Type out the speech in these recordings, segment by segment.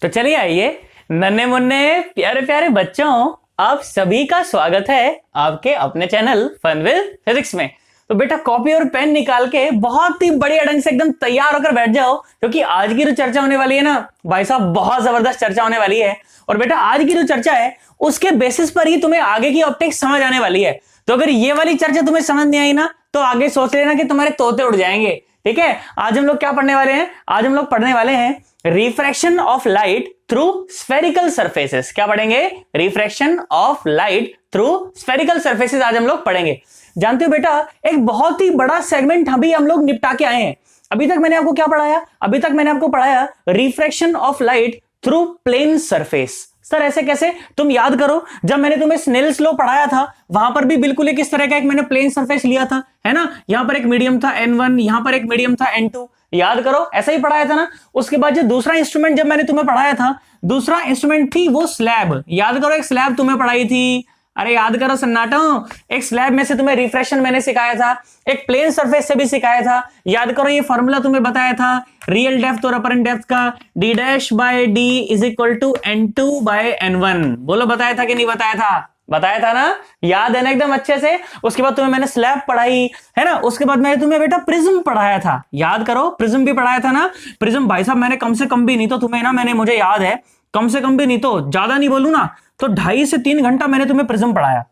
तो चलिए आइए नन्हे मुन्ने प्यारे प्यारे बच्चों, आप सभी का स्वागत है आपके अपने चैनल फन विद फिजिक्स में। तो बेटा कॉपी और पेन निकाल के बहुत ही बढ़िया ढंग से एकदम तैयार होकर बैठ जाओ, क्योंकि आज की जो चर्चा होने वाली है ना भाई साहब, बहुत जबरदस्त चर्चा होने वाली है। और बेटा आज की जो चर्चा है उसके बेसिस पर ही तुम्हें आगे की ऑप्टिक्स समझ आने वाली है। तो अगर ये वाली चर्चा तुम्हें समझ नहीं आई ना तो आगे सोच लेना कि तुम्हारे तोते उड़ जाएंगे। ठीक है, आज हम लोग क्या पढ़ने वाले हैं? आज हम लोग पढ़ने वाले हैं refraction of light through spherical surfaces. क्या पढ़ेंगे? Refraction of light through spherical surfaces आज हम लोग पढ़ेंगे। जानते हो बेटा, एक बहुत ही बड़ा सेगमेंट अभी हम लोग निपटा के आए हैं। अभी तक मैंने आपको क्या पढ़ाया? अभी तक मैंने आपको पढ़ाया refraction of light through plane surface. Sir ऐसे कैसे? तुम याद करो, जब मैंने तुम्हें स्नेल्स लॉ पढ़ाया था वहां पर भी बिल्कुल एक इस तरह का एक मैंने प्लेन सरफेस लिया था, है ना। यहां पर एक मीडियम था N1, यहां पर एक मीडियम था N2। याद करो, ऐसा ही पढ़ाया था ना। उसके बाद जो दूसरा इंस्ट्रूमेंट जब मैंने तुम्हें पढ़ाया था, दूसरा इंस्ट्रूमेंट थी वो स्लैब। याद करो, एक स्लैब तुम्हें पढ़ाई थी। अरे याद करो सन्नाटो, एक स्लैब में से तुम्हें रिफ्रैक्शन मैंने सिखाया था, एक प्लेन सरफेस से भी सिखाया था। याद करो, ये फॉर्मूला तुम्हें बताया था रियल डेप्थ और अपरेंट डेप्थ का, d dash by d is equal to N2 by N1। बोलो बताया था कि नहीं बताया था? बताया था ना, याद है ना एकदम अच्छे से। उसके बाद तुम्हें मैंने स्लैब पढ़ाई है ना। उसके बाद मैंने तुम्हें बेटा प्रिज्म पढ़ाया था, याद करो, प्रिज्म भी पढ़ाया था ना। प्रिज्म भाई साहब मैंने कम से कम भी नहीं तो तुम्हें ना, मैंने मुझे याद है कम से कम भी नहीं तो ज्यादा नहीं बोलू ना तो 2.5 से 3 घंटा मैंने तुम्हें प्रिज्म पढ़ाया।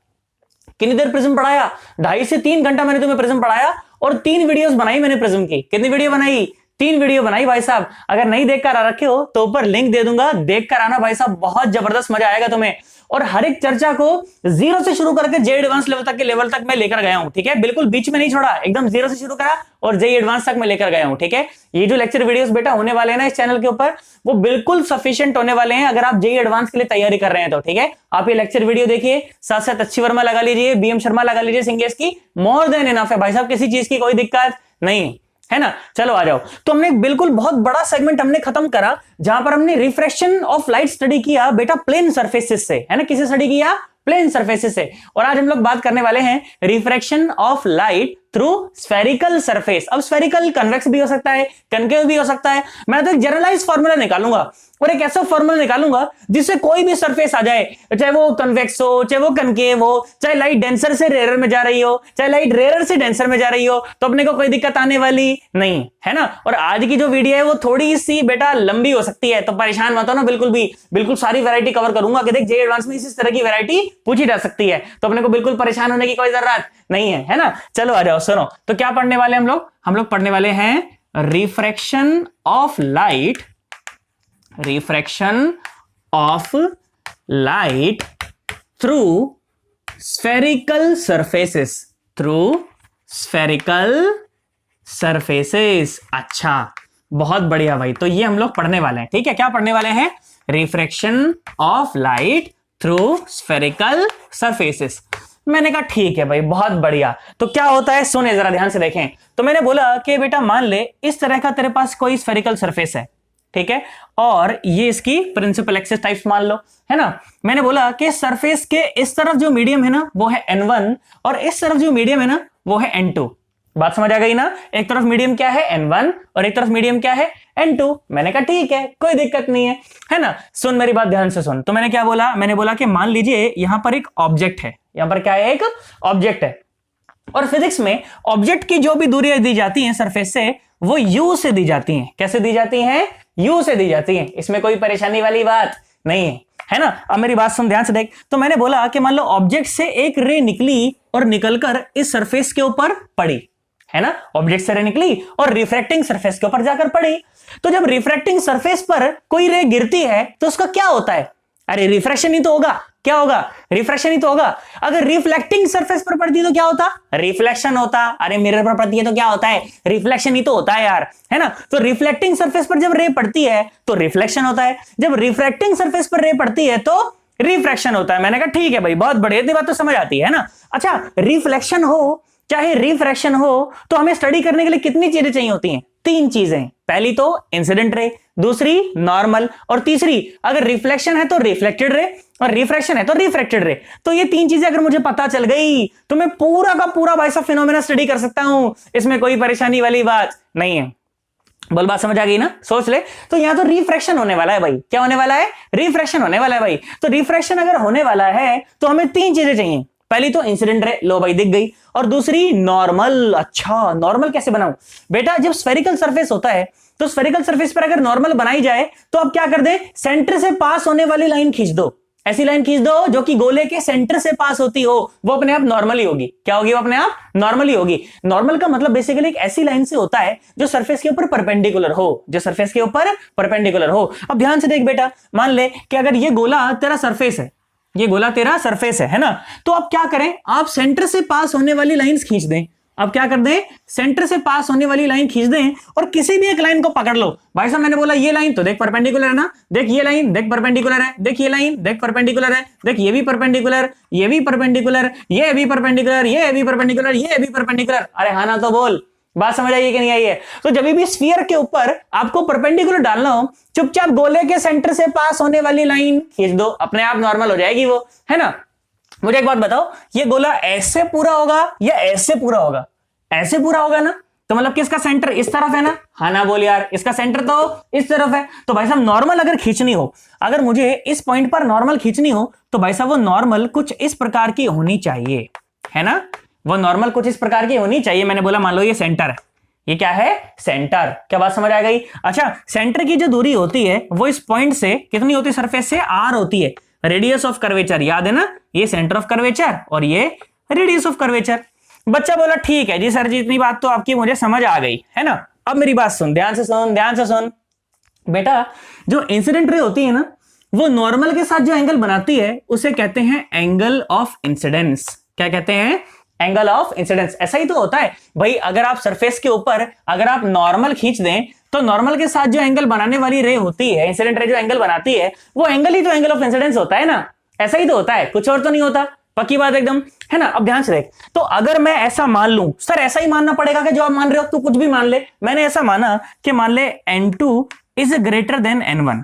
कितनी देर प्रिज्म पढ़ाया? 2.5 से 3 घंटा मैंने तुम्हें प्रिज्म पढ़ाया और 3 वीडियोस बनाई मैंने प्रिज्म की। कितनी वीडियो बनाई? 3 वीडियो बनाई भाई साहब। अगर नहीं देखकर आ रखे हो तो ऊपर लिंक दे दूंगा, देख कर आना भाई साहब, बहुत जबरदस्त मजा आएगा तुम्हें। और हर एक चर्चा को जीरो से शुरू करके जे एडवांस लेवल तक के लेवल तक मैं लेकर गया हूं। ठीक है, बिल्कुल बीच में नहीं छोड़ा, एकदम जीरो से शुरू करा और जे एडवांस तक मैं लेकर गया हूं। ठीक है, ये जो लेक्चर वीडियोस बेटा होने वाले हैं ना इस चैनल के ऊपर, वो बिल्कुल सफिशिएंट होने वाले हैं अगर आप जे एडवांस के लिए तैयारी कर रहे हैं तो। ठीक है, आप ये लेक्चर वीडियो देखिए, साथ साथ अच्छी वर्मा लगा लीजिए, बीएम शर्मा लगा लीजिए, सिंगेस की, मोर देन इनफ है भाई साहब, किसी चीज की कोई दिक्कत नहीं है ना। चलो आ जाओ। तो हमने बिल्कुल बहुत बड़ा सेगमेंट हमने खत्म करा जहां पर हमने रिफ्रैक्शन ऑफ लाइट स्टडी किया बेटा प्लेन सरफेसेस से, है ना। किसे स्टडी किया? प्लेन सरफेसेस से। और आज हम लोग बात करने वाले हैं refraction of light through spherical surface. अब स्फेरिकल कन्वेक्स भी हो सकता है, कनकेव भी हो सकता है। मैं तो एक जनरलाइज फॉर्मूला निकालूंगा और एक ऐसा फॉर्मूला निकालूंगा जिससे कोई भी सरफेस आ जाए, चाहे वो कन्वेक्स हो, चाहे वो कनकेव हो, चाहे लाइट डेंसर से रेयर में जा रही हो, चाहे लाइट रेयर से डेंसर में जा रही हो, तो अपने को कोई दिक्कत आने वाली नहीं है ना। और आज की जो वीडियो है वो थोड़ी सी बेटा लंबी हो सकती है, तो परेशान मत हो ना बिल्कुल भी। बिल्कुल सारी वैरायटी कवर करूंगा कि देख जे एडवांस में इस तरह की वैरायटी पूछी जा सकती है, तो अपने को बिल्कुल परेशान होने की कोई जरूरत नहीं है ना। चलो आ जाओ, सुनो तो क्या पढ़ने वाले हम लोग? हम लोग पढ़ने वाले हैं refraction of light, refraction of light through spherical surfaces, through spherical surfaces. अच्छा, बहुत बढ़िया भाई। तो ये हम लोग पढ़ने वाले हैं। ठीक है, क्या पढ़ने वाले हैं? Refraction of light through spherical surfaces. मैंने कहा ठीक है भाई, बहुत बढ़िया। तो क्या होता है सुने जरा ध्यान से देखें। तो मैंने बोला कि बेटा मान ले इस तरह का तेरे पास कोई स्फेरिकल सरफेस है, ठीक है, और ये इसकी प्रिंसिपल एक्सिस टाइप्स मान लो, है ना। मैंने बोला कि सरफेस के इस तरफ जो मीडियम है ना वो है N1 और इस तरफ जो मीडियम है ना वो है N2। बात समझ आ गई ना? एक तरफ मीडियम क्या है N1 और एक तरफ मीडियम क्या है N2। मैंने कहा ठीक है, कोई दिक्कत नहीं है ना। सुन मेरी बात ध्यान से सुन। तो मैंने क्या बोला? मैंने बोला कि मान लीजिए यहां पर एक ऑब्जेक्ट है, यहां पर क्या है? एक ऑब्जेक्ट है। और फिजिक्स में ऑब्जेक्ट की जो भी दूरियां दी जाती हैं सरफेस से वो u से दी जाती हैं। कैसे दी जाती हैं? u से दी जाती हैं। इसमें कोई परेशानी वाली बात नहीं है ना। अब मेरी बात सुन ध्यान से देख। तो मैंने बोला कि मान लो ऑब्जेक्ट से एक रे निकली और निकलकर इस सरफेस के ऊपर पड़ी, है ना। ऑब्जेक्ट से रे निकली और रिफ्रैक्टिंग सरफेस के ऊपर जाकर पड़ी। तो जब रिफ्रैक्टिंग सरफेस पर कोई रे गिरती है तो उसका क्या होता है? अरे रिफ्रैक्शन ही तो होगा। क्या होगा? रिफ्रैक्शन ही तो होगा। अगर रिफ्लेक्टिंग सरफेस पर पड़ती है तो क्या होता? रिफ्लेक्शन होता। अरे मिरर पर पड़ती है तो क्या होता है? रिफ्लेक्शन ही तो होता है यार, है ना। तो रिफ्लेक्टिंग सरफेस पर जब रे पड़ती है तो रिफ्लेक्शन होता है, जब रिफ्रैक्टिंग सरफेस पर रे पड़ती है तो रिफ्रैक्शन होता है। मैंने कहा ठीक है भाई, बहुत बढ़िया, इतनी बात तो समझ आती है ना। अच्छा, रिफ्लेक्शन हो चाहे रिफ्रैक्शन हो तो हमें स्टडी करने के लिए कितनी चीजें चाहिए होती हैं? 3 चीजें। पहली तो इंसिडेंट रे, दूसरी नॉर्मल, और तीसरी अगर रिफ्लेक्शन है तो रिफ्लेक्टेड रे और रिफ्रैक्शन है तो रिफ्रैक्टेड रे। तो ये 3 चीजें अगर मुझे पता चल गई तो मैं पूरा का पूरा भाई साहब फिनोमेना स्टडी कर सकता हूं, इसमें कोई परेशानी वाली बात नहीं है। बोल बात समझ आ गई ना, सोच ले। तो यहाँ तो रिफ्रैक्शन होने वाला है भाई, क्या होने वाला है, रिफ्रैक्शन होने वाला है भाई। तो रिफ्रैक्शन अगर होने वाला है तो हमें तीन चीजें चाहिए। पहली तो इंसिडेंट रे, लो भाई दिख गई, और दूसरी नॉर्मल। अच्छा नॉर्मल कैसे बनाऊं बेटा, जब स्फेरिकल सरफेस होता है तो स्फेरिकल सरफेस पर अगर नॉर्मल बनाई जाए तो आप क्या कर दे, सेंटर से पास होने वाली लाइन खींच दो, ऐसी लाइन खींच दो जो कि गोले के सेंटर से पास होती हो, वो अपने आप नॉर्मल ही होगी। क्या होगी, वो अपने आप नॉर्मल ही होगी। नॉर्मल का मतलब बेसिकली एक ऐसी लाइन से होता है जो सरफेस के ऊपर परपेंडिकुलर हो, जो सरफेस के ऊपर परपेंडिकुलर हो। अब ध्यान से देख बेटा, मान ले कि अगर ये गोला तेरा सरफेस है, ये गोला तेरा सरफेस है ना, तो आप क्या करें, आप सेंटर से पास होने वाली लाइंस खींच दें। अब क्या कर दें, सेंटर से पास होने वाली लाइन खींच दें और किसी भी एक लाइन को पकड़ लो। भाई साहब मैंने बोला ये लाइन तो देख परपेंडिकुलर है ना, देख ये लाइन देख परपेंडिकुलर है, देख ये लाइन देख परपेंडिकुलर है, देख ये भी परपेंडिकुलर, ये भी परपेंडिकुलर, ये भी परपेंडिकुलर, ये भी परपेंडिकुलर, ये भी परपेंडिकुलर। अरे हाँ ना तो बोल, बात समझ आई कि नहीं आई है। तो जब भी स्फीयर के ऊपर आपको परपेंडिकुलर डालना हो, चुपचाप गोले के सेंटर से पास होने वाली लाइन खींच दो, अपने आप नॉर्मल हो जाएगी वो, है ना। मुझे एक बात बताओ, ये गोला ऐसे पूरा होगा या ऐसे पूरा होगा, ऐसे पूरा होगा ना, तो मतलब कि इसका सेंटर इस तरफ है ना, हाँ ना बोल यार, इसका सेंटर तो इस तरफ है। तो भाई साहब नॉर्मल अगर खींचनी हो, अगर मुझे इस पॉइंट पर नॉर्मल खींचनी हो तो भाई साहब वो नॉर्मल कुछ इस प्रकार की होनी चाहिए, है ना, वो नॉर्मल कुछ इस प्रकार की होनी चाहिए। मैंने बोला मान लो ये सेंटर है, ये क्या है, सेंटर। क्या बात समझ आ गई। अच्छा सेंटर की जो दूरी होती है वो इस पॉइंट से कितनी होती है, सरफेस से आर होती है, रेडियस ऑफ कर्वेचर, याद है ना, ये सेंटर ऑफ कर्वेचर और ये रेडियस ऑफ कर्वेचर। बच्चा बोला ठीक है जी सर जी, इतनी बात तो आपकी मुझे समझ आ गई, है ना। अब मेरी बात सुन, ध्यान से सुन, ध्यान से सुन बेटा, जो इंसिडेंट रे होती है ना, वो नॉर्मल के साथ जो एंगल बनाती है उसे कहते हैं एंगल ऑफ इंसिडेंस। क्या कहते हैं, एंगल ऑफ इंसिडेंस। ऐसा ही तो होता है भाई, अगर आप सरफेस के ऊपर अगर आप नॉर्मल खींच दें तो नॉर्मल के साथ जो एंगल बनाने वाली रे होती है, इंसिडेंट रे जो एंगल बनाती है, वो एंगल ही तो एंगल ऑफ इंसिडेंस होता है ना। ऐसा ही तो होता है, कुछ और तो नहीं होता, पक्की बात एकदम, है ना। अब ध्यान से देख, तो अगर मैं ऐसा मान लूं, सर ऐसा ही मानना पड़ेगा कि जो आप मान रहे हो, तू कुछ भी मान ले, मैंने ऐसा माना कि मान ले n2 is greater than n1।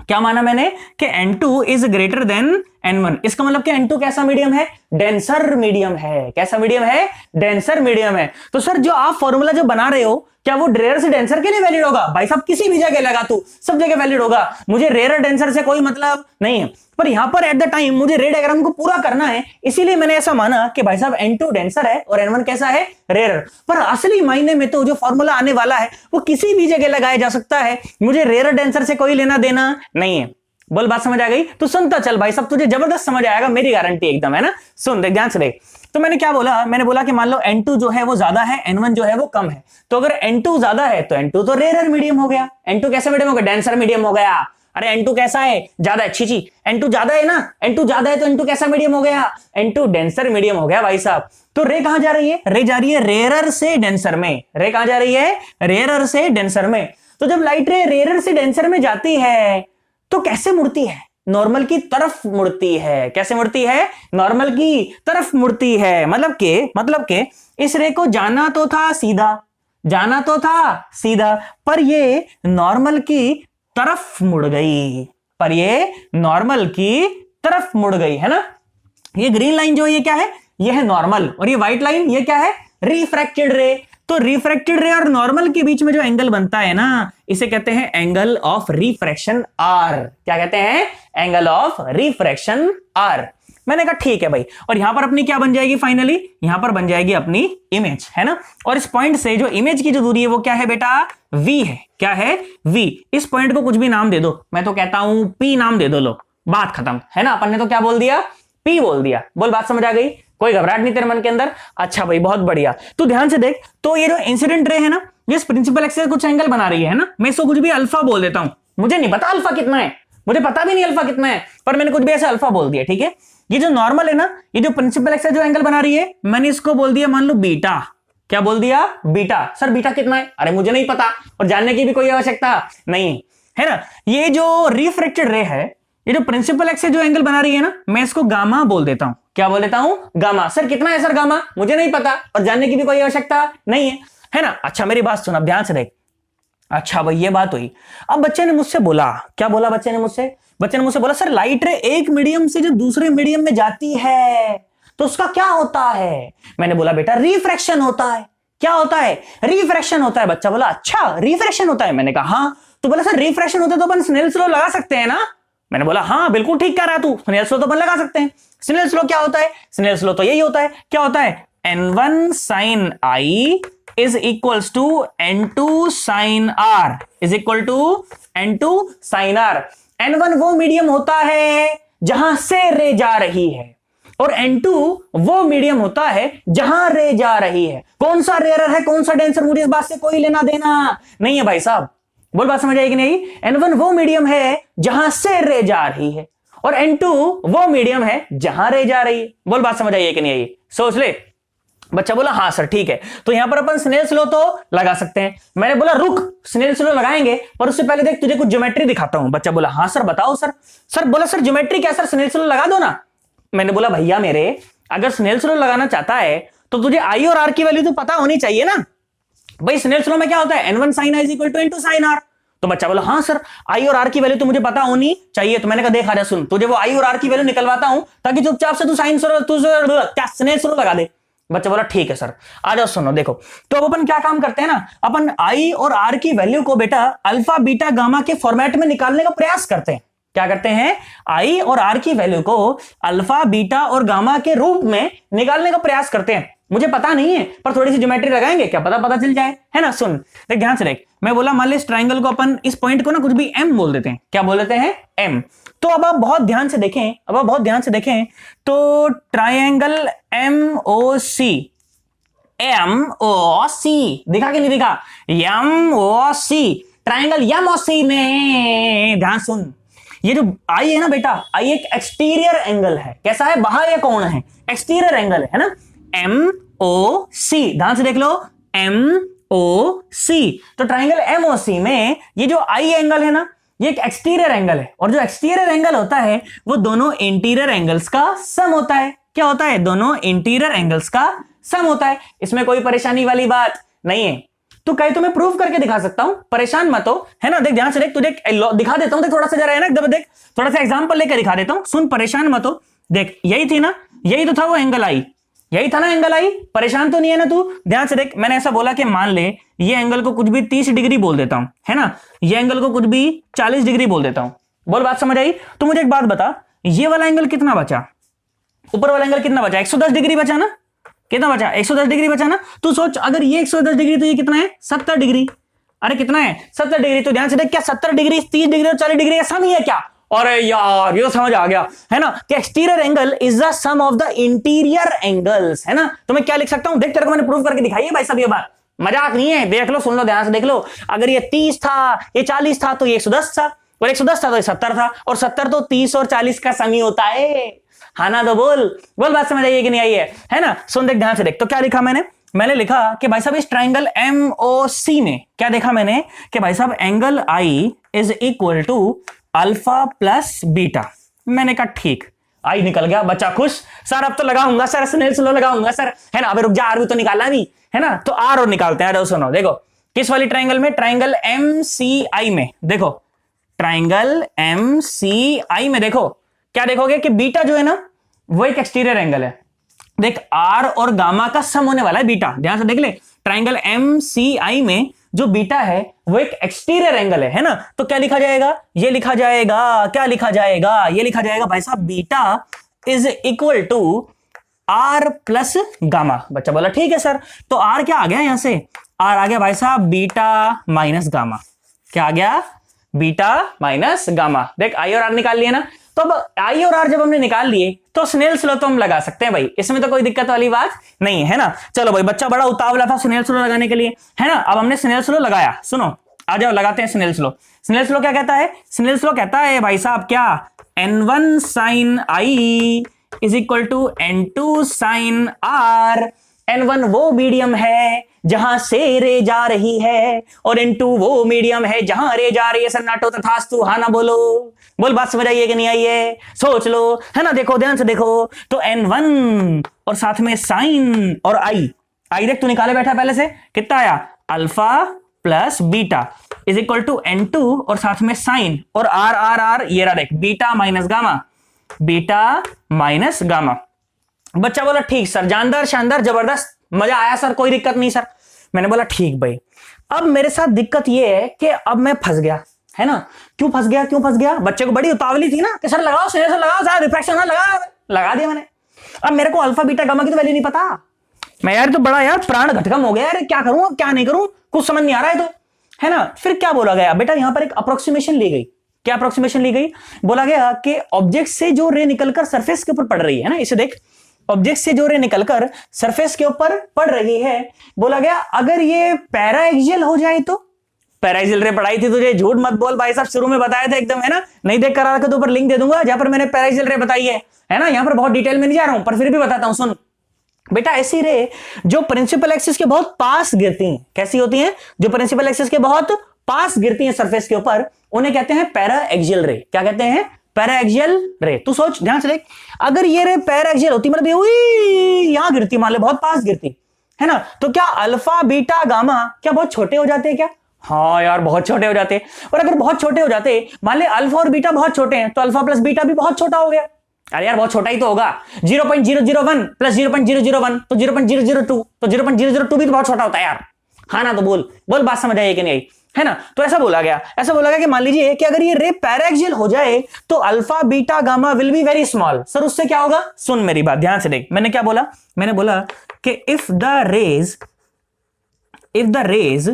क्या माना मैंने कि n2 is greater than n1। इसका मतलब कि n2 कैसा मीडियम है, डेंसर मीडियम है। कैसा मीडियम है, डेंसर मीडियम है। तो सर जो आप फॉर्मूला जो बना रहे हो, क्या वो रेयर से डेंसर के लिए वैलिड होगा। भाई साहब किसी भी जगह लगा तू, सब जगह वैलिड होगा, मुझे रेयर डेंसर से कोई मतलब नहीं है। पर यहां पर एट द टाइम मुझे रे डायग्राम को पूरा करना है, इसीलिए मैंने ऐसा माना कि भाई साहब n2 डेंसर है और n1 कैसा है, रेयर। पर असली मायने में तो जो फॉर्मूला आने वाला है वो किसी भी जगह लगाया जा सकता है, मुझे रेयर डेंसर से कोई लेना देना नहीं है। बोल बात समझ आ गई। तो सुनता चल भाई साहब, तुझे जबरदस्त समझ आएगा, मेरी गारंटी एकदम, है ना। सुन देख ध्यान से देख। तो मैंने क्या बोला, मैंने बोला कि मान लो n2 जो है वो ज्यादा है, n1 जो है वो कम है। तो अगर n2 ज्यादा है तो n2 तो रेयर मीडियम हो गया। n2 कैसा मीडियम हो गया, डेंसर मीडियम हो गया। अरे n2 कैसा है, ज्यादा है, छी n2 ज्यादा है ना, n2 ज्यादा है तो n2 कैसा मीडियम हो गया, n2 डेंसर मीडियम हो गया भाई साहब। तो रे कहां जा रही है, रे जा रही है रेयरर से डेंसर में। रे कहां जा रही है, रेयरर से डेंसर में। तो जब लाइट रे रेयरर से डेंसर में जाती है तो कैसे मुड़ती है, नॉर्मल की तरफ मुड़ती है। कैसे मुड़ती है, नॉर्मल की तरफ मुड़ती है। मतलब के इस रे को जाना तो था सीधा, जाना तो था सीधा, पर ये नॉर्मल की तरफ मुड़ गई, पर ये नॉर्मल की तरफ मुड़ गई, है ना। ये ग्रीन लाइन जो ये क्या है, ये है नॉर्मल, और ये व्हाइट लाइन ये क्या है, रिफ्रैक्टेड रे। तो रिफ्रैक्टेड रे और नॉर्मल के बीच में जो एंगल बनता है ना, इसे कहते हैं एंगल ऑफ रिफ्रैक्शन आर। क्या कहते हैं, एंगल ऑफ रिफ्रैक्शन आर। मैंने कहा ठीक है भाई, और यहां पर अपनी क्या बन जाएगी, फाइनली यहां पर बन जाएगी अपनी इमेज, है ना। और इस पॉइंट से जो इमेज की जो दूरी है वो क्या है बेटा, v है। क्या है, v। इस पॉइंट को कुछ भी नाम दे दो, मैं तो कहता हूं p नाम दे दो, लो बात खत्म, है ना। अपन ने तो क्या बोल दिया, p बोल दिया। बोल बात समझ आ गई, कोई घबराहट नहीं तेरे मन के अंदर। अच्छा भाई बहुत बढ़िया। तो ध्यान से देख, तो ये जो इंसिडेंट रे है ना, ये प्रिंसिपल एक्सिस कुछ एंगल बना रही है ना, मैं इसको कुछ भी अल्फा बोल देता हूं। मुझे नहीं पता अल्फा कितना है, मुझे पता भी नहीं अल्फा कितना है, पर मैंने कुछ भी ऐसा अल्फा बोल दिया, ठीक है। ये जो नॉर्मल है ना, ये जो प्रिंसिपल एक्सिस जो एंगल बना रही है, मैंने इसको बोल दिया मान लो बीटा। क्या बोल दिया, बीटा। सर बीटा कितना है, अरे मुझे नहीं पता, और जानने की भी कोई आवश्यकता नहीं है ना। ये जो रिफ्रैक्टेड रे है, ये जो प्रिंसिपल एक्सिस जो एंगल बना रही है ना, मैं इसको गामा बोल देता हूं। क्या बोल देता हूं, गामा। सर कितना है सर गामा, मुझे नहीं पता, और जानने की भी कोई आवश्यकता नहीं है ना। अच्छा मेरी बात सुन, अब ध्यान से देख। अच्छा भाई ये बात हुई। अब बच्चे ने मुझसे बोला, क्या बोला बच्चे ने मुझसे बोला, सर लाइट रे एक मीडियम से जो दूसरे मीडियम में जाती है तो उसका क्या होता है। मैंने बोला बेटा रिफ्रैक्शन होता है। क्या होता है? रिफ्रैक्शन होता है। बच्चा बोला अच्छा रिफ्रैक्शन होता है। मैंने कहा हाँ। तो बोला सर रिफ्रैक्शन होता है तो अपन स्नेल्स लॉ लगा सकते हैं ना? मैंने बोला हाँ बिल्कुल ठीक कह रहा है तू, स्नेल्स लॉ तो अपन लगा सकते हैं। स्नेल्स लॉ क्या होता है? स्नेल्स लॉ तो यही होता है, क्या होता है? n1 sin i is equals to n2 sin r is equal to n2 sin r। n1 वो मीडियम होता है जहां से रे जा रही है और n2 वो मीडियम होता है जहां रे जा रही है। कौन सा रेयर है कौन सा डेंसर, मुझे इस बात से कोई लेना देना नहीं है भाई साहब। बोल बात समझ आई कि नहीं? n1 वो मीडियम है जहां से रे जा रही है और n2 वो मीडियम है जहां रे जा रही है। बोल बात समझ आई कि नहीं आई? सोच ले। बच्चा बोला हाँ सर ठीक है। तो यहां पर अपन स्नेल्स लॉ तो लगा सकते हैं। मैंने बोला रुक स्नेल्स लॉ लगाएंगे पर उससे पहले देख तुझे कुछ ज्योमेट्री दिखाता हूं। बच्चा बोला हाँ सर बताओ सर। सर बोला सर ज्योमेट्री क्या सर, स्नेल्स लॉ लगा दो ना। मैंने बोला भैया मेरे अगर स्नेल्स लॉ लगाना चाहता है तो तुझे आई और आर की वैल्यू तो पता होनी चाहिए ना। भाई स्नेल्स लॉ में क्या होता है? n1 sin i is equal to n2 sin r। तो बच्चा बोला हाँ सर आई और आर की वैल्यू तो मुझे पता होनी चाहिए। तो मैंने कहा देख आ जा सुन, तुझे वो आई और आर की वैल्यू निकलवाता हूं ताकि चुपचाप से तू साइन क्या स्नेल्स लॉ लगा दे। बच्चा बोला ठीक है सर। आ जाओ सुनो देखो। तो अब अपन क्या काम करते हैं ना, अपन आई और आर की वैल्यू को बेटा अल्फा बीटा गामा के फॉर्मेट में निकालने का प्रयास करते हैं। क्या करते हैं? आई और आर की वैल्यू को अल्फा बीटा और गामा के रूप में निकालने का प्रयास करते हैं। मुझे पता नहीं है पर थोड़ी सी ज्योमेट्री लगाएंगे, क्या पता चल जाए, है ना। सुन देख ध्यान से देख, मैं बोला मान ली इस ट्राइंगल को अपन इस पॉइंट को ना कुछ भी एम बोल देते हैं। क्या बोल देते हैं? एम। तो अब आप बहुत ध्यान से देखें, तो ट्राइंगल MOC दिखा कि नहीं दिखा? MOC ट्राइंगल MOC में ध्यान सुन, ये जो आई है ना बेटा, आई एक एक्सटीरियर एंगल है। कैसा है? बाह्य कोण है, एक्सटीरियर एंगल है ना। MOC ध्यान से देख लो, MOC। तो ट्राइंगल MOC में ये जो आई एंगल है ना, ये एक एक्सटीरियर एंगल है और जो एक्सटीरियर एंगल होता है वो दोनों इंटीरियर एंगल्स का सम होता है। क्या होता है? दोनों इंटीरियर एंगल्स का सम होता है। इसमें कोई परेशानी वाली बात नहीं है। तो कहीं तो मैं प्रूफ करके दिखा सकता हूं, परेशान मत हो, है ना। देख ध्यान से देख, तुझे दिखा देता हूं, देख थोड़ा सा जरा है ना एकदम, देख थोड़ा सा एग्जांपल लेकर दिखा देता हूं, सुन परेशान मत हो। देख यही थी ना, यही तो था वो एंगल आई, यही था ना एंगल आई, परेशान तो नहीं है ना तू। ध्यान से देख, मैंने ऐसा बोला कि मान ले ये एंगल को कुछ भी 30 डिग्री बोल देता हूं, है ना, ये एंगल को कुछ भी 40 डिग्री बोल देता हूं। बोल बात समझ आई? तो मुझे एक बात बता, ये वाला एंगल कितना बचा? ऊपर वाला एंगल कितना बचा? 110 डिग्री बचा ना। कितना बचा? 110 डिग्री बचा ना। तू सोच अगर ये 110 डिग्री तो ये कितना है? 70 डिग्री। अरे कितना है? 70 डिग्री। तो ध्यान से देख, क्या 70 डिग्री 30 डिग्री और 40 डिग्री का सम ही है क्या? अरे यार ये तो समझ आ गया, है ना, कि exterior angle is the sum of the interior angles, है ना। तो मैं क्या लिख सकता हूं? देख तेरे को मैंने प्रूव करके दिखाई है भाई साहब, ये बात मजाक नहीं है। देख लो, सुन लो, ध्यान से देख लो। अगर ये 30 था, ये 40 था, तो ये 110 था, और 110 था तो ये 70 था, और 70 तो 30 और 40 का सम ही होता है। हाँ ना, तो बोल बात समझ आई कि नहीं आई है ना। सुन देख ध्यान से देख, तो क्या लिखा मैंने लिखा कि भाई साहब इस ट्राइंगल MOC में क्या देखा मैंने कि भाई साहब angle I is equal to alpha plus beta. मैंने कहा ठीक, आई निकल गया, बच्चा खुश। सर अब तो लगाऊंगा सर, स्नेल्स लॉ लगाऊंगा सर, है ना। अबे रुक जा, आर भी तो निकाला नहीं, है ना। तो आर और निकालते हैं। सुनो देखो, किस वाली ट्राइंगल में? ट्राइंगल MCI में। देखो ट्राइंगल MCI में देखो, क्या देखोगे कि बीटा जो है ना वो एक एक्सटीरियर एंगल है। देख आर और गामा का सम होने वाला है बीटा, ध्यान से देख ले। ट्राइंगल MCI में जो बीटा है वो एक एक्सटीरियर एंगल है ना। तो क्या लिखा जाएगा? ये लिखा जाएगा, क्या लिखा जाएगा? ये लिखा जाएगा भाई साहब beta is equal to R plus gamma. बच्चा बोला ठीक है सर। तो आर क्या आ गया? यहां से आर आ गया भाई साहब बीटा माइनस गामा। क्या आ गया? Beta minus gamma. देख आई और आर निकाल लिए ना। तो अब आई और आर जब हमने निकाल लिए तो स्नेल्स लॉ तो हम लगा सकते हैं भाई, इसमें तो कोई दिक्कत वाली बात नहीं है ना। चलो भाई, बच्चा बड़ा उतावला था स्नेल्स लॉ लगाने के लिए, है ना। अब हमने स्नेल्स लॉ लगाया। सुनो आ जाओ लगाते हैं स्नेल्स लॉ। स्नेल्स लॉ क्या कहता है? स्नेल्स लॉ कहता है भाई साहब क्या, n1 sin i is equal to n2 sin r। n1 वो मीडियम है जहां से रे जा रही है और n2 वो मीडियम है जहां रे जा रही है। सन्नाटो तथास्तु, हाँ ना बोलो। बोल बात समझ आई है कि नहीं आई है? सोच लो, है ना। देखो ध्यान से देखो, तो n1 और साथ में साइन और आई देख तू निकाले बैठा पहले से, कितना आया? Alpha plus beta is equal to n2 और साथ में साइन और आर ये रहा देख, beta minus gamma, beta minus gamma. बच्चा बोला ठीक सर, जानदार शानदार जबरदस्त, मजा आया सर, कोई दिक्कत नहीं सर। मैंने बोला ठीक भाई। अब मेरे साथ दिक्कत ये है कि अब मैं फंस गया, है ना। क्यों फंस गया? बच्चे को बड़ी उतावली थी ना कि सर लगाओ, से लगाओ सर, रिफ्रैक्शन लगा दिया मैंने। अब मेरे को अल्फा बीटा गामा की तो वैल्यू नहीं पता। मैं यार तो बड़ा यार प्राण घटकम हो गया यार, क्या करूं क्या नहीं करूं, कुछ समझ नहीं आ रहा है, तो है ना। फिर क्या बोला गया बेटा, यहां पर एक अप्रोक्सीमेशन ली गई। क्या अप्रोक्सीमेशन ली गई? बोला गया कि ऑब्जेक्ट से जो रे निकलकर सरफेस के ऊपर पड़ रही है ना, इसे देख, ऑब्जेक्ट से जो रे निकलकर सरफेस के ऊपर पड़ रही है, बोला गया अगर ये पैराएक्सियल हो जाए तो। पैराएक्सियल रे पढ़ाई थी तुझे, झूठ मत बोल भाई साहब, शुरू में बताया था एकदम, है ना। नहीं देख कर रखा तो ऊपर लिंक दे दूंगा जहां पर मैंने पैराएक्सियल रे बताई है ना। यहां पर बहुत डिटेल में नहीं जा रहा हूं, पर फिर भी बताता हूं, सुन बेटा। ऐसी रे जो प्रिंसिपल एक्सिस के बहुत पास गिरती हैं, कैसी होती हैं? जो प्रिंसिपल एक्सिस के बहुत पास गिरती हैं सरफेस के ऊपर, उन्हें कहते हैं पैराएक्सियल रे। क्या कहते हैं? पैराएक्सियल रे। तू सोच, ध्यान से देख, अगर ये रे पैराएक्सियल होती, मतलब यहां गिरती, मान ले बहुत पास गिरती, है ना, तो क्या अल्फा बीटा गामा क्या बहुत छोटे हो जाते हैं क्या? हाँ यार बहुत छोटे हो जाते हैं। और अगर बहुत छोटे हो जाते, मान ले अल्फा और बीटा बहुत छोटे हैं, तो अल्फा प्लस बीटा भी बहुत छोटा हो गया। अरे यार बहुत छोटा ही तो होगा, 0.001 प्लस 0.001 तो 0.002, तो 0.002 भी तो बहुत छोटा होता है यार। हाँ ना, तो बोल बात समझ आई कि नहीं आई, है ना। तो ऐसा बोला गया कि मान लीजिए कि अगर ये रे पैराएक्सियल हो जाए तो alpha beta gamma will be very small. Sir उससे क्या होगा? सुन मेरी बात ध्यान से देख, मैंने क्या बोला? मैंने बोला कि if the rays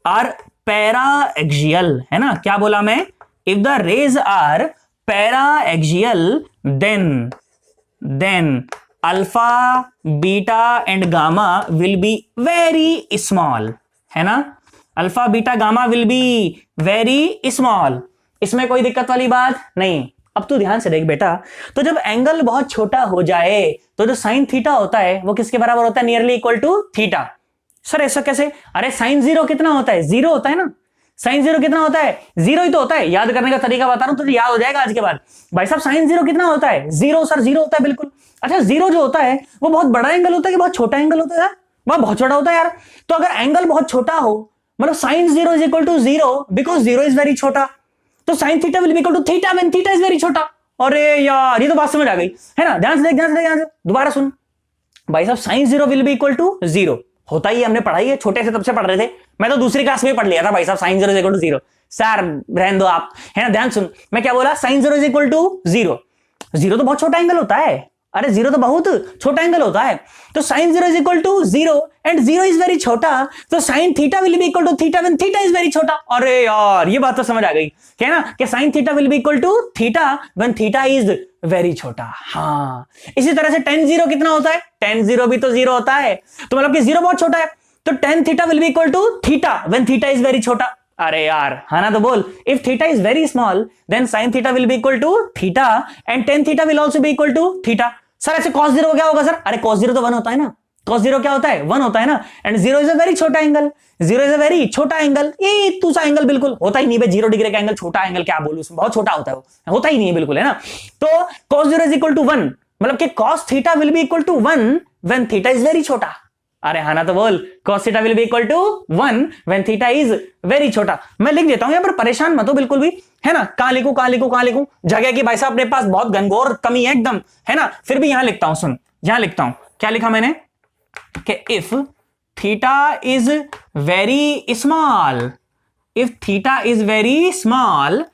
are paraxial, है ना। क्या बोला मैं? If the rays are paraxial then alpha beta and gamma will be very small, है ना। Alpha beta gamma will be very small, इसमें कोई दिक्कत वाली बात नहीं। अब तू ध्यान से देख बेटा, तो जब एंगल बहुत छोटा हो जाए तो जो साइन थीटा होता है वो किसके बराबर होता है? Nearly equal to theta. Sir ऐसा कैसे? अरे साइन जीरो कितना होता है? जीरो होता है ना। साइन जीरो कितना होता है? जीरो ही तो होता है। याद करने का तरीका बता रहा हूं, तुझे याद हो जाएगा आज के बाद। भाई साहब साइन जीरो कितना होता है? जीरो। सर जीरो होता है बिल्कुल। अच्छा जीरो जो होता है वो बहुत बड़ा एंगल होता है कि बहुत छोटा एंगल होता है? वह बहुत छोटा होता है यार। तो अगर एंगल बहुत छोटा हो, मतलब sine zero is equal to zero because zero is very छोटा, तो sine theta will be equal to theta when theta is very छोटा। अरे यार ये तो बात समझ आ गई, है ना। ध्यान से देख, दोबारा सुन भाई साहब, sine zero will be equal to zero होता ही हमने पढ़ाई है, छोटे से तब से पढ़ रहे थे। मैं तो दूसरी क्लास में पढ़ लिया था भाई साहब, sine zero is equal to zero. Sir रहने दो आप, है ना। ध्यान सुन, मैं क्या बोला? Sine zero is equal to zero. Zero तो बहुत छोटा एंगल होता है। अरे जीरो तो बहुत छोटा एंगल होता है। तो sine zero is equal to zero and zero is very छोटा, तो sine theta will be equal to theta when theta is very छोटा। अरे यार ये बात तो समझ आ गई, क्या ना, कि sine theta will be equal to theta when theta is very छोटा। हाँ, इसी तरह से टेन जीरो कितना होता है? टेन जीरो भी तो जीरो होता है, तो मतलब कि जीरो बहुत छोटा है, तो tan theta will be equal to theta when theta is very छोटा। अरे यार है ना, तो बोल, if theta is very small then sine theta will be equal to theta and tan theta will also be equal to theta. Sir ऐसे cos zero क्या होगा? सर अरे cos जीरो तो 1 होता है ना। cos जीरो क्या होता है? 1 होता है ना। And zero is a very छोटा angle, zero is a very छोटा एंगल। ये तू सा एंगल बिल्कुल होता ही नहीं भाई, 0 डिग्री का एंगल छोटा एंगल क्या बोलूं, उसमें बहुत छोटा होता है, वो होता ही नहीं है बिल्कुल, है ना। तो cos zero is equal to 1, मतलब कि cos theta will be equal to 1 when theta is very छोटा। अरे हाँ ना, तो बोल, cos theta will be equal to 1 when theta is very छोटा। मैं लिख देता हूं यहां पर, परेशान मत हो बिल्कुल भी, है ना। कहां लिखूं जगह की भाई साहब अपने पास बहुत घनघोर कमी है एकदम, है ना। फिर भी यहां लिखता हूं, सुन यहां लिखता हूं, क्या लिखा मैंने कि if theta is very small, if theta is very small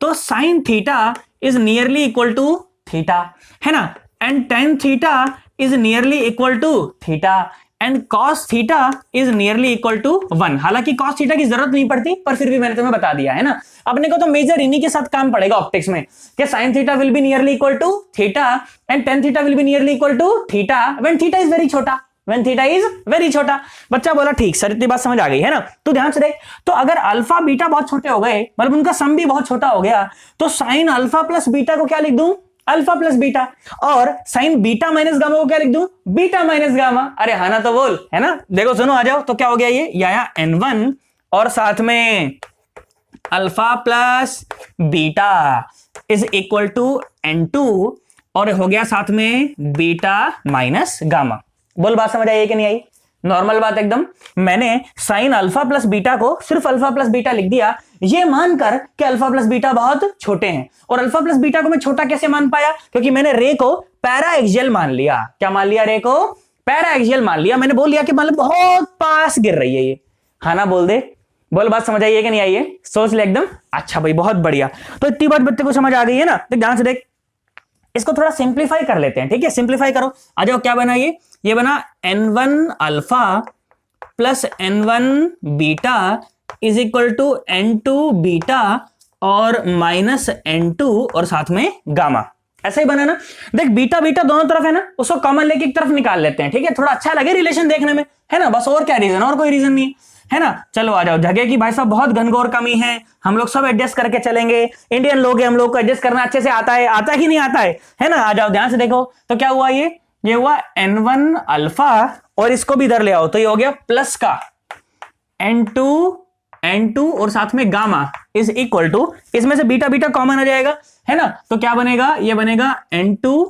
तो sine theta is nearly equal to theta, है ना। And tan theta is nearly equal to theta and cos theta is nearly equal to 1। हालांकि cos theta की जरूरत नहीं पड़ती, पर फिर भी मैंने तुम्हें बता दिया, है ना। अपने को तो मेजर इन्हीं के साथ काम पड़ेगा ऑप्टिक्स में, कि sin theta will be nearly equal to theta and tan theta will be nearly equal to theta when theta is very छोटा, व्हेन थीटा इज वेरी छोटा। बच्चा बोला ठीक सर, इतनी बात समझ आ गई, है ना। तो ध्यान से देख, तो अगर अल्फा बीटा बहुत छोटे हो गए, मतलब उनका सम भी बहुत छोटा हो गया, तो साइन अल्फा प्लस बीटा को क्या लिख दूं? Alpha plus beta. और साइन बीटा माइनस गामा को क्या लिख दूं? Beta minus gamma. अरे हाँ ना, तो बोल, है ना। देखो सुनो, आ जाओ, तो क्या हो गया ये आया n1 और साथ में alpha plus beta is equal to n2 और हो गया साथ में बीटा माइनस गामा। बोल बात समझ आई कि नहीं आई? नॉर्मल बात एकदम। मैंने साइन अल्फा प्लस बीटा को सिर्फ अल्फा प्लस बीटा लिख दिया, ये मानकर कि अल्फा प्लस बीटा बहुत छोटे हैं। और अल्फा प्लस बीटा को मैं छोटा कैसे मान पाया? क्योंकि मैंने रे को पैराएक्सियल मान लिया। क्या मान लिया? रे को पैराएक्सियल मान लिया, मैंने बोल लिया कि मतलब बहुत पास गिर रही है ये। हाँ ना, बोल दे, बोल, बात समझ आई है कि नहीं आई है? सोच ले एकदम। अच्छा भाई, बहुत बढ़िया। तो इतनी बात बच्चे को समझ आ गई है ना? तो ध्यान से देख, इसको थोड़ा सिंप्लीफाई कर लेते हैं, ठीक है? सिंप्लीफाई करो, आ जाओ। क्या बना ये बना n1 alpha plus n1 beta is equal to n2 beta और माइनस n2 और साथ में गामा। ऐसा ही बना ना? देख, बीटा बीटा दोनों तरफ है ना, उसको कॉमन लेके एक तरफ निकाल लेते हैं, ठीक है? थोड़ा अच्छा लगे रिलेशन देखने में, है ना? बस और क्या रीजन, और कोई रीजन नहीं है ना? चलो आ जाओ। जगह की भाई साहब बहुत घनघोर कमी है, हम लोग सब एडजस्ट करके चलेंगे। इंडियन लोग हैं, हम लोग को एडजस्ट करना अच्छे से आता है कि नहीं आता है ना? आ जाओ, ध्यान से देखो। तो क्या हुआ, ये हुआ n1 अल्फा, और इसको भी इधर ले आओ, तो ये हो गया प्लस का n2 और साथ में गामा इज इक्वल टू, इसमें से बीटा बीटा कॉमन आ जाएगा, है ना? तो क्या बनेगा, ये बनेगा n2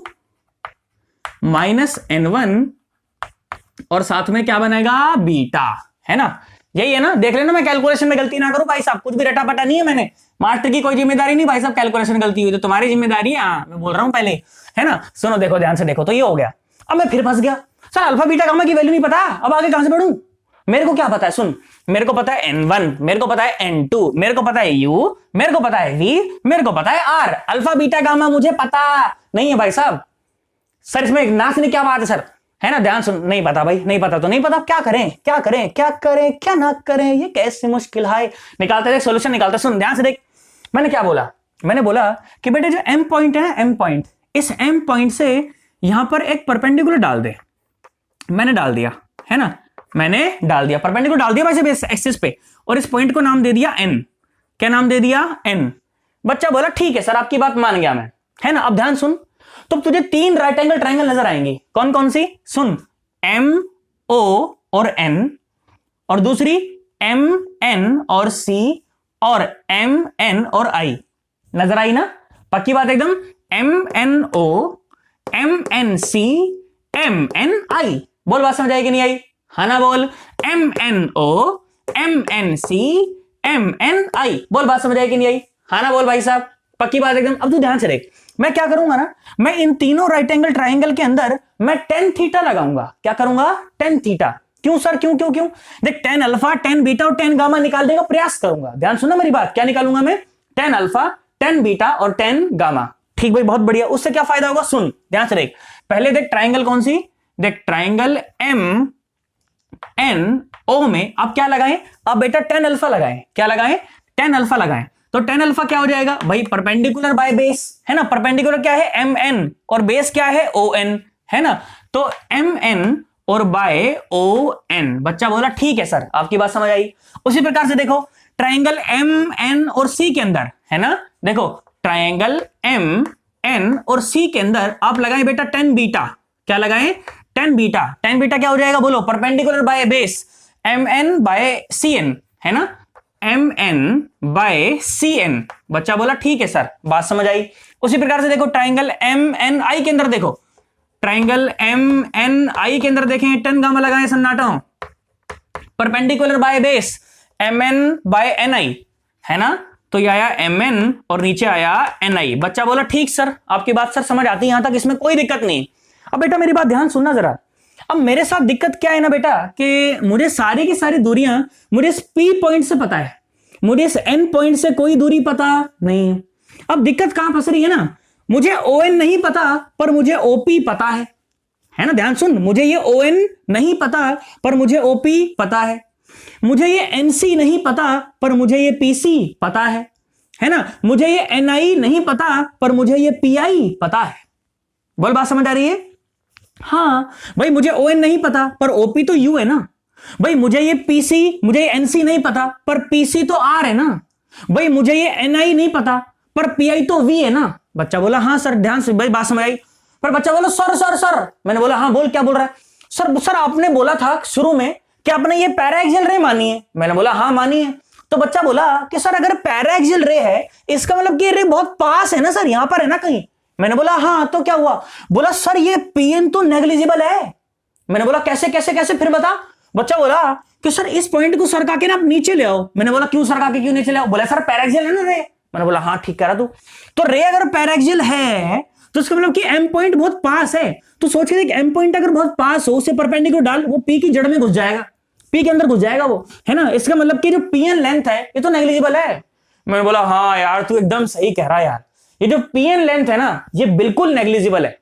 माइनस n1 और साथ में क्या बनेगा, बीटा, है ना? यही है ना? देख लेना, मैं कैलकुलेशन में गलती ना करूं भाई साहब, कुछ भी रटापटा नहीं है। मैंने मास्टर की कोई जिम्मेदारी नहीं भाई साहब, कैलकुलेशन गलती हुई तो तुम्हारी जिम्मेदारी है। हाँ, मैं बोल रहा हूं पहले, है ना? सुनो, देखो ध्यान से देखो। तो ये हो गया। अब मैं फिर फंस गया सर, अल्फा बीटा गामा की वैल्यू नहीं पता, अब आगे कहां से बढ़ूं? मेरे को क्या पता है, सुन, मेरे को पता है n1, मेरे को पता है n2, मेरे को पता है u, मेरे को पता है v, मेरे को पता है r। अल्फा बीटा गामा मुझे पता नहीं है भाई साहब। सर इसमें नाचने क्या बात है सर, है ना? ध्यान सुन, नहीं पता भाई, नहीं पता तो नहीं पता, क्या करें क्या करें क्या करें क्या ना करें, ये कैसे मुश्किल है। निकालते देख, सोल्यूशन निकालते। सुन ध्यान से देख, मैंने क्या बोला, मैंने बोला कि बेटे जो m पॉइंट है ना, m पॉइंट, इस m पॉइंट से यहां पर एक परपेंडिकुलर डाल दे। मैंने डाल दिया, है ना? मैंने डाल दिया, परपेंडिकुलर डाल दिया वैसे बेस एक्सिस पे, और इस पॉइंट को नाम दे दिया n। क्या नाम दे दिया, n। बच्चा बोला ठीक है सर, आपकी बात मान गया मैं, है ना? अब ध्यान सुन, तो तुझे 3 राइट एंगल ट्रायंगल नजर आएंगी। कौन कौन सी? सुन, m o और n, और दूसरी m n और c, और m n और i। नजर आई ना? पक्की बात एकदम। m n o, m n c, m n i। बोल, बात समझ आई कि नहीं आई? हाँ ना, बोल। m n o, m n c, m n i। बोल, बात समझ आई कि नहीं आई? हाँ ना, बोल भाई साहब, पक्की बात एकदम। अब तू ध्यान से देख, मैं क्या करूंगा ना, मैं इन तीनों राइट एंगल ट्रायंगल के अंदर मैं tan थीटा लगाऊंगा। क्या करूंगा? tan theta. क्यों सर, क्यों क्यों क्यों? देख, tan अल्फा, tan बीटा और tan गामा निकालने का प्रयास करूंगा। ध्यान सुनना मेरी बात, क्या निकालूंगा मैं? tan अल्फा, tan बीटा और tan गामा। ठीक भाई, बहुत बढ़िया। उससे क्या फायदा होगा? सुन ध्यान से देख, पहले देख ट्रायंगल कौन सी, देख ट्रायंगल m n o में आप क्या लगाएं? आप बेटा tan अल्फा लगाएं। क्या लगाएं? tan अल्फा लगाएं। तो tan अल्फा क्या हो जाएगा भाई? परपेंडिकुलर बाय बेस, है ना? परपेंडिकुलर क्या है? mn, और बेस क्या है? on, है ना? तो mn और बाय on। बच्चा बोला ठीक है सर, आपकी बात समझ आई। उसी प्रकार से देखो ट्रायंगल mn और c के अंदर, है ना? देखो ट्रायंगल mn और c के अंदर आप लगाएं बेटा tan बीटा। क्या लगाएं? tan beta. tan बीटा क्या हो जाएगा? बोलो, perpendicular by base mn by cn, है ना? mn by cn। बच्चा बोला ठीक है सर, बात समझ आई। उसी प्रकार से देखो ट्रायंगल mni के अंदर, देखो ट्रायंगल mni के अंदर देखें, tan गामा लगाएं सन्नाटा, perpendicular by base mn by ni, है ना? तो ये आया mn और नीचे आया ni। बच्चा बोला ठीक सर, आपकी बात सर समझ आती है, यहां तक इसमें कोई दिक्कत नहीं। अब बेटा मेरी बात ध्यान सुनना जरा। अब मेरे साथ दिक्कत क्या है ना बेटा, कि मुझे सारी की सारी दूरियां मुझे इस P पॉइंट से पता है, मुझे इस N पॉइंट से कोई दूरी पता नहीं है। अब दिक्कत कहां फंस रही है ना, मुझे ON नहीं पता पर मुझे OP पता है ना? ध्यान सुन, मुझे ये ON नहीं पता पर मुझे OP पता है, मुझे ये NC नहीं पता पर मुझे ये PC पता है ना? मुझे ये NI नहीं पता पर मुझे ये PI पता है। बोल, बात समझ आ रही है? हाँ भाई, मुझे ON नहीं पता पर OP तो U है ना भाई। मुझे ये PC, मुझे ये NC नहीं पता पर PC तो R है ना भाई। मुझे ये NI नहीं पता पर PI तो V है ना। बच्चा बोला हाँ सर, ध्यान से भाई, बात समझ आई। पर बच्चा बोला सर सर सर, मैंने बोला हाँ बोल, क्या बोल रहा है? सर आपने बोला था शुरू में कि आपने ये पैराएक्सियल रे मानी है। मैंने बोला हाँ मानी है। तो बच्चा बोला कि सर अगर पैराएक्सियल रे है, इसका मतलब कि रे बहुत पास है ना सर, यहां पर है ना कहीं। मैंने बोला हाँ, तो क्या हुआ? बोला सर ये pn तो नेग्लिजिबल है। मैंने बोला कैसे कैसे कैसे, फिर बता। बच्चा बोला कि सर इस पॉइंट को सरका के ना आप नीचे ले आओ। मैंने बोला क्यों सरका के, क्यों नीचे ले आओ? बोला सर पैराएक्सियल है ना रे। मैंने बोला हाँ ठीक कह रहा तू। तो रे अगर पैराएक्सियल है तो इसका मतलब कि एम पॉइंट बहुत पास है। तो सोच के देख, एम पॉइंट अगर बहुत पास हो, उसे परपेंडिकुलर डाल, वो पी की जड़ में घुस जाएगा, पी के अंदर घुस जाएगा वो, है ना। इसका मतलब कि जो पीएन लेंथ है ये तो नेग्लिजिबल है। मैंने बोला हाँ यार तू एकदम सही कह रहा है यार, ये जो पीएन लेंथ है ना ये बिल्कुल नेग्लिजिबल है।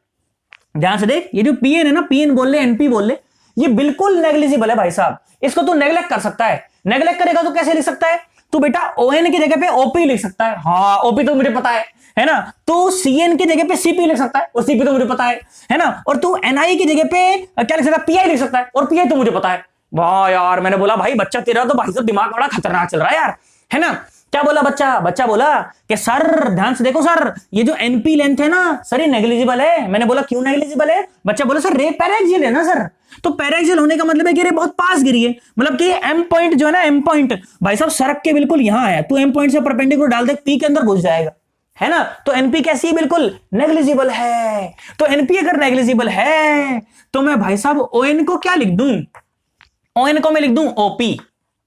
ध्यान से देख, ये जो पीएन है ना, पीएन बोल ले एनपी बोल ले, ये बिल्कुल नेग्लिजिबल है भाई साहब। इसको तू नेग्लेक्ट कर सकता है। नेग्लेक्ट करेगा तो कैसे लिख सकता है? तू बेटा ओएन की जगह पे ओपी लिख सकता है। हाँ ओपी तो मुझे पता है ना। तू सीएन की जगह पे सीपी लिख सकता है, और सीपी तो मुझे पता है ना। और तू एनआई की जगह पे क्या लिख सकता है? पीआई लिख सकता है, और पीआई तो मुझे पता है। वाह यार, मैंने बोला भाई बच्चा तेरा तो भाई साहब दिमाग बड़ा खतरनाक चल रहा है यार, है ना। क्या बोला बच्चा? बच्चा बोला कि सर ध्यान से देखो सर, ये जो एनपी लेंथ है ना सर ये नेग्लिजिबल है। मैंने बोला क्यों नेग्लिजिबल है? बच्चा बोला सर रे पैराक्सियल है ना सर। तो पैराक्सियल होने का मतलब है कि रे बहुत पास गिरी है, मतलब कि एम पॉइंट जो है ना, एम पॉइंट भाई साहब सड़क के बिल्कुल यहां है। तू एम पॉइंट से परपेंडिकुलर डाल दे, पी के अंदर घुस जाएगा, है ना। तो एनपी कैसी है? बिल्कुल नेग्लिजिबल है। तो एनपी अगर नेग्लिजिबल है तो मैं भाई साहब ओएन को क्या लिख दूं? ओएन को मैं लिख दूं ओपी।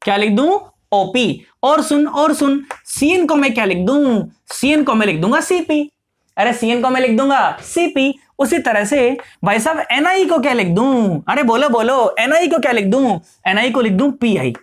क्या लिख दूं? ओपी। और सुन सीएन को मैं क्या लिख दूं? सीएन को मैं लिख दूंगा सीपी। अरे सीएन को मैं लिख दूंगा सीपी। उसी तरह से भाई साहब एनआई को क्या लिख दूं? अरे बोलो बोलो, एनआई को क्या लिख दूं? एनआई को लिख दूं पीआई।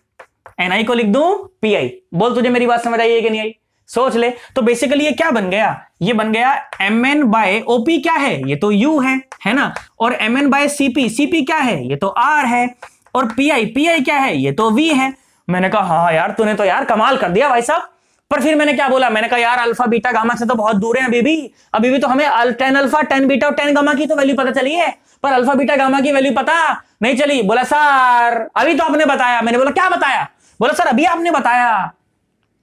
एनआई को लिख दूं पीआई। बोल तुझे मेरी बात समझ आई है कि नहीं आई? सोच ले। तो बेसिकली ये क्या बन गया? ये बन गया एम एन बाय ओपी। क्या है? ये तो यू है ना। और M N by CP, CP क्या है? ये तो आर है। और पीआई, पीआई क्या है? ये तो वी है। मैंने कहा हाँ यार तूने तो यार कमाल कर दिया भाई साहब। पर फिर मैंने क्या बोला? मैंने कहा यार अल्फा बीटा गामा से तो बहुत दूर है अभी भी तो हमें 10 अल्फा 10 बीटा और 10 गामा की तो वैल्यू पता चली है, पर अल्फा बीटा गामा की वैल्यू पता नहीं चली। बोला सर अभी तो आपने बताया। मैंने बोला क्या बताया? बोला सर अभी आपने बताया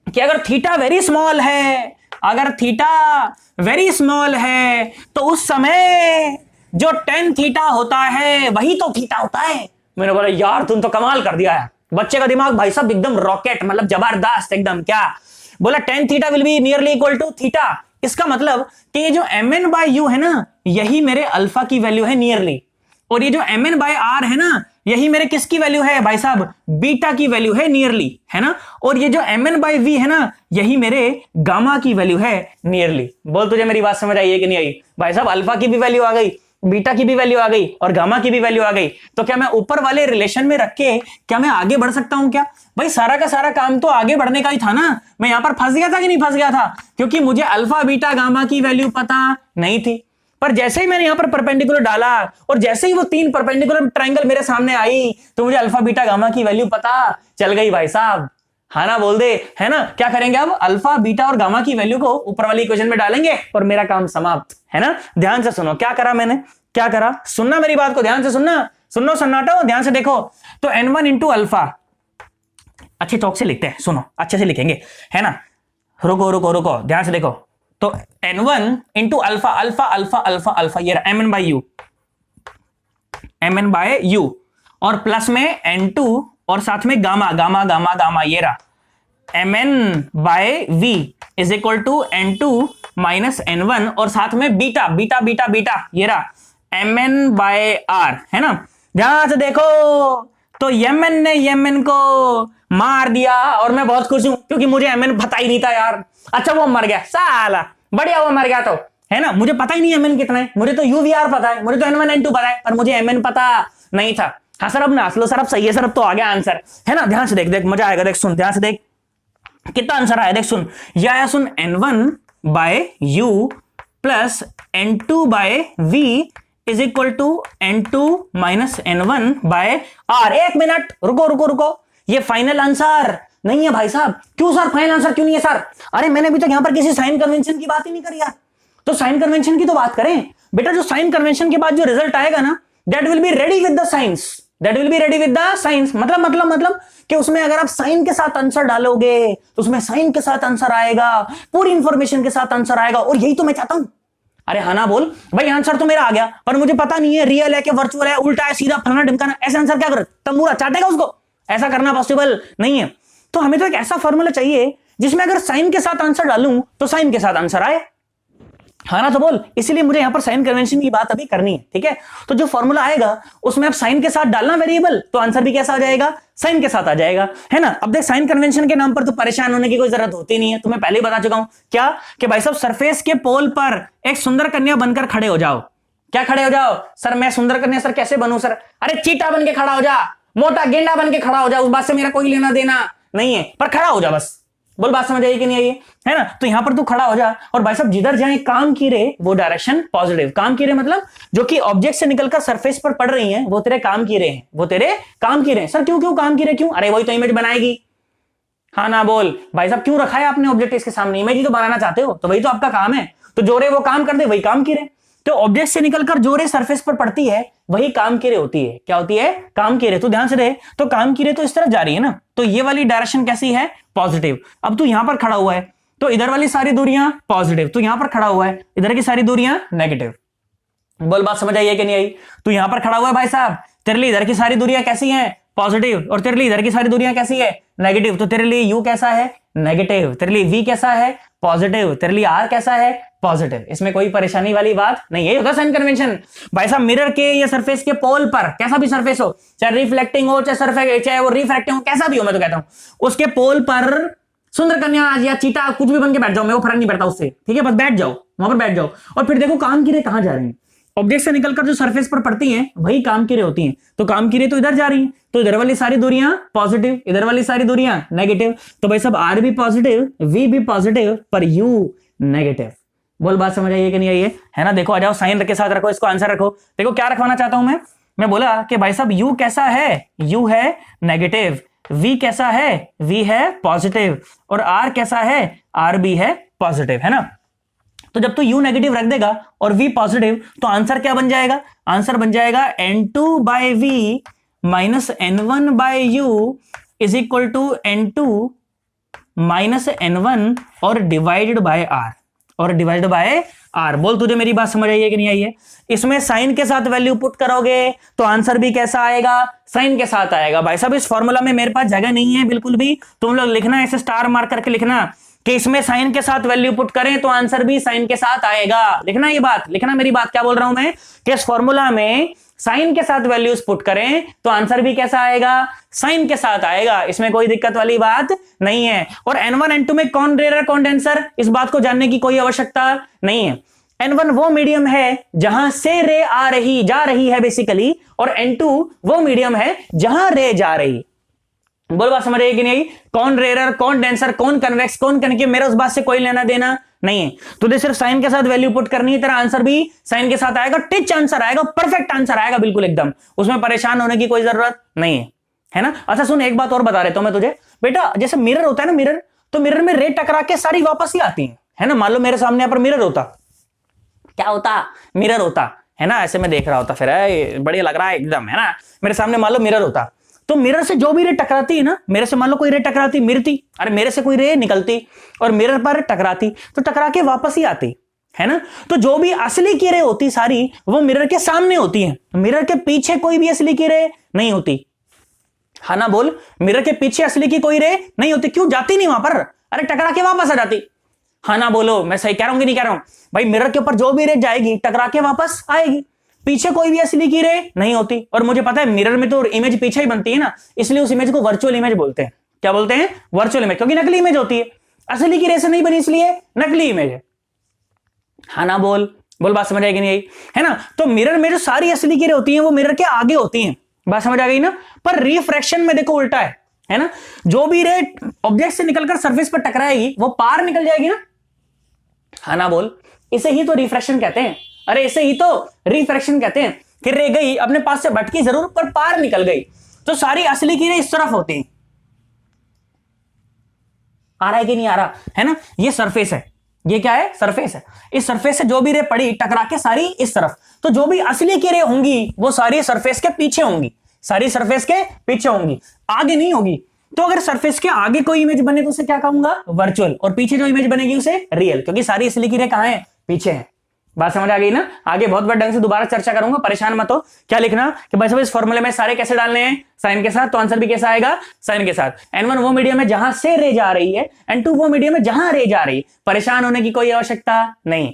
कि अगर थीटा वेरी स्मॉल है, अगर थीटा वेरी स्मॉल है तो उस समय जो 10 थीटा होता है वही तो थीटा होता है। मैंने बोला यार तुम तो कमाल कर दिया है। बच्चे का दिमाग भाई साहब एकदम रॉकेट, मतलब जबरदस्त एकदम। क्या बोला? 10 theta will be nearly equal to theta. इसका मतलब कि ये जो एम एन बाय यू है ना यही मेरे अल्फा की वैल्यू है नियरली, और ये जो एम एन बाय आर है ना यही मेरे किसकी वैल्यू है भाई साहब? बीटा की वैल्यू है नियरली, है ना। और ये जो एम एन बाय वी है ना यही मेरे गामा की वैल्यू है नियरली। बोल तुझे मेरी बात समझ आई है कि नहीं आई? भाई साहब अल्फा की भी वैल्यू आ गई, बीटा की भी वैल्यू आ गई, और गामा की भी वैल्यू आ गई। तो क्या मैं ऊपर वाले रिलेशन में रख के क्या मैं आगे बढ़ सकता हूं क्या? भाई सारा का सारा काम तो आगे बढ़ने का ही था ना। मैं यहां पर फंस गया था कि नहीं फंस गया था? क्योंकि मुझे अल्फा बीटा गामा की वैल्यू पता नहीं थी। पर जैसे ही मैंने यहां पर परपेंडिकुलर डाला और जैसे ही वो 3 परपेंडिकुलर ट्रायंगल मेरे सामने आई तो मुझे अल्फा बीटा गामा की वैल्यू पता चल गई भाई साहब। हाँ ना बोल दे, है ना। क्या करेंगे अब? अल्फा बीटा और गामा की वैल्यू को ऊपर वाली इक्वेशन में डालेंगे और मेरा काम समाप्त, है ना। ध्यान से सुनो क्या करा मैंने, क्या करा? सुनना मेरी बात को, ध्यान से सुनना, सुनो सन्नाटो, ध्यान से देखो। तो n1 इंटू अल्फा, अच्छे चौक से लिखते हैं, सुनो अच्छे से लिखेंगे, है ना। रुको रुको रुको, ध्यान से देखो। तो n1 into alpha, alpha alpha alpha alpha, ये रहा mn by U, mn by U, और प्लस में n2 और साथ में गामा गामा गामा गामा, ये रहा mn by v is equal to n2 minus n1 और साथ में बीटा बीटा बीटा बीटा, ये रहा mn बाय r, है ना। ध्यान से देखो। तो mn ने mn को मार दिया और मैं बहुत खुश हूं क्योंकि मुझे mn पता ही नहीं था यार। अच्छा वो मर गया साला, बढ़िया वो मर गया, तो है ना। मुझे पता ही नहीं mn कितना है, मुझे तो uvr पता है, मुझे तो n1 n2 पता है, पर मुझे mn पता नहीं था। हाँ सर अब नाच लो सर, अब सही है सर, अब तो आ गया आंसर, है ना। ध्यान से देख, देख मजा आएगा, देख सुन, ध्यान से देख कितना आंसर आया, देख सुन। यह आया सुन, n1 by u plus n2 by v is equal to n2 minus n1 by r। एक मिनट रुको रुको रुको, ये फाइनल आंसर नहीं है भाई साहब। क्यों सर फाइनल आंसर क्यों नहीं है सर? अरे मैंने अभी तक यहां पर किसी साइन कन्वेंशन की बात ही नहीं करी यार। तो साइन कन्वेंशन की तो बात करें बेटा। जो साइन कन्वेंशन के बाद जो रिजल्ट आएगा ना, that will be ready with the science, that will be ready with the science. मतलब कि उसमें अगर आप साइन के साथ आंसर डालोगे तो उसमें साइन के साथ आंसर आएगा, पूरी इंफॉर्मेशन के साथ आंसर आएगा, और यही तो मैं चाहता हूं। अरे हाँ ना बोल भाई, आंसर तो मेरा आ गया पर मुझे पता नहीं है रियल है कि वर्चुअल है, उल्टा है, सीधा, फलाना ढिमकाना। ऐसे आंसर क्या करे? तंबूरा चाटेगा उसको? ऐसा करना पॉसिबल नहीं है। तो हमें तो एक ऐसा फॉर्मूला चाहिए जिसमें अगर साइन के साथ आंसर डालूं तो साइन के साथ आंसर आए, हाँ ना, तो बोल, इसीलिए मुझे यहां पर साइन कन्वेंशन की बात अभी करनी है, ठीक है। तो जो फॉर्मूला आएगा उसमें अब साइन के साथ डालना वेरिएबल, तो आंसर भी कैसा आ जाएगा, साइन के साथ आ जाएगा, है ना। अब देख, साइन कन्वेंशन के नाम पर तो परेशान होने की कोई जरूरत होती नहीं है, तुम्हें पहले ही बता चुका हूं क्या, कि भाई साहब सरफेस के पोल पर एक सुंदर कन्या बनकर खड़े हो जाओ। क्या खड़े हो जाओ? सर मैं सुंदर कन्या सर कैसे बनूं सर? अरे चीटा बन के खड़ा हो जा, मोटा गेंडा बन के खड़ा हो जा, उस बात से मेरा कोई लेना देना नहीं है, पर खड़ा हो जा बस। बोल, बात समझ आई कि नहीं आई है ना। तो यहां पर तू खड़ा हो जा, और भाई साहब जिधर जाए काम की रे वो डायरेक्शन पॉजिटिव। काम की रे मतलब जो कि ऑब्जेक्ट से निकलकर सरफेस पर पड़ रही हैं वो तेरे काम की रे हैं, वो तेरे काम की रे। सर क्यों क्यों काम की रे क्यों? अरे वही तो इमेज बनाएगी। हाँ ना बोल भाई साहब, क्यों रखा है आपने ऑब्जेक्ट इसके सामने? इमेज ही तो बनाना चाहते हो, तो वही तो आपका काम है। तो जो रे वो काम कर दे वही काम की रे। तो ऑब्जेक्ट से निकलकर जो रे सरफेस पर पड़ती है वही काम की रे होती है। क्या होती है? काम की रे। तो ध्यान से दे, तो काम की रे तो इस तरफ जा रही है ना, तो ये वाली डायरेक्शन कैसी है? पॉजिटिव। अब तू यहां पर खड़ा हुआ है तो इधर वाली सारी दूरियां पॉजिटिव, तो यहां पर खड़ा हुआ है इधर की सारी दूरियां नेगेटिव। बोल, बात समझ आई है कि नहीं आई? तू यहां पर खड़ा हुआ है भाई साहब, तेरे लिए इधर की सारी दूरियां कैसी हैं? पॉजिटिव। और तेरे लिए इधर की सारी दूरियां कैसी है? नेगेटिव। तो तेरे लिए यू कैसा है? नेगेटिव। तेरे लिए वी कैसा है? पॉजिटिव। तेरे लिए आर कैसा है? पॉजिटिव। इसमें कोई परेशानी वाली बात नहीं है। होगा साइन कन्वेंशन भाई साहब, मिरर के या सरफेस के पोल पर, कैसा भी सरफेस हो, चाहे रिफ्लेक्टिंग हो चाहे वो रिफ्रैक्टिंग हो, कैसा भी हो, मैं तो कहता हूं उसके पोल पर सुंदर कन्या या चीटा कुछ भी बन के बैठ जाओ, मेरे को फर्क नहीं पड़ता उससे, ठीक है। बस बैठ जाओ, वहां पर बैठ जाओ, और फिर देखो काम की रे कहां जा रहे हैं। ऑब्जेक्ट से निकलकर जो सरफेस पर पड़ती हैं वही काम की रे होती हैं। तो काम की रे तो इधर जा रही है, तो इधर वाली सारी दूरियां पॉजिटिव, इधर वाली सारी दूरियां नेगेटिव। तो भाई साहब आर भी पॉजिटिव, वी भी पॉजिटिव, पर यू नेगेटिव। बोल, बात समझ आई है कि नहीं आई है ना। देखो आ जाओ, साइन के साथ रखो, इसको आंसर रखो। देखो क्या रखवाना चाहता हूं मैं बोला कि भाई साहब यू कैसा है? यू है नेगेटिव। वी कैसा है? वी है पॉजिटिव। और आर कैसा है? आर भी है पॉजिटिव, है ना। तो जब तू यू नेगेटिव रख देगा और वी पॉजिटिव, तो आंसर क्या बन जाएगा? आंसर बन जाएगा N2 by V minus N1 by U is equal to N2 minus N1 और डिवाइडेड बाय आर, और डिवाइडेड बाय आर। बोल, तुझे मेरी बात समझ आई है कि नहीं आई है? इसमें साइन के साथ वैल्यू पुट करोगे तो आंसर भी कैसा आएगा? साइन के साथ आएगा। भाई साहब इस फॉर्मूला में मेरे पास जगह नहीं है बिल्कुल भी, तुम लोग लिखना, ऐसे स्टार मार्क करके लिखना कि इसमें साइन के साथ वैल्यू पुट करें तो आंसर भी साइन के साथ आएगा। लिखना ये बात, लिखना मेरी बात, क्या बोल रहा हूं मैं, कि इस फॉर्मूला में साइन के साथ वैल्यूज पुट करें तो आंसर भी कैसा आएगा? साइन के साथ आएगा। इसमें कोई दिक्कत वाली बात नहीं है। और N1 N2 में कौन रेयर कौन डेंसर, इस बात को जानने की कोई आवश्यकता नहीं है। N1 वो मीडियम है जहां से रे जा रही है बेसिकली, और N2 वो मीडियम है जहां रे जा रही। बोल, बात समझ आई कि नहीं? कौन रेयर कौन डेंसर कौन कन्वेक्स कौन कनकेव, मेरा उस बात से कोई लेना देना नहीं है। तुझे सिर्फ साइन के साथ वैल्यू पुट करनी है, तेरा आंसर भी साइन के साथ आएगा, टिच आंसर आएगा, परफेक्ट आंसर आएगा, बिल्कुल एकदम, उसमें परेशान होने की कोई जरूरत नहीं है ना। अच्छा सुन, एक बात और बता देता हूं मैं तुझे बेटा, जैसे मिरर होता है ना, मिरर, तो मिरर में रे टकरा के सारी वापस ही आती है ना। मान लो मेरे सामने यहाँ पर मिरर होता, क्या होता? मिरर होता है ना, ऐसे मैं देख रहा होता, फिर बढ़िया लग रहा है एकदम, है ना। मेरे सामने मान लो मिरर होता, तो मिरर से जो भी रे टकराती है ना, मेरे से मान लो कोई रे टकराती, मिरती, अरे मेरे से कोई रे निकलती और मिरर पर टकराती, तो टकरा के वापस ही आती है ना। तो जो भी असली की रे होती सारी वो मिरर के सामने होती है, मिरर के पीछे कोई भी असली की रे नहीं होती, है ना। बोल, मिरर के पीछे असली की कोई रे नहीं होती, क्यों? जाती नहीं वहां पर, अरे टकरा के वापस आ जाती। हाँ ना बोलो, मैं सही कह रहा हूं कि नहीं कह रहा हूं? भाई मिरर के ऊपर जो भी रे जाएगी टकरा के वापस आएगी, पीछे कोई भी असली की रे नहीं होती। और मुझे पता है मिरर में तो इमेज पीछे ही बनती है ना, इसलिए उस इमेज को वर्चुअल इमेज बोलते हैं। क्या बोलते हैं? वर्चुअल इमेज, क्योंकि नकली इमेज होती है, असली की रे से नहीं बनी इसलिए नकली इमेज है। हाँ ना बोल, बात समझ आएगी नहीं आई है ना। तो मिरर में जो सारी असली की रे होती हैं वो मिरर के आगे होती हैं, बात समझ आ गई ना। पर रिफ्रैक्शन में देखो उल्टा है ना, जो भी रे ऑब्जेक्ट से निकलकर सरफेस पर टकराएगी वो पार निकल जाएगी ना। हाँ ना बोल, इसे ही तो रिफ्रैक्शन कहते हैं। अरे इसे ही तो रिफ्रैक्शन कहते हैं कि रे गई अपने पास से भटकी जरूर पर पार निकल गई। तो सारी असली की रे इस तरफ होती हैं, आ रहा है कि नहीं आ रहा है ना। ये सरफेस है, ये क्या है? सरफेस है। इस सरफेस से जो भी रे पड़ी टकरा के सारी इस तरफ, तो जो भी असली की रे होंगी वो सारी सरफेस के पीछे होंगी, सारी सरफेस के पीछे होंगी, आगे नहीं होगी। तो अगर सरफेस के आगे कोई इमेज बने तो उसे क्या कहूंगा? वर्चुअल। और पीछे जो इमेज बनेगी उसे रियल, क्योंकि सारी असली की रे कहां है? पीछे है। बात समझ आ गई ना। आगे बहुत बड़े ढंग से दोबारा चर्चा करूंगा, परेशान मत हो। क्या लिखना कि भाई साहब इस फॉर्मूले में सारे कैसे डालने हैं? साइन के साथ, तो आंसर भी कैसा आएगा? साइन के साथ। N1 वो मीडियम है जहां से रे जा रही है, N2 वो मीडियम है जहां रे जा रही है, परेशान होने की कोई आवश्यकता नहीं।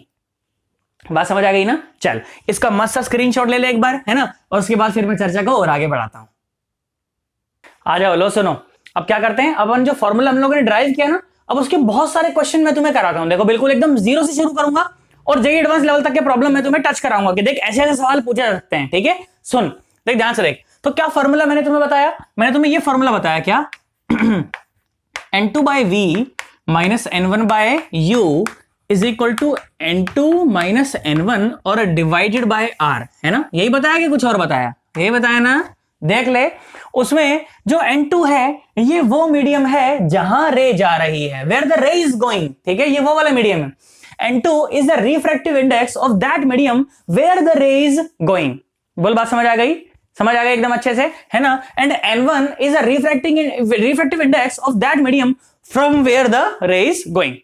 बात समझ आ गई ना? चल इसका मस्त सा स्क्रीनशॉट ले ले एक बार, है ना, और उसके बाद फिर मैं चर्चा को और आगे बढ़ाता हूं। आ जाओ, लो सुनो। अब क्या करते हैं, अपन जो फॉर्मूला हम लोगों ने ड्राइव किया ना, अब उसके बहुत सारे क्वेश्चन मैं तुम्हें कराता हूं। देखो बिल्कुल एकदम जीरो से शुरू करूंगा और जेई एडवांस लेवल तक के प्रॉब्लम मैं तुम्हें टच कराऊंगा कि देख ऐसे ऐसे सवाल पूछे जा सकते हैं। ठीक है, सुन देख ध्यान से देख। तो क्या फॉर्मूला मैंने तुम्हें बताया, मैंने तुम्हें ये फॉर्मूला बताया क्या, n2 by v minus n1 by u is equal to n2 minus n1 और डिवाइडेड by r, है ना? यही बताया कि कुछ और बताया? यही बताया ना? देख ले, उसमें जो n2 है ये वो मीडियम है जहां रे जा रही है, where the ray is going. ठीक है, ये वो वाला मीडियम है। n2 is the refractive index of that medium where the ray is going। बोल, बात समझ आ गई? समझ आ गई एकदम अच्छे से, है ना? And n1 is a refractive index of that medium from where the ray is going।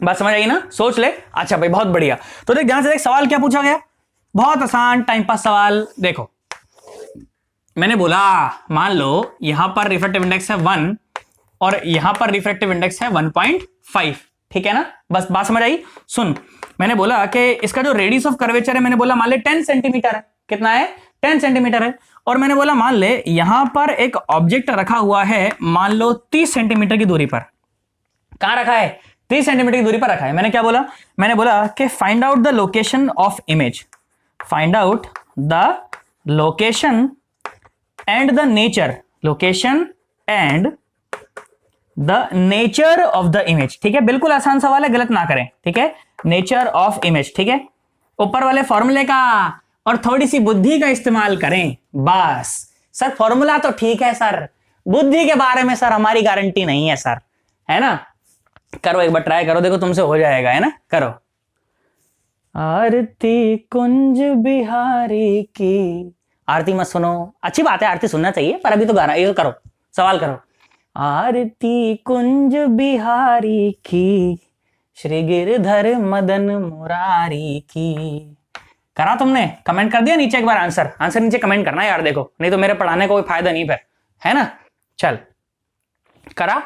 बात समझ आई ना? सोच ले। अच्छा भाई, बहुत बढ़िया। तो देख ध्यान से देख, सवाल क्या पूछा गया, बहुत आसान टाइम पास सवाल। देखो मैंने बोला, मान लो यहां पर रिफ्रैक्टिव इंडेक्स है 1 और यहां पर रिफ्रैक्टिव इंडेक्स है 1.5। ठीक है ना? बस बात समझ आई? सुन, मैंने बोला कि इसका जो रेडियस ऑफ कर्वेचर है, मैंने बोला मान ले 10 सेंटीमीटर है। कितना है? 10 सेंटीमीटर है। और मैंने बोला मान ले यहां पर एक ऑब्जेक्ट रखा हुआ है, मान लो 30 सेंटीमीटर की दूरी पर। कहां रखा है? 30 सेंटीमीटर की दूरी पर रखा है। मैंने क्या बोला? मैंने बोला कि find out the location of image, find out the location and the nature, location and the nature of the image. ठीक है, बिल्कुल आसान सवाल है, गलत ना करें। ठीक है, नेचर ऑफ इमेज। ठीक है, ऊपर वाले फॉर्मूले का और थोड़ी सी बुद्धि का इस्तेमाल करें बस। सर फॉर्मूला तो ठीक है सर, बुद्धि के बारे में सर हमारी गारंटी नहीं है सर, है ना? करो एक बार, ट्राई करो, देखो तुमसे हो जाएगा, है ना? करो। आरती कुंज बिहारी की, आरती मत सुनो, अच्छी बात है आरती सुनना चाहिए, पर अभी तो गाना, ये तो करो, सवाल करो। आरती कुंज बिहारी की, श्री गिरधर मदन मुरारी की। करा तुमने? कमेंट कर दिया नीचे एक बार आंसर, आंसर नीचे कमेंट करना यार, देखो नहीं तो मेरे पढ़ाने का कोई फायदा नहीं फिर, है ना? चल करा,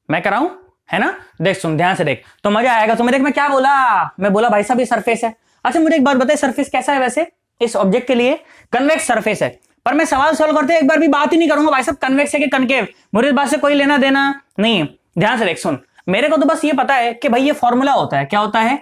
मैं कराऊं, है ना? देख सुन ध्यान से देख, तो मजा आएगा तुम्हें। देख मैं क्या बोला, मैं बोला भाई साहब ये सरफेस है। अच्छा मुझे एक बात बताइए, सरफेस कैसा है वैसे इस ऑब्जेक्ट के लिए? कन्वेक्स सरफेस है। पर मैं सवाल सॉल्व करते एक बार भी बात ही नहीं करूंगा भाई साहब कन्वेक्स है कि कनकेव, मुझे इस बात से कोई लेना देना नहीं। ध्यान से देख सुन, मेरे को तो बस ये पता है कि भाई ये फॉर्मूला होता है, क्या होता है?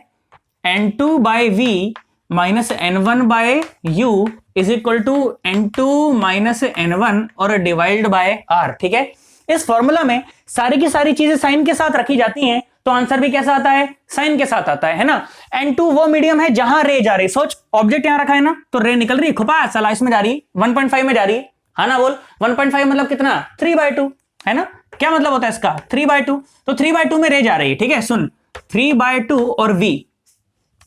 n2 by v minus n1 by u is equal to n2 minus n1 और डिवाइड बाय r। ठीक है, इस फॉर्मूला में सारी की सारी चीजें साइन के साथ रखी जाती हैं, तो आंसर भी कैसा आता है? साइन के साथ आता है ना? n2 वो मीडियम है जहां रे जा रही, सोच ऑब्जेक्ट यहां रखा है ना, तो रे निकल रही है, खुपा चला इसमें जा रही, 1.5 में जा रही, हाँ ना? बोल 1.5 मतलब कितना? 3/2, है ना? क्या मतलब होता है इसका? 3/2, तो 3/2 में रे जा रही है। ठीक है, सुन 3/2 और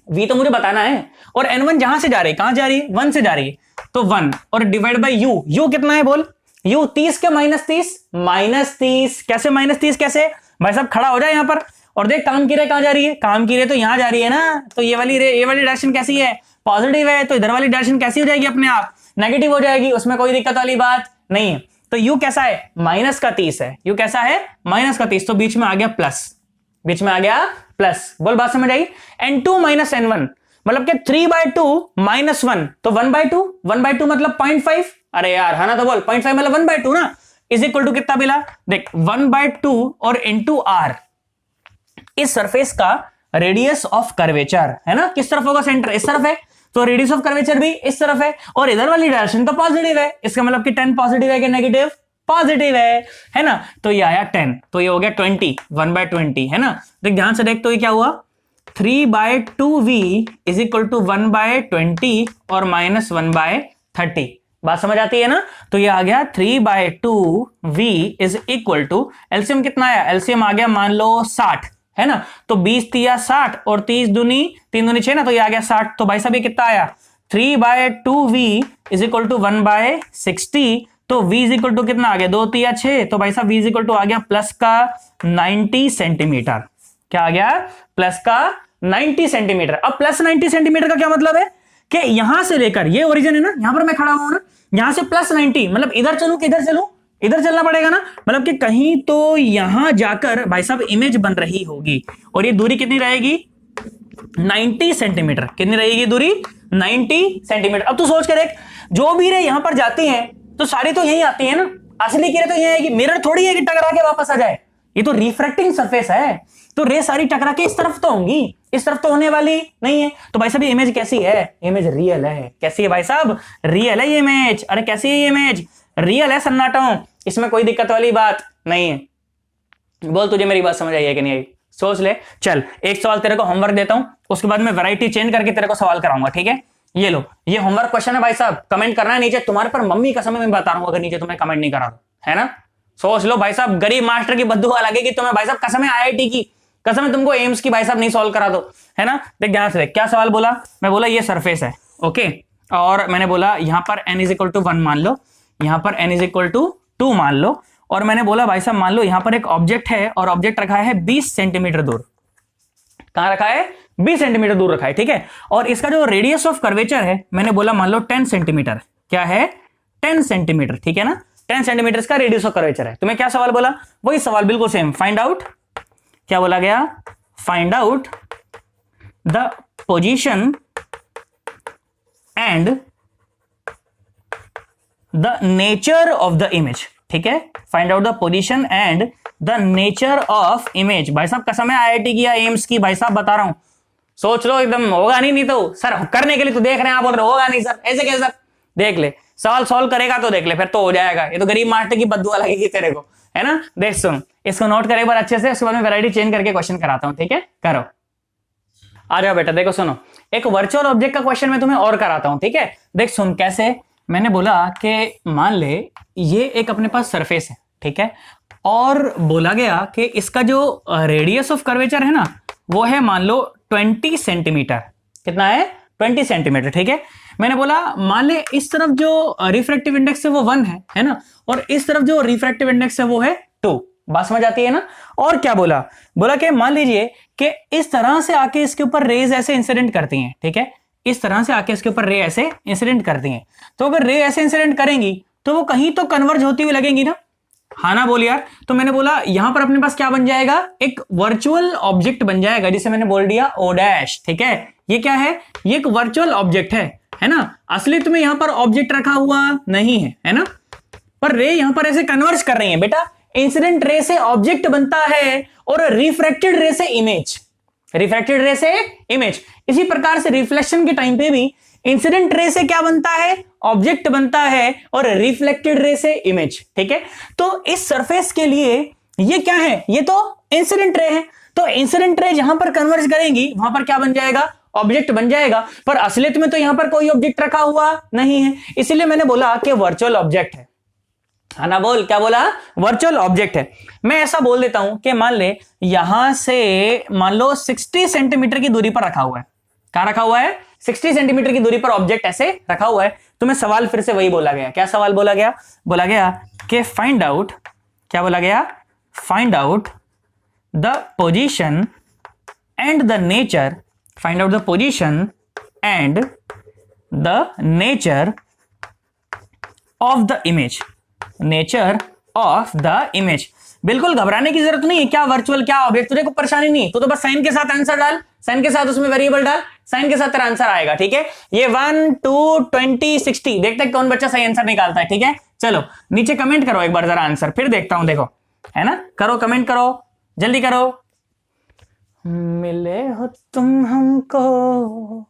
v तो मुझे बताना है, और n1 जहां से जा रही, कहां जा रही है? 1 से जा रही है, तो 1 और डिवाइड बाय u कितना है? बोल u 30 के -30, कैसे -30 कैसे? भाई साहब खड़ा हो जाए यहां पर और देख काम की रे कहां जा रही है? काम की रे तो यहां जा रही है ना, तो ये वाली डायरेक्शन कैसी है? पॉजिटिव है, तो इधर वाली डायरेक्शन कैसी हो जाएगी? अपने आप नेगेटिव हो जाएगी, उसमें कोई दिक्कत वाली बात नहीं है। तो u कैसा है? -30 है। u कैसा है? -30, तो बीच में आ गया प्लस, बीच में आ गया प्लस। बोल बात समझ आई? n2 माइनस n1 मतलब कि 3/2 माइनस 1, तो 1/2 मतलब 0.5। अरे यार है ना, तो बोल 0.5 मतलब 1/2 ना, इज इक्वल टू कितना मिला? देख 1/2 और इंटू r, इस सरफेस का रेडियस ऑफ कर्वेचर, है ना? किस तरफ होगा? सेंटर इस तरफ है, तो रेडियस ऑफ कर्वेचर भी इस तरफ है, और इधर वाली डायरेक्शन तो पॉजिटिव है, इसका मतलब कि 10 पॉजिटिव है कि नेगेटिव? पॉजिटिव है ना? तो ये आया 10, तो ये हो गया 20, 1/20, है ना? देख ध्यान से देख, तो ये क्या हुआ? 3/2v इज इक्वल टू 1/20 और -1/30। बात समझ आती है ना? तो ये आ गया 3/2v is equal to, LCM कितना आया? एलसीएम आ गया मान लो 60, है ना? तो 20 तिया 60 और 30 दूनी 3 दूनी 6 ना, तो ये आ गया 60। तो भाई साहब ये कितना आया? 3/2v इज इक्वल टू 1/60, तो v इज इक्वल टू कितना आ गया? 2 तिया 6, तो भाई साहब v इज इक्वल टू आ गया प्लस का 90 सेंटीमीटर। क्या आ गया? प्लस का 90 सेंटीमीटर। अब प्लस 90 सेंटीमीटर का क्या मतलब है कि यहां से लेकर, ये ओरिजिन है ना, यहां पर मैं खड़ा हुआ हूं ना, यहां से प्लस 90 मतलब इधर चलूं कि इधर चलूं? इधर चलना पड़ेगा ना, मतलब कि कहीं तो यहां जाकर भाई साहब इमेज बन रही होगी, और ये दूरी कितनी रहेगी? 90 सेंटीमीटर। कितनी रहेगी दूरी? 90 सेंटीमीटर। अब तू सोच कर देख, जो भी रे यहां पर जाती हैं तो सारी तो यहीं आती है ना, असली की रे तो यही आएगी। मिरर थोड़ी है कि टकरा के वापस आ जाए, ये तो रिफ्रैक्टिंग सरफेस है, तो रे सारी टकरा के इस तरफ तो होंगी, इस तरफ तो होने वाली नहीं है। तो भाई साहब ये इमेज कैसी है? इमेज रियल है। कैसी है भाई साहब? रियल है ये इमेज। अरे कैसी है ये इमेज? रियल है सन्नाटों, इसमें कोई दिक्कत वाली बात नहीं है। बोल तुझे मेरी बात समझ आई है कि नहीं आई? सोच ले। चल एक सवाल तेरे को होमवर्क देता हूं, उसके बाद मैं वैरायटी चेंज करके तेरे को सवाल कराऊंगा, ठीक है? ये लो, ये होमवर्क क्वेश्चन है भाई साहब, कमेंट करना है नीचे। तुम्हारे पर मम्मी कसम मैं बता रहा हूं अगर नीचे तुम्हें कमेंट नहीं करा दो, है ना? सोच लो भाई साहब, गरीब मास्टर की बद्दुआ लगेगी तुम्हें भाई साहब, कसम है आईआईटी की, कसम है तुमको एम्स की भाई साहब नहीं सॉल्व करा दो, है ना? देख ध्यान से देख, क्या सवाल बोला? मैं बोला ये सरफेस है, ओके, और मैंने बोला यहां पर n इज इक्वल टू 1 मान लो, यहां पर n इज इक्वल टू 2 मान लो, और मैंने बोला भाई साहब मान लो यहां पर एक ऑब्जेक्ट है और ऑब्जेक्ट रखा है 20 सेंटीमीटर दूर। कहां रखा है? 20 सेंटीमीटर दूर रखा है, ठीक है? और इसका जो रेडियस ऑफ कर्वेचर है मैंने बोला मान लो 10 सेंटीमीटर। क्या है? 10 सेंटीमीटर, ठीक है ना? 10 सेंटीमीटर का रेडियस ऑफ कर्वेचर है। तुम्हें क्या सवाल बोला? वही सवाल बिल्कुल सेम, फाइंड आउट, क्या बोला गया? Find out the position and the nature of the image, ठीक है? Find out the position and the nature of image. भाई साहब कसम है आईआईटी की या एम्स की, भाई साहब बता रहा हूं, सोच लो एकदम होगा नहीं तो सर करने के लिए तो देख रहे हैं आप, बोल रहे होगा नहीं सर, ऐसे कैसे? सर देख ले, सवाल सॉल्व करेगा तो देख ले, फिर तो हो जाएगा। ये तो गरीब मास्टर की बद्दुआ लगेगी तेरे को, है ना? देख सुन, इसको नोट करे एक बार अच्छे से, उसके बाद में वैरायटी चेंज करके क्वेश्चन कराता हूं, ठीक है? करो, आ जाओ बेटा। देखो सुनो, एक वर्चुअल ऑब्जेक्ट का क्वेश्चन मैं तुम्हें और कराता हूं, ठीक है? देख सुन कैसे। मैंने बोला कि मान ले ये एक अपने पास सरफेस है, ठीक है? और बोला गया कि इसका जो रेडियस ऑफ कर्वेचर है ना वो है मान लो 20 सेंटीमीटर। कितना है? 20 सेंटीमीटर, ठीक है? मैंने बोला मान ले इस तरफ जो रिफ्रैक्टिव इंडेक्स है वो 1 है ना? और इस तरफ जो रिफ्रैक्टिव इंडेक्स है वो है 2। बात समझ आती है ना? और क्या बोला? बोला कि मान लीजिए कि इस तरह से आके इसके ऊपर रेज ऐसे इंसिडेंट करती हैं, ठीक है? इस तरह से आके इसके ऊपर रे ऐसे इंसिडेंट करती हैं, तो अगर रे ऐसे इंसिडेंट करेंगी तो वो कहीं तो कन्वर्ज होती हुई लगेंगी ना, हाँ ना? बोल यार। तो मैंने बोला यहां पर अपने पास क्या बन जाएगा? एक वर्चुअल ऑब्जेक्ट बन जाएगा, जिसे मैंने बोल दिया ओ डैश, ठीक है? ये क्या है? ये एक वर्चुअल ऑब्जेक्ट है ना? असली तुम्हें यहां पर ऑब्जेक्ट रखा हुआ नहीं है ना? पर रे यहां पर ऐसे कन्वर्ज कर रही है बेटा। इंसिडेंट रे से ऑब्जेक्ट बनता है और रिफ्रैक्टेड रे से इमेज, रिफ्रैक्टेड रे से इमेज। इसी प्रकार से रिफ्लेक्शन के टाइम पे भी इंसिडेंट रे से क्या बनता है? ऑब्जेक्ट बनता है, और रिफ्लेक्टेड रे से इमेज, ठीक है? तो इस सरफेस के लिए ये क्या है? ये तो इंसिडेंट रे है। तो इंसिडेंट रे जहां पर कन्वर्ज करेंगी वहां पर क्या बन जाएगा? ऑब्जेक्ट बन जाएगा। पर असलियत में तो यहां पर कोई ऑब्जेक्ट रखा हुआ नहीं है, इसीलिए मैंने बोला कि वर्चुअल ऑब्जेक्ट है ना? बोल, क्या बोला? वर्चुअल ऑब्जेक्ट है। मैं ऐसा बोल देता हूं कि मान ले यहां से मान लो 60 सेंटीमीटर की दूरी पर रखा हुआ है। कहां रखा हुआ है? 60 सेंटीमीटर की दूरी पर ऑब्जेक्ट ऐसे रखा हुआ है। तुम्हें सवाल फिर से वही बोला गया। क्या सवाल बोला गया? बोला गया कि फाइंड आउट, क्या बोला गया? Find out the position and the nature, find out the position and the nature of the image, nature of the image. बिल्कुल घबराने की जरूरत नहीं है, क्या वर्चुअल क्या ऑब्जेक्ट, तुझे कोई परेशानी नहीं। तो बस साइन के साथ आंसर डाल, साइन के साथ उसमें वेरिएबल डाल, साइन के साथ तेरा आंसर आएगा, ठीक है? ये 1 2 20 60 देखते हैं कौन बच्चा सही आंसर निकालता है, ठीक है? चलो नीचे कमेंट करो एक बार जरा आंसर, फिर देखता हूं, देखो, है ना? करो कमेंट करो, जल्दी करो। मिले हो तुम हमको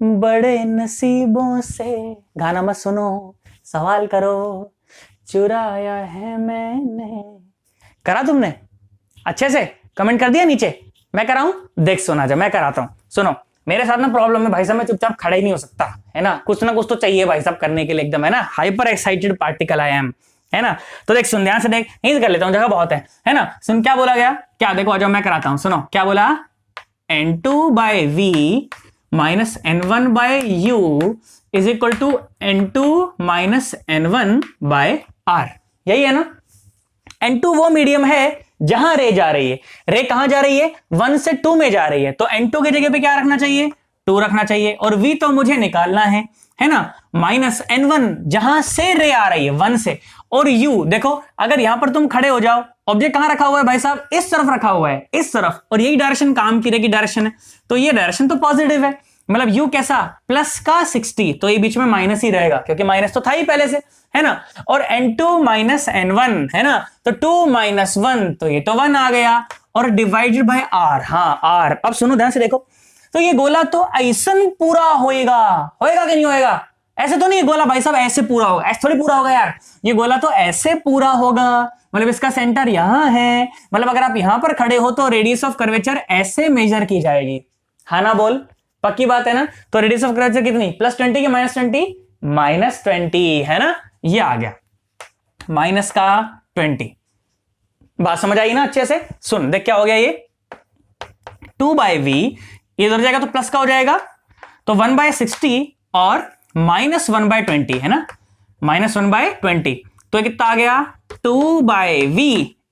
बड़े नसीबों से, गाना मत सुनो, सवाल करो। चुराया है मैंने, करा तुमने? अच्छे से कमेंट कर दिया नीचे? मैं कराऊं? देख सुना जा, मैं कराता हूं। सुनो, मेरे साथ ना प्रॉब्लम है भाई साहब, मैं चुपचाप खड़ा ही नहीं हो सकता, है ना? कुछ ना कुछ तो चाहिए भाई साहब करने के लिए, एकदम, है ना? Hyper excited particle I am, है ना? तो देख सुन, ध्यान से देख, यहीं से कर लेता हूं, जगह बहुत है ना? सुन क्या बोला गया, क्या? देखो आ जाओ, मैं कराता हूं। सुनो क्या बोला? n2/v minus n1/u is equal to n2 minus n1/r। यही है ना? n2 वो मीडियम है जहां रे जा रही है। रे कहां जा रही है? 1 से 2 में जा रही है, तो n2 की जगह पे क्या रखना चाहिए? 2 रखना चाहिए। और v तो मुझे निकालना है, है ना, माइनस n1 जहां से रे आ रही है 1 से, और u देखो अगर यहां पर तुम खड़े हो जाओ, ऑब्जेक्ट कहां रखा हुआ है भाई साहब, इस तरफ रखा हुआ है, इस तरफ, और यही डायरेक्शन काम की रहेगी डायरेक्शन है, तो ये डायरेक्शन तो पॉजिटिव है, मतलब u कैसा प्लस का 60, तो ये बीच में माइनस ही रहेगा क्योंकि माइनस तो था ही पहले से, है ना, और n2 माइनस n1 है ना, तो 2 माइनस 1 तो ये तो 1 आ गया, और डिवाइडेड बाय r, हाँ r। अब सुनो ध्यान से देखो, तो ये गोला तो ऐसन पूरा होएगा, होएगा कि नहीं होएगा, ऐसे तो नहीं गोला भाई साहब ऐसे पूरा होगा, ऐसे थोड़ी पूरा होगा यार, ये गोला तो ऐसे पूरा होगा, मतलब इसका सेंटर यहां है, मतलब अगर आप यहां पर खड़े हो तो रेडियस ऑफ कर्वेचर ऐसे मेजर की जाएगी, हाँ ना बोल, पक्की बात है ना, तो रेडियस ऑफ कर्वेचर कितनी, +20 की -20, -20 है ना, ये आ गया माइनस का 20। बात समझ आई ना अच्छे से, सुन देख क्या हो गया, ये 2/v ये इधर जाएगा तो प्लस का हो जाएगा, तो 1/60 और -1/20 है ना, -1/20, तो कितना आ गया 2/v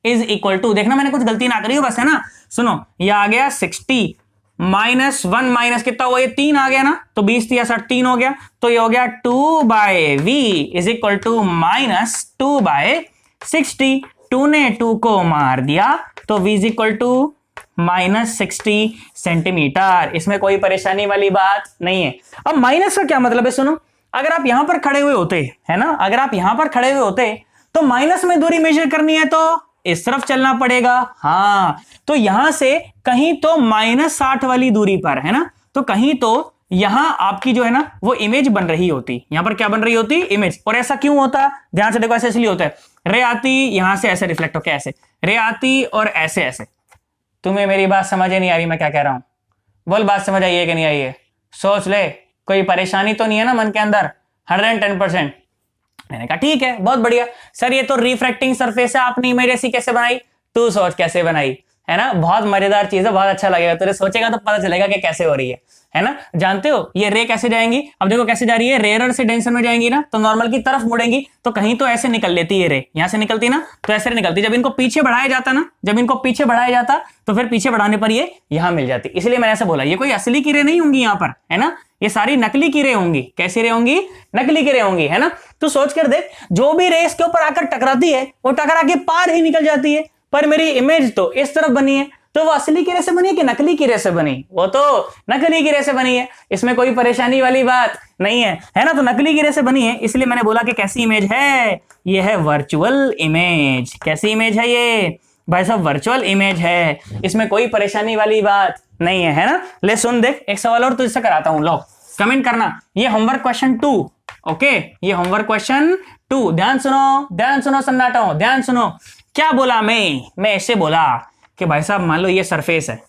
इज इक्वल टू, देखना मैंने कुछ गलती ना करी हो बस, है ना, सुनो ये आ गया 60 -1 माइनस कितना हुआ, ये 3 आ गया ना, तो 20 या 60 3 हो गया, तो ये हो गया 2/v इज इक्वल टू -2/60, 2 ने 2 को मार दिया, तो v is equal to -60 centimetre, इसमें कोई परेशानी वाली बात नहीं है। अब माइनस का क्या मतलब है, सुनो, अगर आप यहां पर खड़े हुए होते, है ना, अगर आप यहां पर खड़े हुए होते तो माइनस में दूरी मेजर करनी है तो इस तरफ चलना पड़ेगा, हाँ, तो यहां से कहीं तो -60 वाली दूरी पर, है ना, तो कहीं तो यहां आपकी जो है ना वो इमेज बन रही होती, यहां पर क्या बन रही होती, इमेज। और ऐसा क्यों होता, ध्यान से देखो, ऐसे इसलिए होता है, रे आती यहां से ऐसे रिफ्लेक्ट होकर ऐसे, रे आती और ऐसे ऐसे। तुम्हें मेरी बात समझ नहीं आ रही मैं क्या कह रहा हूं, बोल बात समझ आई है कि नहीं आई है, सोच ले, कोई परेशानी तो नहीं है ना मन के अंदर, 110%। मैंने कहा ठीक है बहुत बढ़िया सर, ये तो रिफ्रैक्टिंग सरफेस है, आपने इमेज ऐसी कैसे बनाई, तू सोच कैसे बनाई, है ना, बहुत मजेदार चीज है, बहुत अच्छा लगेगा तुझे, सोचेगा तो पता चलेगा कि कैसे हो रही है ना। जानते हो ये रे कैसे जाएंगी, अब देखो कैसे जा रही है, रेयर से डेंसर में जाएंगी ना, तो नॉर्मल की तरफ मुड़ेंगी, तो कहीं तो ऐसे निकल लेती है रे, यहां से निकलती ना, तो ऐसे निकलती, जब इनको पीछे बढ़ाया जाता ना, जब इनको पीछे बढ़ाया जाता तो फिर पीछे बढ़ाने पर ये यहां मिल जाती, इसलिए मैंने ऐसे बोला, ये कोई असली की रे नहीं होंगी यहाँ पर, है ना, ये सारी नकली की रे होंगी, कैसी रे होंगी, नकली की रे होंगी, है ना। तो सोच कर देख, जो भी रे इसके ऊपर आकर टकराती है वो टकरा के पार ही निकल जाती है, पर मेरी इमेज तो इस तरफ बनी है, तो वो असली किरे से बनी है कि नकली किरे से बनी, वो तो नकली किरे से बनी है, इसमें कोई परेशानी वाली बात नहीं है ना, तो नकली किरे से बनी है, इसलिए मैंने बोला कि कैसी इमेज है, ये है वर्चुअल इमेज। कैसी इमेज है ये भाई साहब, वर्चुअल इमेज है, इसमें कोई परेशानी वाली बात नहीं है ना। ले सुन देख, एक सवाल और तुझसे कराता हूं, लो कमेंट करना, ये होमवर्क क्वेश्चन 2, ओके, ये होमवर्क क्वेश्चन 2, ध्यान सुनो सन्नाटो, ध्यान सुनो, क्या बोला मैं ऐसे बोला कि भाई साहब मान लो ये सरफेस है,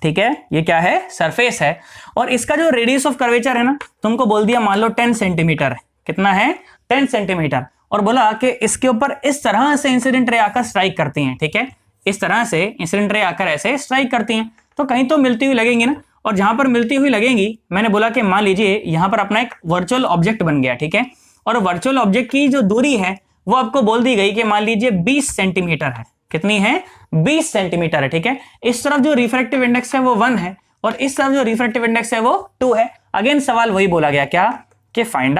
ठीक है, ये क्या है, सरफेस है, और इसका जो रेडियस ऑफ कर्वेचर है ना, तुमको बोल दिया मान लो 10 सेंटीमीटर है, कितना है 10 सेंटीमीटर, और बोला कि इसके ऊपर इस तरह से इंसिडेंट रे आकर स्ट्राइक करती हैं, ठीक है, इस तरह से इंसिडेंट रे आकर ऐसे स्ट्राइक करती हैं, तो कहीं तो मिलती हुई लगेंगी ना, और जहां पर मिलती हुई लगेंगी, मैंने बोला कि मान लीजिए यहां पर अपना एक वर्चुअल ऑब्जेक्ट बन गया, ठीक है, और वर्चुअल ऑब्जेक्ट की जो दूरी है वो आपको बोल दी गई कि मान लीजिए 20 सेंटीमीटर है, कितनी है 20 सेंटीमीटर है, ठीक है, इस तरफ जो रिफ्रैक्टिव इंडेक्स है वो 1 है, और इस तरफ जो रिफ्रैक्टिव इंडेक्स है वो 2 है। अगेन सवाल वही बोला गया, क्या कि find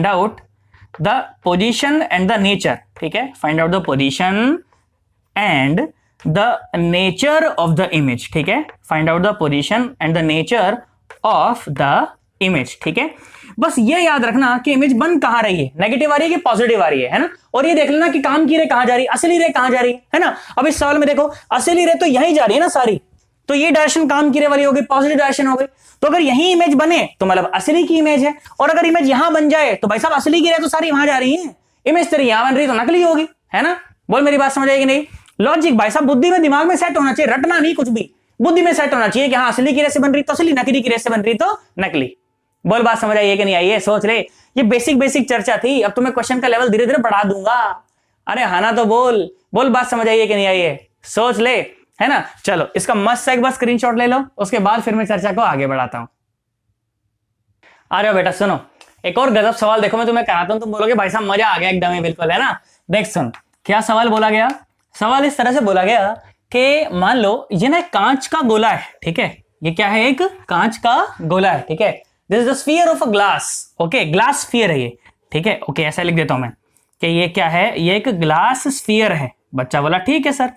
out the position and the nature, ठीक है, find out the position and the nature of the image, ठीक है, find out the position and the nature of the image, ठीक है। बस ये याद रखना कि इमेज बन कहां रही है, नेगेटिव आ रही है कि पॉजिटिव आ रही है ना, और ये देख लेना कि काम की रे कहां जा रही है, असली रे कहां जा रही है ना। अब इस सवाल में देखो असली रे तो यहीं जा रही है ना सारी, तो ये डायरेक्शन काम की रे वाली हो गई, पॉजिटिव डायरेक्शन हो गई, तो अगर यही इमेज बने तो मतलब असली की इमेज है, और अगर इमेज यहां बन जाए तो भाई साहब असली की रे तो सारी वहां जा रही है, इमेज तेरी यहां बन रही तो नकली होगी, है ना। बोल मेरी बात समझ आएगी नहीं, लॉजिक भाई साहब बुद्धि में दिमाग में सेट होना चाहिए, रटना नहीं कुछ भी, बुद्धि में सेट होना चाहिए कि हाँ असली की रे से बन रही तो असली, नकली की रे से बन रही तो नकली। बोल बात समझ आई है कि नहीं आई है, सोच ले, ये बेसिक चर्चा थी, अब तुम्हें क्वेश्चन का लेवल धीरे धीरे बढ़ा दूंगा, अरे हाँ ना तो बोल बात समझ आई है कि नहीं आई है, सोच ले, है ना। चलो इसका मस्त सा एक बार स्क्रीनशॉट ले लो, उसके बाद फिर मैं चर्चा को आगे बढ़ाता हूं। अरे बेटा सुनो, एक और गजब सवाल देखो मैं तुम्हें कराता हूं, तुम बोलोगे भाई साहब मजा आ गया एकदम ही, बिल्कुल, है ना। देख सुन क्या सवाल बोला गया, सवाल इस तरह से बोला गया कि मान लो ये ना कांच का गोला है, ठीक है, ये क्या है, एक कांच का गोला है, ठीक है, this is the sphere of a glass. Okay, glass sphere है ये, ठीक है। ओके, ऐसा लिख देता हूं मैं कि ये क्या है, ये एक ग्लास स्फीयर है। बच्चा बोला ठीक है सर।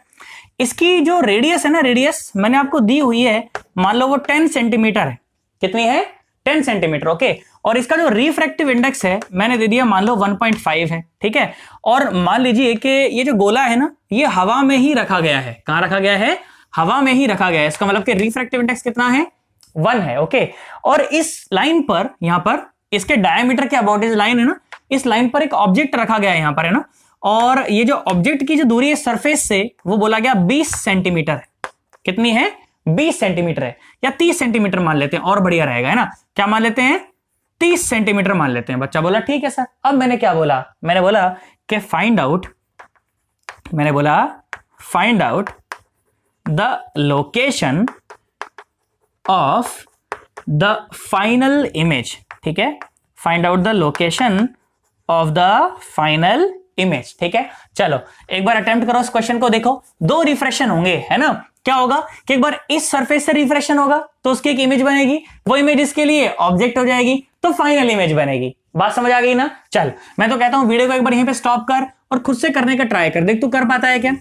इसकी जो रेडियस है ना, रेडियस मैंने आपको दी हुई है, मान लो वो 10 सेंटीमीटर है। कितनी है? 10 सेंटीमीटर। ओके, और इसका जो रिफ्रैक्टिव इंडेक्स है मैंने दे दिया, मान लो 1.5 है, ठीक है। और मान लीजिए कि ये जो गोला है ना, ये हवा में ही रखा गया है। कहां रखा गया है? हवा में ही रखा गया है। इसका मतलब कि रिफ्रैक्टिव इंडेक्स कितना है? 1 है। ओके, और इस लाइन पर, यहां पर इसके डायमीटर के अबाउट इस लाइन है ना, इस लाइन पर एक ऑब्जेक्ट रखा गया है यहां पर, है ना। और ये जो ऑब्जेक्ट की जो दूरी है सरफेस से, वो बोला गया 20 सेंटीमीटर है। कितनी है? 20 सेंटीमीटर है, या 30 सेंटीमीटर मान लेते हैं, और बढ़िया रहेगा, है ना। क्या मान लेते हैं? 30 सेंटीमीटर मान लेते हैं। बच्चा बोला ठीक है सर। अब मैंने क्या बोला? मैंने बोला कि find out the location of the final image, ठीक है। Find out the location of the final image, ठीक है। चलो एक बार अटेम्प्ट करो इस क्वेश्चन को। देखो, 2 रिफ्रेक्शन होंगे, है ना। क्या होगा कि एक बार इस सरफेस से रिफ्रेक्शन होगा तो उसकी एक इमेज बनेगी, वो इमेज इसके लिए ऑब्जेक्ट हो जाएगी, तो फाइनल इमेज बनेगी। बात समझ आ गई ना? चल, मैं तो कहता हूं वीडियो को एक बार यहीं पे स्टॉप कर और खुद से करने का ट्राई कर, देख तू कर पाता है क्या।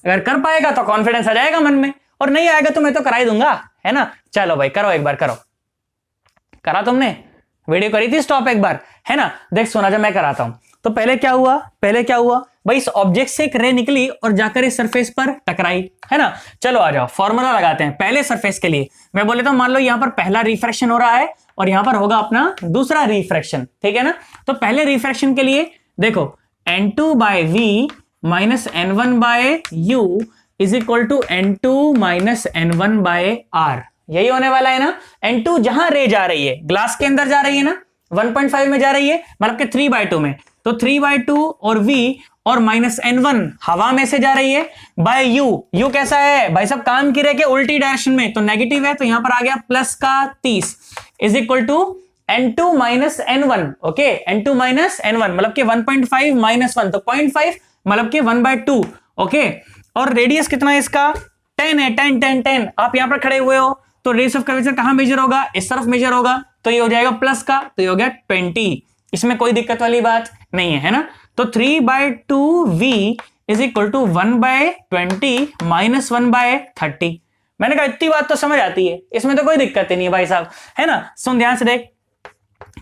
अगर कर पाएगा तो कॉन्फिडेंस आ जाएगा मन में, और नहीं आएगा तो मैं तो करा ही दूंगा, है ना। चलो भाई करो, एक बार करो। करा तुमने? वीडियो करी थी स्टॉप एक बार, है ना। देख सुना, जब मैं कराता हूं तो पहले क्या हुआ भाई, इस ऑब्जेक्ट से एक रे निकली और जाकर इस सरफेस पर टकराई, है ना। चलो आ जाओ, फॉर्मूला लगाते हैं पहले सरफेस के लिए। मैं बोल लेता हूं, मान लो यहां पर पहला रिफ्रैक्शन हो रहा है और यहां पर होगा अपना दूसरा रिफ्रैक्शन, ठीक है ना। तो पहले रिफ्रैक्शन के लिए देखो, n2 by v minus n1 by u is equal to n2 minus n1 by r। यही होने वाला है ना। n2 जहां रे जा रही है, ग्लास के अंदर जा रही है ना, 1.5 में जा रही है, मतलब कि 3/2 में, तो 3/2 और v और माइनस n1 हवा में से जा रही है, बाय u कैसा है भाई साहब, काम की रे के उल्टी डायरेक्शन में, तो नेगेटिव है, तो यहां पर आ गया प्लस का 30 is equal to n2 minus n1। Okay, n2 minus n1 मतलब कि 1.5 माइनस 1, तो 0.5 मतलब कि 1/2। ओके, और रेडियस कितना है इसका? 10 है। 10 आप यहां पर खड़े हुए हो, तो रेडियस ऑफ कर्वेचर कहां मेजर होगा? इस तरफ मेजर होगा, तो ये हो जाएगा प्लस का, तो ये हो गया 20। इसमें कोई दिक्कत वाली बात नहीं है ना। तो 3/2v is equal to 1/20 minus 1/30। मैंने कहा इतनी बात तो समझ आती है, इसमें तो कोई दिक्कत ही नहीं है भाई साहब, है ना। सुन ध्यान से देख,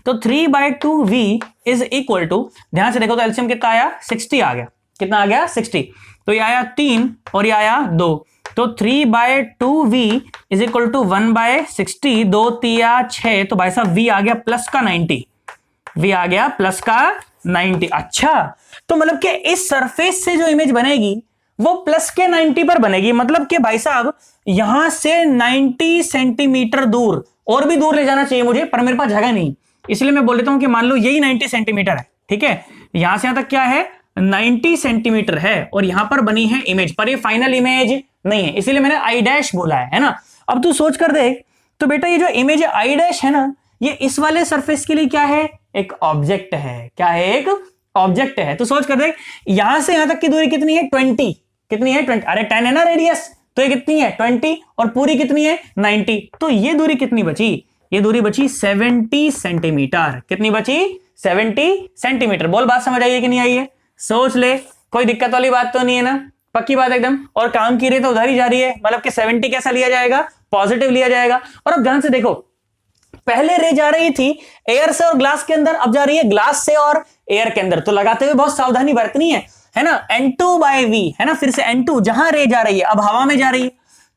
तो 3/2v इज इक्वल टू, ध्यान से देखो तो एलसीएम कितना आया? 60 आ गया। कितना आ गया? 60। तो ये आया 3 और ये आया 2, तो 3/2v इज इक्वल टू 1/60, 2 3 6, तो भाई साहब v आ गया प्लस का 90। v आ गया प्लस का 90। अच्छा, तो मतलब कि इस सरफेस से जो इमेज बनेगी वो प्लस के 90 पर बनेगी, मतलब कि भाई साहब यहां से 90 सेंटीमीटर दूर, और भी दूर ले जाना चाहिए मुझे, पर मेरे पास जगह नहीं, इसलिए मैं बोल देता हूं कि मान लो यही 90 सेंटीमीटर है, ठीक है। यहां से यहां तक क्या है? 90 सेंटीमीटर है, और यहां पर बनी है इमेज, पर ये फाइनल इमेज नहीं है, इसीलिए मैंने आई डैश बोला है ना। अब तू सोच कर देख, तो बेटा ये जो इमेज आई डैश है ना, ये इस वाले सरफेस के लिए क्या है? एक ऑब्जेक्ट है। क्या है? एक ऑब्जेक्ट है। तो सोच कर देख, यहां से यहां तक की दूरी कितनी है? 20। कितनी है? 20। अरे 10 है ना रेडियस, तो ये कितनी है? 20, और पूरी कितनी है? 90। तो ये दूरी कितनी बची? ये दूरी बची 70 सेंटीमीटर। कितनी बची? 70 सेंटीमीटर। बोल, बात समझ आई है कि नहीं आई है? सोच ले, कोई दिक्कत वाली बात तो नहीं है ना, पक्की बात एकदम। और काम की रे तो उधर ही जा रही है, मतलब कि 70 कैसा लिया जाएगा? पॉजिटिव लिया जाएगा। और अब ध्यान से देखो, पहले रे जा रही थी एयर से और ग्लास के अंदर, अब जा रही है ग्लास से और एयर के अंदर, तो लगाते हुए बहुत सावधानी बरतनी है ना। n2/v है ना, फिर से n2 जहां रे जा रही है, अब हवा में जा रही है,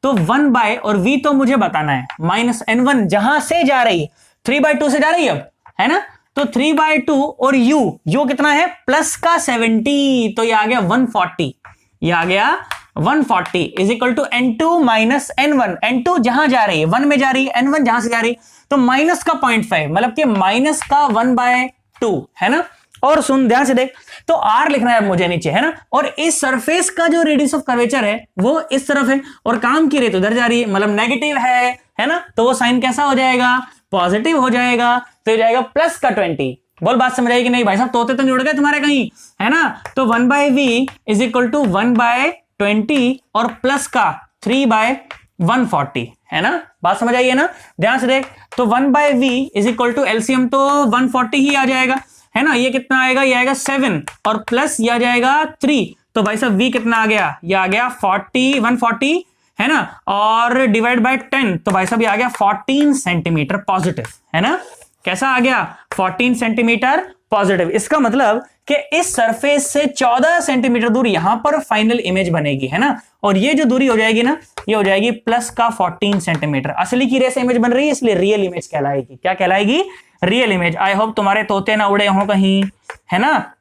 तो 1 और v तो मुझे बताना है, माइनस n1 जहां से जा रही है, 3/2 से जा रही है अब, है ना। तो 3/2 और u कितना है? प्लस का 70, तो ये आ गया 140। ये आ गया 140 is equal to n2 minus n1। n2 जहां जा रही है, 1 में जा रही है, n1 जहां से जा रही है, तो माइनस का 0.5 मतलब कि माइनस का 1/2, है ना। और सुन ध्यान से देख, तो r लिखना है अब मुझे नीचे, है ना। और इस सरफेस का जो रेडियस ऑफ कर्वेचर है वो इस तरफ है, और काम की रे तो उधर जा रही है, मतलब नेगेटिव है ना। तो वो साइन कैसा हो जाएगा? पॉजिटिव हो जाएगा, तो हो जाएगा प्लस का 20। बोल, बात समझ आई कि नहीं भाई साहब? तोते तो जुड़ गए तुम्हारे कहीं, है ना। तो 1/v इज इक्वल टू 1/20 और प्लस का 3/2 140, है ना, बात समझ आई है ना, ध्यान से देख। तो 1/v is equal to LCM तो 140 ही आ जाएगा, है ना। ये कितना आएगा, ये आएगा 7 और प्लस ये आ जाएगा 3, तो भाई साहब v कितना आ गया, ये आ गया 140, है ना, और डिवाइड बाय 10, तो भाई साहब ये आ गया 14 सेंटीमीटर पॉजिटिव, है ना। कैसा आ गया, 14 सेंटीमीटर पॉजिटिव। इसका मतलब कि इस सरफेस से 14 सेंटीमीटर दूर यहां पर फाइनल इमेज बनेगी, है ना। और ये जो दूरी हो जाएगी ना, ये हो जाएगी प्लस का 14 सेंटीमीटर। असली की रे से इमेज बन रही है, इसलिए रियल इमेज कहलाएगी। क्या कहलाएगी, रियल इमेज। आई होप तुम्हारे तोते ना उड़े हों कहीं, है ना।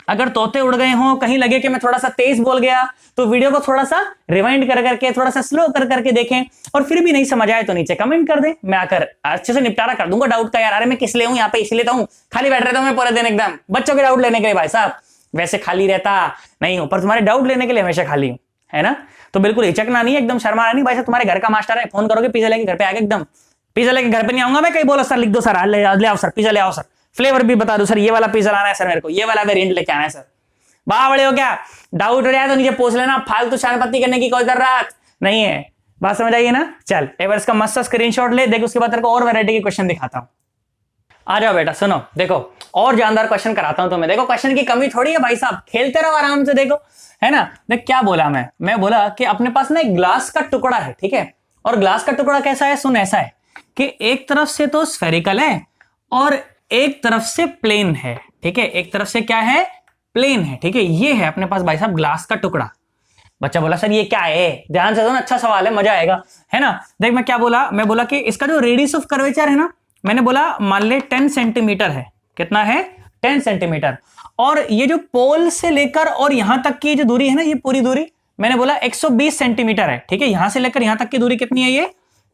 अगर तोते उड़ गए हों, कहीं लगे कि मैं थोड़ा सा तेज बोल गया, तो वीडियो को थोड़ा सा रिवाइंड कर करके, थोड़ा सा स्लो कर करके देखें, और फिर भी नहीं समझ आए तो नीचे कमेंट कर दें, मैं आकर अच्छे से निपटारा कर दूंगा डाउट का। यार अरे मैं किस लिए हूं यहाँ पे, इसलिए तो हूं, खाली बैठ रहता हूं मैं पूरे दिन एकदम बच्चों के डाउट लेने के लिए। भाई साहब वैसे खाली रहता नहीं हूं, पर तुम्हारे डाउट लेने के लिए हमेशा खाली हूं, है ना। तो बिल्कुल हिचकना नहीं है, एकदम शर्माना नहीं। भाई साहब तुम्हारे घर का मास्टर है, फोन करोगे पिज्जा लेके घर पे आएगा, एकदम पिज्जा लेके घर पे नहीं आऊंगा मैं, कहीं बोलो सर लिख दो सर, ले आओ सर पिज्जा ले आओ सर, फ्लेवर भी बता दो सर, ये वाला पिज्जा लाना है सर, मेरे को ये वाला वेरिएंट लेके आना है सर। बाह बड़े हो क्या, डाउट हो रहा है तो नीचे पूछ लेना, फालतू शानपत्ती करने की कोई जरूरत नहीं है। बात समझ आई है ना। चल एक बार इसका मस्त स्क्रीनशॉट ले, देख उसके बाद तेरे को और वैरायटी के क्वेश्चन दिखाता हूं। आ जाओ बेटा सुनो, देखो और जानदार क्वेश्चन कराता हूं तुम्हें। देखो क्वेश्चन की कमी थोड़ी है भाई साहब, खेलते रहो आराम से, देखो, है ना। देख क्या बोला मैं बोला कि अपने पास ना एक ग्लास का टुकड़ा है, ठीक है, और ग्लास का टुकड़ा कैसा है, सुन ऐसा है कि एक तरफ से तो स्फेरिकल है और एक तरफ से प्लेन है, ठीक है, एक तरफ से क्या है, प्लेन है, ठीक है। ये है अपने पास भाई साहब ग्लास का टुकड़ा। बच्चा बोला सर ये क्या है, ध्यान से सुनो, अच्छा सवाल है, मजा आएगा, है ना। देख मैं क्या बोला, मैं बोला कि इसका जो रेडियस ऑफ कर्वेचर है ना, मैंने बोला मान ले 10 सेंटीमीटर है। कितना है, 10 सेंटीमीटर। और ये जो पोल से लेकर और यहां तक की जो दूरी है ना, ये पूरी दूरी मैंने बोला 120 सेंटीमीटर है, ठीक है। यहां से लेकर यहां तक की दूरी कितनी है, ये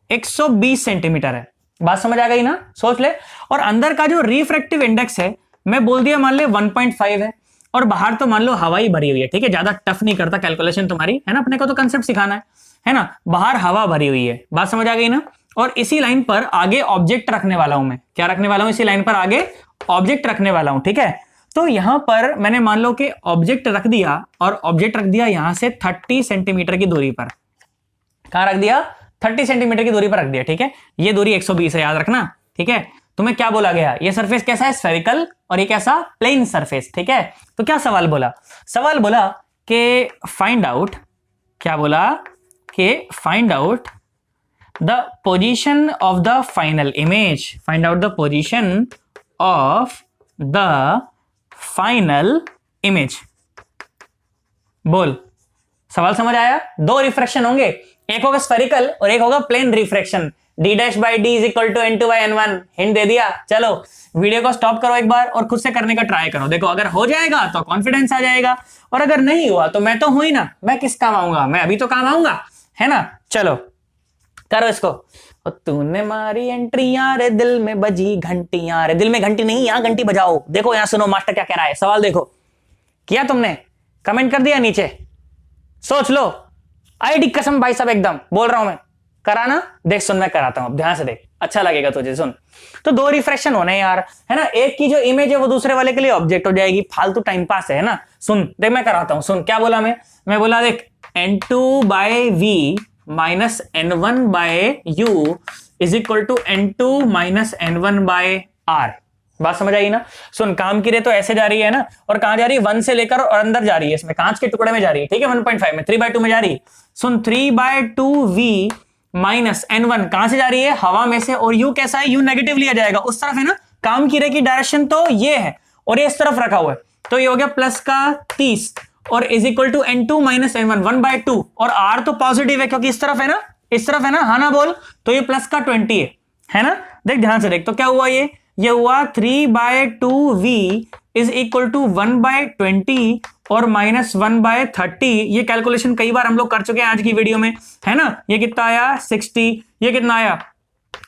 120 सेंटीमीटर है। बात समझ आ गई ना, सोच ले। और अंदर का जो रिफ्रैक्टिव इंडेक्स है मैं बोल दिया मान ले 1.5 है, और बाहर तो मान लो हवा ही भरी हुई है, ठीक है, ज्यादा टफ नहीं करता कैलकुलेशन तुम्हारी, है ना, अपने को तो कंसेप्ट सिखाना है ना। बाहर हवा भरी हुई है, बात समझ आ गई ना। और इसी लाइन पर आगे ऑब्जेक्ट रखने वाला हूं मैं, क्या रखने वाला हूं, इसी लाइन पर आगे ऑब्जेक्ट रखने वाला हूं, ठीक है। तो यहां पर मैंने मान लो कि ऑब्जेक्ट रख दिया, और ऑब्जेक्ट रख दिया यहां से 30 सेंटीमीटर की दूरी पर। कहां रख दिया, 30 सेंटीमीटर की दूरी पर रख दिया, ठीक है। ये दूरी 120 है, याद रखना, ठीक है। तुम्हें क्या बोला गया, ये सरफेस कैसा है, स्फेरिकल, और ये कैसा, प्लेन सरफेस, ठीक है। तो क्या सवाल बोला, सवाल बोला कि फाइंड आउट, क्या बोला कि find out the position of the final image, find out the position of the final image. बोल, सवाल समझ आया। दो रिफ्रैक्शन होंगे, एक होगा स्फेरिकल और एक होगा plane refraction. d dash by d is equal to n2 by n1, hint दे दिया। चलो वीडियो को स्टॉप करो एक बार और खुद से करने का ट्राई करो। देखो अगर हो जाएगा तो कॉन्फिडेंस आ जाएगा, और अगर नहीं हुआ तो मैं तो हूं ही ना, मैं किस काम आऊंगा, मैं अभी तो काम आऊंगा, है ना। चलो करो इसको। तूने मारी एंट्रियां रे दिल में बजी घंटियां रे, दिल में घंटी नहीं, यहां घंटी बजाओ। देखो यहां सुनो मास्टर क्या कह रहा है, सवाल देखो, किया तुमने, कमेंट कर दिया नीचे, सोच लो। आईडी कसम भाई साहब एकदम बोल रहा हूं मैं, कराना, देख सुन मैं कराता हूं, ध्यान से देख, अच्छा लगेगा तुझे, सुन। तो दो रिफ्रैक्शन होने यार, है ना, एक की जो इमेज है वो दूसरे वाले के लिए ऑब्जेक्ट हो जाएगी, फालतू टाइम पास है ना। सुन देख मैं कराता हूं, सुन क्या बोला मैं बोला देख n2 by v minus n1 by u is equal to n2 minus n1 by r। बात समझ आई ना। सुन काम की रे तो ऐसे जा रही है ना, और कहां जा रही है, 1 से लेकर और अंदर जा रही है, इसमें कांच के टुकड़े में जा रही है, ठीक है, 1.5 में, 3/2 में जा रही है। सुन 3/2v माइनस n1 कहां से जा रही है, हवा में से, और u कैसा है, u नेगेटिव लिया जाएगा, उस तरफ है ना, काम की रे की डायरेक्शन तो ये है और ये इस तरफ रखा हुआ है, तो ये हो गया प्लस का 30 और is equal to n2 minus n1 1/2, और r तो पॉजिटिव है क्योंकि इस तरफ है ना, इस तरफ है ना, हाँ ना बोल, तो ये प्लस का 20 है ना। देख ध्यान से देख, तो क्या हुआ, ये हुआ 3/2v इज इक्वल टू 1/20 और माइनस 1/30। ये कैलकुलेशन कई बार हम लोग कर चुके हैं आज की वीडियो में, है ना। ये कितना आया 60, ये कितना आया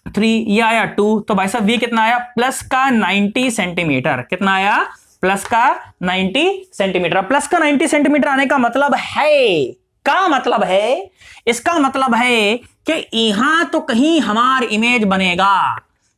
3, ये आया 2, तो भाई साहब v कितना आया, प्लस का 90 सेंटीमीटर। कितना आया, प्लस का 90 सेंटीमीटर। प्लस का 90 सेंटीमीटर आने का मतलब है, का मतलब है, इसका मतलब है कि यहां तो कहीं हमार इमेज बनेगा,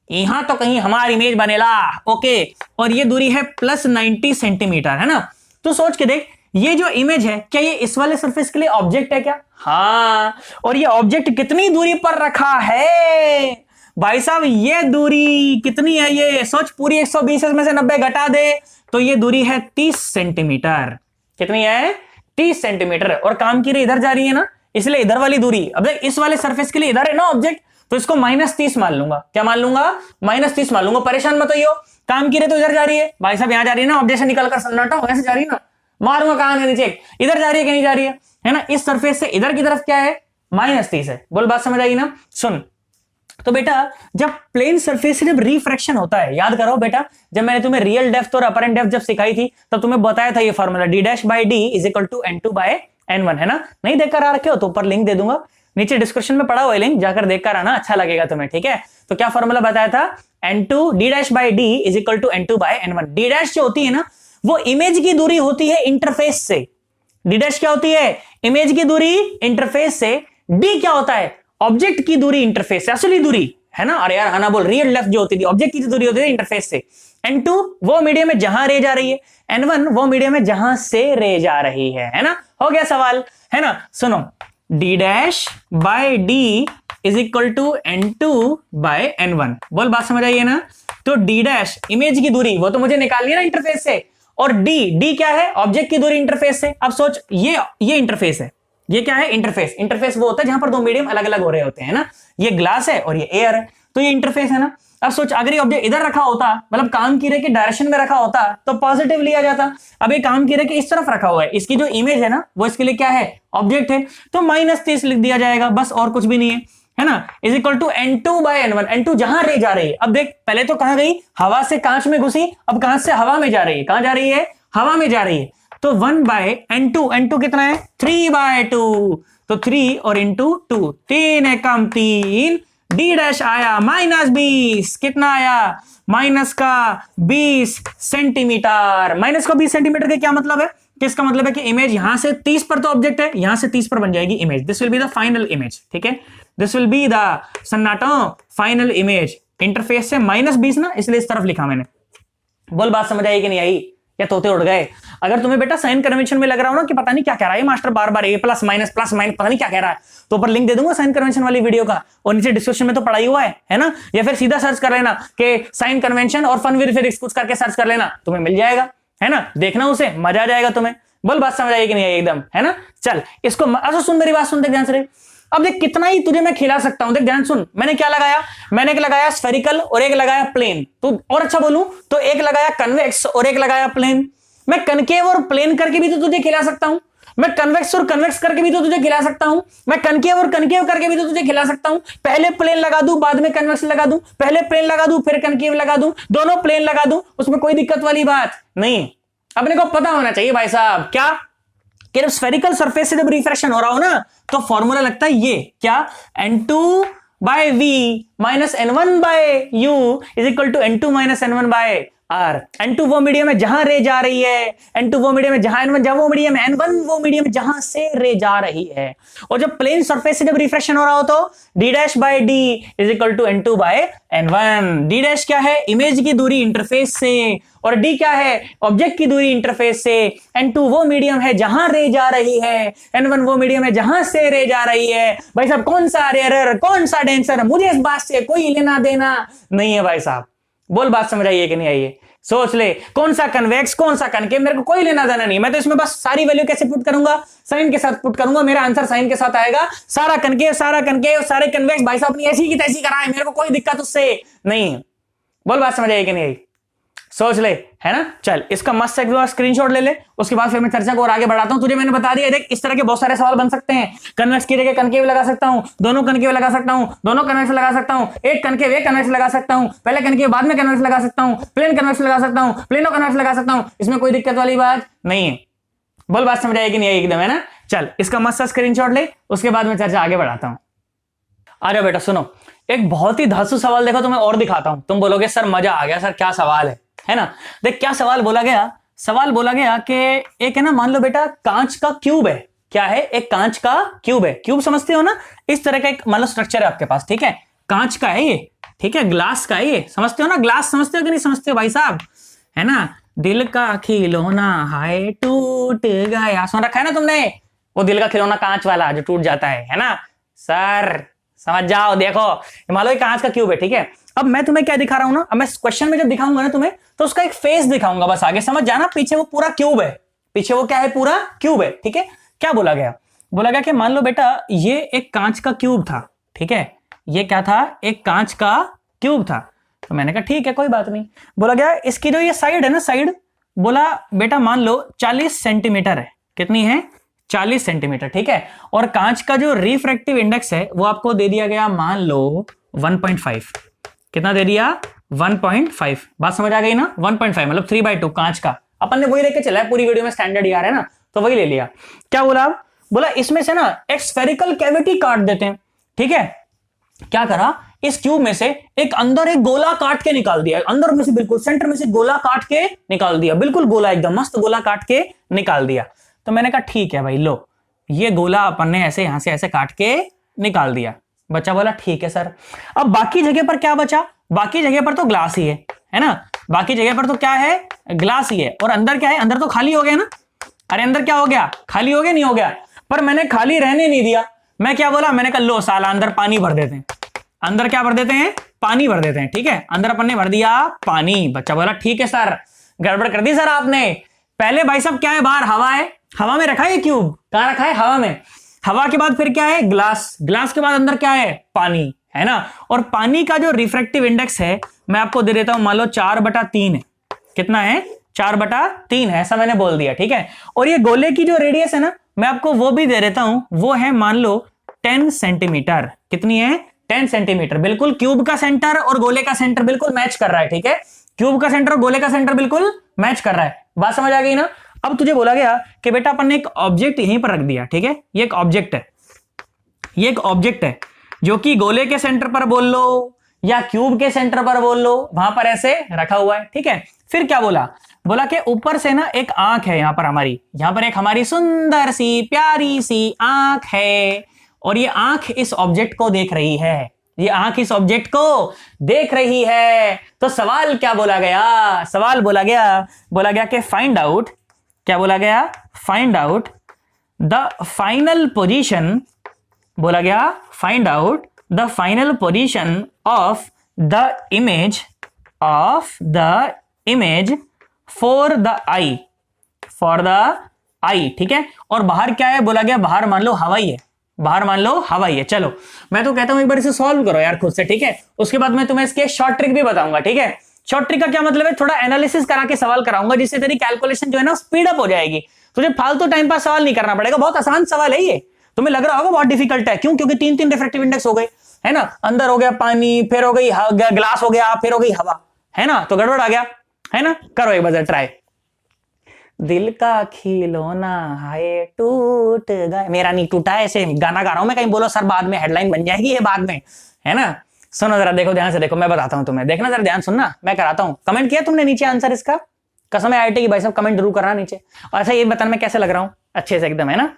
यहां तो कहीं हमारी इमेज बनेला, ओके। और ये दूरी है प्लस 90 सेंटीमीटर, है ना। तो सोच के देख, ये जो इमेज है क्या ये इस वाले सरफेस के लिए ऑब्जेक्ट है क्या? हाँ, और ये ऑब्जेक्ट कितनी दूरी पर रखा है भाई साहब? ये दूरी कितनी है? ये सोच, पूरी 120 में से 90 घटा दे तो ये दूरी है 30 सेंटीमीटर। कितनी है? 30 सेंटीमीटर। और काम की रे इधर जा रही है ना, इसलिए इधर वाली दूरी, अब इस वाले सरफेस के लिए इधर है ना ऑब्जेक्ट, तो इसको -30 मान लूंगा। क्या मान लूंगा? -30 मान लूंगा। परेशान मत होइयो, काम की रे तो इधर जा रही है भाई साहब, यहां जा रही है ना, ऑब्जेक्ट से निकलकर सन्नाटा वैसे जा रही है ना, मारूंगा कहां नीचे, इधर जा रही है कि नहीं जा रही है ना? इस सरफेस से इधर की तरफ क्या है? -30 है। बोल, बात समझ आई ना? सुन, तो बेटा जब प्लेन सरफेस से जब रिफ्रैक्शन होता है, याद करो बेटा, जब मैंने तुम्हें रियल डेप्थ और अपरेंट डेप्थ जब सिखाई थी तब तुम्हें बताया था ये फॉर्मूला d'/d = n2/n1, है ना? नहीं देखकर आ रखे हो तो ऊपर लिंक दे दूंगा, नीचे डिस्क्रिप्शन में पड़ा हुआ है लिंक, जाकर देखकर आना, अच्छा लगेगा तुम्हें, ठीक है? तो क्या फॉर्मूला बताया था? d'/d = n2/n1। d' जो होती है ना, वो इमेज की दूरी होती है इंटरफेस से। d' क्या होती है? इमेज की दूरी इंटरफेस से। d क्या होता है? ऑब्जेक्ट की दूरी इंटरफेस से, असली दूरी, है ना? अरे यार हना बोल, रियल लेफ्ट जो होती थी, ऑब्जेक्ट की दूरी होती थी इंटरफेस से। n2 वो मीडियम में जहां रे जा रही है, n1 वो मीडियम में जहां से रे जा रही है ना? हो गया सवाल, है ना? सुनो, d'/d = n2/n1। बोल, बात समझ आई है ना? तो d' इमेज की दूरी वो तो मुझे निकालनी है ना इंटरफेस से, और d क्या है? ऑब्जेक्ट की दूरी इंटरफेस से। अब सोच, ये इंटरफेस है, ये क्या है? इंटरफेस। इंटरफेस वो होता है जहां पर दो मीडियम अलग अलग हो रहे होते हैं ना, ये ग्लास है और ये एयर है, तो ये इंटरफेस है ना? अब सोच, अगर ये ऑब्जेक्ट इधर रखा होता, मतलब काम की रे के डायरेक्शन में रखा होता तो पॉजिटिव लिया जाता। अब ये काम की रे के इस तरफ रखा हुआ है, इसकी जो इमेज है ना वो इसके लिए क्या है? ऑब्जेक्ट है, तो -30 लिख दिया जाएगा, बस, और कुछ भी नहीं है ना? = n2/n1। n2 जहां रे जा रही है, अब देख, पहले तो कहां गई? हवा से कांच में घुसी, अब कांच से हवा में जा रही है। कहां जा रही है? हवा में जा रही है। तो 1/n2, n2 कितना है? 3/2, तो 3 और इंटू 2, 3 एकम 3, d' आया -20, कितना आया? -20 सेंटीमीटर। -20 सेंटीमीटर का क्या मतलब है? किसका मतलब है कि इमेज यहां से 30 पर तो ऑब्जेक्ट है, यहां से 30 पर बन जाएगी image. This will be the final image, ठीक है? दिस विल बी द सन्नाटो फाइनल इमेज। इंटरफेस से -20 ना, इसलिए इस तरफ लिखा मैंने। बोल, बात समझ आई कि नहीं आई? या तोते उड़ गए? अगर तुम्हें बेटा साइन कन्वेंशन में लग रहा हो ना कि पता नहीं क्या कह रहा है master, bar bar a plus minus पता नहीं क्या कह रहा है, तो ऊपर लिंक दे दूंगा साइन कन्वेंशन वाली वीडियो का, और नीचे डिस्क्रिप्शन में तो पढ़ा ही हुआ है ना? या फिर सीधा सर्च कर लेना कि साइन कन्वेंशन और फन विद फिजिक्स कुछ करके सर्च कर लेना, तुम्हें मिल जाएगा, है ना? देखना उसे, मजा आ जाएगा तुम्हें। बोल, बात समझ आई कि नहीं आई एकदम, है ना? चल इसको, अच्छा सुन मेरी बात, सुन, देख ध्यान से। अब देख, कितना ही तुझे मैं खिला सकता हूं, देख ध्यान सुन। मैंने क्या लगाया? मैंने एक लगाया स्फेरिकल और एक लगाया प्लेन। तो और अच्छा बोलूं तो एक लगाया कन्वेक्स और एक लगाया प्लेन। मैं कनकेव और प्लेन करके भी तो तुझे खिला सकता हूं, मैं कन्वेक्स और कन्वेक्स करके भी तो तुझे खिला सकता हूं, मैं कनकेव और कनकेव करके भी तो तुझे खिला सकता हूं। पहले प्लेन लगा दूं, बाद में कन्वेक्स लगा दूं, पहले प्लेन लगा दूं, फिर कनकेव लगा दूं, दोनों प्लेन लगा दूं, उसमें कोई दिक्कत वाली बात नहीं। अपने को पता होना चाहिए भाई साहब क्या, कि जब स्फेरिकल सरफेस से जब रिफ्रैक्शन हो रहा हो ना, तो फॉर्मूला लगता है ये क्या? n2/v - n1/u = n2 - n1/r। n2 वो मीडियम है जहां रे जा रही है, n2 वो मीडियम है जहां n1 वो मीडियम है, n1 वो मीडियम है जहां से रे जा रही है। और जब प्लेन सरफेस से जब रिफ्रैक्शन हो रहा हो तो d'/d = n2/n1। d' क्या है? इमेज की दूरी इंटरफेस से, और d क्या है? ऑब्जेक्ट की दूरी इंटरफेस से। n2 वो मीडियम है जहां रे जा रही है, n1 वो मीडियम है जहां से रे जा रही है। भाई साहब कौन सा एरर, कौन सा डेंसर, मुझे इस बात से कोई लेना देना नहीं है भाई साहब। बोल, बात समझ आई है कि नहीं आई है? सोच ले, कौन सा कन्वेक्स कौन सा कनकेव, मेरे को कोई लेना देना नहीं। मैं तो इसमें बस सारी वैल्यू कैसे पुट करूंगा? साइन के साथ पुट करूंगा, मेरा आंसर साइन के साथ आएगा। सारा कनकेव सारे कन्वेक्स भाई साहब ने ऐसी की तैसी करा है, मेरे को कोई दिक्कत उससे नहीं। बोल, बात समझ आई कि नहीं आई? सोच ले, है ना? चल इसका मस्त एक स्क्रीनशॉट ले ले, उसके बाद फिर मैं चर्चा को और आगे बढ़ाता हूं। तुझे मैंने बता दिया, देख इस तरह के बहुत सारे सवाल बन सकते हैं। कन्वेक्स की जगह कनकेव लगा सकता हूं, दोनों कनकेव लगा सकता हूं, दोनों कन्वेक्स लगा सकता हूं, एक कनकेव एक कन्वेक्स लगा सकता हूं, पहले कनकेव बाद में कन्वेक्स लगा सकता हूं, प्लेन कन्वेक्स लगा सकता हूं, प्लेनो कन्वेक्स लगा सकता हूं, इसमें कोई दिक्कत वाली बात नहीं है। बोल, बात समझ आएगी नहीं आई एकदम, है ना? चल इसका मस्त स्क्रीनशॉट ले, उसके बाद में चर्चा आगे बढ़ाता हूं। आ जाओ बेटा, सुनो एक बहुत ही धांसू सवाल देखो तुम्हें और दिखाता हूं। तुम बोलोगे सर मजा आ गया, सर क्या सवाल है ना? देख क्या सवाल बोला गया। सवाल बोला गया कि एक है ना, मान लो बेटा कांच का क्यूब है। क्या है? एक कांच का क्यूब है। क्यूब समझते हो ना? इस तरह का एक मान लो स्ट्रक्चर है आपके पास, ठीक है? कांच का है ये, ठीक है? ग्लास का है ये, समझते हो ना? ग्लास समझते हो कि नहीं समझते हो भाई साहब, है ना? दिल का खिलौना हाय टूट गया, सुन रखा है ना तुमने? वो दिल का खिलौना कांच वाला जो टूट जाता है ना सर? समझ जाओ, देखो मान लो कांच का क्यूब है, ठीक है। अब मैं तुम्हें क्या दिखा रहा हूं ना, अब मैं क्वेश्चन में जब दिखाऊंगा ना तुम्हें, तो उसका एक फेस दिखाऊंगा बस, आगे समझ जाना। पीछे वो पूरा क्यूब है, पीछे वो क्या है? पूरा क्यूब है, ठीक है। क्या बोला गया? बोला गया कि मान लो बेटा ये एक कांच का क्यूब था, ठीक है। ये क्या था? एक कांच का क्यूब था। तो मैंने कहा ठीक है कोई बात नहीं। बोला गया इसकी जो ये साइड है ना, साइड, बोला बेटा मान लो 40 सेंटीमीटर है। कितनी है? 40 सेंटीमीटर, ठीक है। और कांच का जो रिफ्रैक्टिव इंडेक्स है वो आपको दे दिया गया मान लो 1.5। कितना दे दिया? 1.5। बात समझ आ गई ना? 1.5 मतलब 3/2 कांच का। अपन ने वही लेके चला है पूरी वीडियो में, स्टैंडर्ड यार है ना, तो वही ले लिया। क्या बोला? बोला इसमें से ना एक स्फेरिकल कैविटी काट देते हैं, ठीक है। क्या करा? इस क्यूब में से एक अंदर एक गोला काट के निकाल दिया, अंदर में से बिल्कुल सेंटर में से गोला काट के निकाल दिया, बिल्कुल गोला, एकदम मस्त गोला काट के निकाल दिया। तो मैंने कहा ठीक है भाई, लो ये गोला अपन ने ऐसे यहां से ऐसे काट के निकाल दिया। बच्चा बोला ठीक है सर। अब बाकी जगह पर क्या बचा? बाकी जगह पर तो ग्लास ही है ना? बाकी जगह पर तो क्या है? ग्लास ही है। और अंदर क्या है? अंदर तो खाली हो गया ना। अरे अंदर क्या हो गया? खाली हो गया, नहीं हो गया? पर मैंने खाली रहने नहीं दिया। मैं क्या बोला? मैंने कहा लो साला अंदर पानी भर देते हैं। अंदर क्या भर देते हैं? पानी भर देते हैं, ठीक है। अंदर अपन ने भर दिया पानी। बच्चा बोला ठीक है सर। गड़बड़ कर दी सर आपने। पहले भाई साहब क्या है? बाहर हवा है, हवा में रखा है क्यूब। कहां रखा है? हवा में। हवा के बाद फिर क्या है? ग्लास। ग्लास के बाद अंदर क्या है? पानी, है ना। और पानी का जो रिफ्रैक्टिव इंडेक्स है मैं आपको दे देता हूं, मान लो 4/3 है। कितना है? 4/3 है, ऐसा मैंने बोल दिया, ठीक है। और ये गोले की जो रेडियस है ना, मैं आपको वो भी दे देता हूं, वो है मान लो 10 सेंटीमीटर। कितनी है? 10 सेंटीमीटर। बिल्कुल क्यूब का सेंटर और गोले का सेंटर बिल्कुल मैच कर रहा है, ठीक है। क्यूब का सेंटर और गोले का सेंटर बिल्कुल मैच कर रहा है। बात समझ आ गई ना? अब तुझे बोला गया कि बेटा अपन ने एक ऑब्जेक्ट यहीं पर रख दिया, ठीक है। ये एक ऑब्जेक्ट है, ये एक ऑब्जेक्ट है जो कि गोले के सेंटर पर बोल लो या क्यूब के सेंटर पर बोल लो, वहां पर ऐसे रखा हुआ है, ठीक है। फिर क्या बोला? बोला कि ऊपर से ना एक आंख है यहां पर हमारी, यहां पर एक हमारी सुंदर सी प्यारी सी आंख है। और ये आंख इस ऑब्जेक्ट को देख रही है, ये आंख इस ऑब्जेक्ट को देख रही है। तो सवाल क्या बोला गया? सवाल बोला गया कि फाइंड आउट, क्या बोला गया? Find out the final position, बोला गया find out the final position of the image for the eye, for the eye, ठीक है। और बाहर क्या है? बोला गया बाहर मान लो हवाई है, बाहर मान लो हवाई है। चलो मैं तो कहता हूं एक बार इसे सॉल्व करो यार खुद से, ठीक है। उसके बाद मैं तुम्हें इसके शॉर्ट ट्रिक भी बताऊंगा, ठीक है। शॉर्ट ट्रिक का क्या मतलब है? थोड़ा एनालिसिस करा के सवाल कराऊंगा, जिससे तेरी कैलकुलेशन जो है ना स्पीड अप हो जाएगी। तुझे फालतू टाइम पास सवाल नहीं करना पड़ेगा। बहुत आसान सवाल है ये, तुम्हें लग रहा होगा बहुत डिफिकल्ट है। क्यों? क्योंकि 3 रिफ्रैक्टिव इंडेक्स हो गए, है ना। अंदर हो गया पानी, फिर हो गई ग्लास हो गया, फिर हो गई हवा, है ना। तो गड़बड़ आ गया, है ना। करो एक बार ट्राई। दिल का खिलौना हाय टूट गया, मेरा नहीं टूटा है, ऐसे गाना गा रहा हूं मैं। कहीं बोलो सर बाद में हेडलाइन बन जाएगी ये बाद में, है ना। सुनो जरा, देखो ध्यान से देखो, मैं बताता हूं तुम्हें, देखना जरा ध्यान सुनना, मैं कराता हूं। कमेंट किया तुमने नीचे आंसर इसका? कसम है आईटी की भाई साहब, कमेंट जरूर करना नीचे। और ऐसा ये बताना मैं कैसे लग रहा हूं, अच्छे से एकदम, है ना।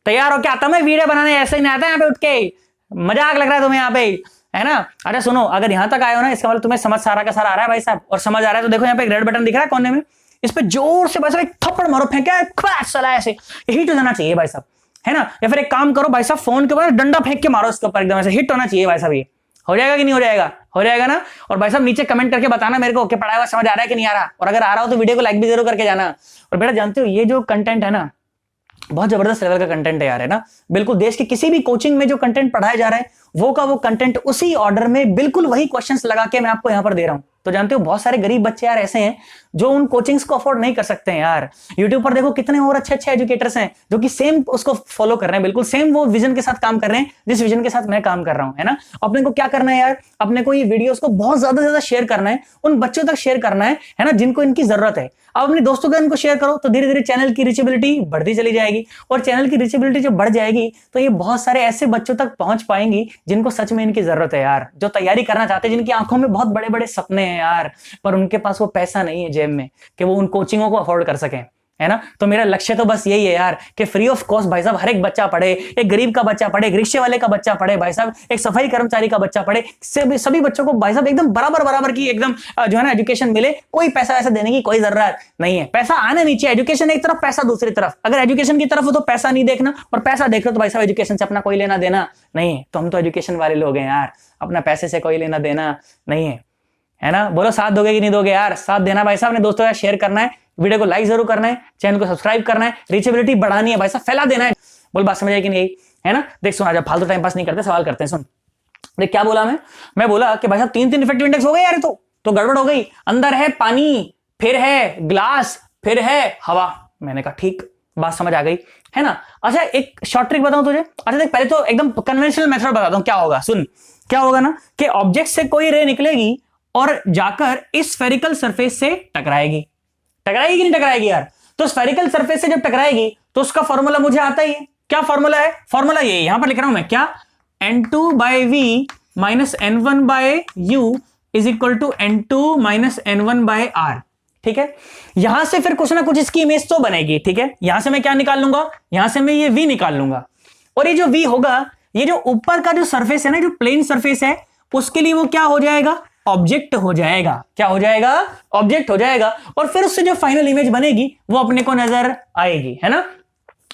तैयार हो? क्या आता मैं वीडियो बनाने ऐसे ही नहीं आता यहाँ पे उठ के, मजाक लग रहा है तुम्हें यहाँ पे, है ना। अरे सुनो, अगर यहां तक आए हो ना, इसका मतलब तुम्हें समझ सारा का सारा आ रहा है भाई साहब। और समझ आ रहा है तो देखो यहाँ पे एक रेड बटन दिख रहा है कोने में, इस पे जोर से भाई साहब एक थप्पड़ मारो, फेंके चला ऐसे, हिट हो जाना चाहिए भाई साहब, है ना। या फिर एक काम करो भाई साहब, फोन के ऊपर डंडा फेंक के मारो इसके ऊपर, एकदम ऐसे हिट होना चाहिए भाई साहब। ये हो जाएगा कि नहीं हो जाएगा? हो जाएगा ना। और भाई साहब नीचे कमेंट करके बताना मेरे को कि पढ़ाया हुआ समझ आ रहा है कि नहीं आ रहा। और अगर आ रहा हो तो वीडियो को लाइक भी जरूर करके जाना। और बेटा जानते हो ये जो कंटेंट है ना, बहुत जबरदस्त लेवल का कंटेंट है यार, है ना। बिल्कुल देश की किसी भी कोचिंग में जो कंटेंट पढ़ाया जा रहा है वो का वो कंटेंट उसी ऑर्डर में बिल्कुल वही क्वेश्चंस लगा के मैं आपको यहां पर दे रहा हूं। तो जानते हो बहुत सारे गरीब बच्चे यार ऐसे हैं जो उन कोचिंग्स को अफोर्ड नहीं कर सकते हैं यार। यूट्यूब पर देखो कितने और अच्छे अच्छे एजुकेटर्स हैं जो कि सेम उसको फॉलो कर रहे हैं, बिल्कुल सेम वो विजन के साथ काम कर रहे हैं जिस विजन के साथ मैं काम कर रहा हूं, है ना। अपने को क्या करना है यार? अपने को ये वीडियोस को बहुत ज्यादा शेयर करना है, उन बच्चों तक शेयर करना है ना, जिनको इनकी जरूरत है। अब अपने दोस्तों को इनको शेयर करो तो धीरे धीरे चैनल की रीचेबिलिटी बढ़ती चली जाएगी। और चैनल की रीचेबिलिटी जब बढ़ जाएगी तो ये बहुत सारे ऐसे बच्चों तक पहुंच पाएंगी जिनको सच में इनकी जरूरत है यार, जो तैयारी करना चाहते हैं, जिनकी आंखों में बहुत बड़े बड़े सपने हैं यार, पर उनके पास वो पैसा नहीं है जेब में कि वो उन कोचिंगों को अफोर्ड कर सकें। है ना। तो मेरा लक्ष्य तो बस यही है यार कि फ्री ऑफ कॉस्ट भाई साहब हर एक बच्चा पढ़े, एक गरीब का बच्चा पढ़े, एक रिक्शे वाले का बच्चा पढ़े भाई साहब, एक सफाई कर्मचारी का बच्चा पढ़े, सभी बच्चों को भाई साहब एकदम बराबर की एकदम जो है ना एजुकेशन मिले। कोई पैसा वैसा देने की कोई जरूरत नहीं है, पैसा आना नहीं चाहिए। एजुकेशन एक तरफ, पैसा दूसरी तरफ। अगर एजुकेशन की तरफ हो तो पैसा नहीं देखना, और पैसा देख रहे हो तो भाई साहब एजुकेशन से अपना कोई लेना देना नहीं है। तो हम तो एजुकेशन वाले लोग हैं यार, अपना पैसे से कोई लेना देना नहीं है ना। बोलो साथ दोगे कि नहीं दोगे यार? साथ देना भाई साहब ने, दोस्तों यार शेयर करना है, वीडियो को लाइक जरूर करना है, चैनल को सब्सक्राइब करना है, रीचेबिलिटी बढ़ानी है भाई साहब, फैला देना है। बोल बात समझ आई कि नहीं, है ना। देख सुना, जब फालतू टाइम पास नहीं करते, सवाल करते हैं। सुन देख क्या बोला मैं बोला कि भाई साहब 3 इफेक्टिव इंडेक्स हो गए यार, तो गड़बड़ हो गई। अंदर है पानी, फिर है ग्लास, फिर है हवा। मैंने कहा ठीक, बात समझ आ गई, है ना। अच्छा एक शॉर्ट ट्रिक बताऊं तुझे। अच्छा देख, पहले तो एकदम कन्वेंशनल मेथड बताता हूं क्या होगा। सुन क्या होगा ना कि ऑब्जेक्ट से कोई रे निकलेगी और जाकर इस स्फेरिकल सरफेस से टकराएगी कि नहीं टकराएगी यार? तो स्फेरिकल सरफेस से जब टकराएगी तो उसका फॉर्मूला मुझे आता ही है। क्या फॉर्मूला है? फॉर्मूला ये यहां पर लिख रहा हूं मैं, क्या? n2/v minus n1/u is equal to n2 minus n1/r। ठीक है, यहां से फिर कुछ ना कुछ इसकी इमेज तो बनेगी। ठीक है, यहां से मैं क्या निकाल लूंगा? यहां से मैं ये v निकाल लूंगा, और ये जो v होगा, ये जो ऊपर का जो सरफेस है ना, जो प्लेन सरफेस है, उसके लिए वो क्या हो जाएगा? ऑब्जेक्ट हो जाएगा। क्या हो जाएगा? ऑब्जेक्ट हो जाएगा। और फिर उससे जो फाइनल इमेज बनेगी वो अपने को नजर आएगी, है ना।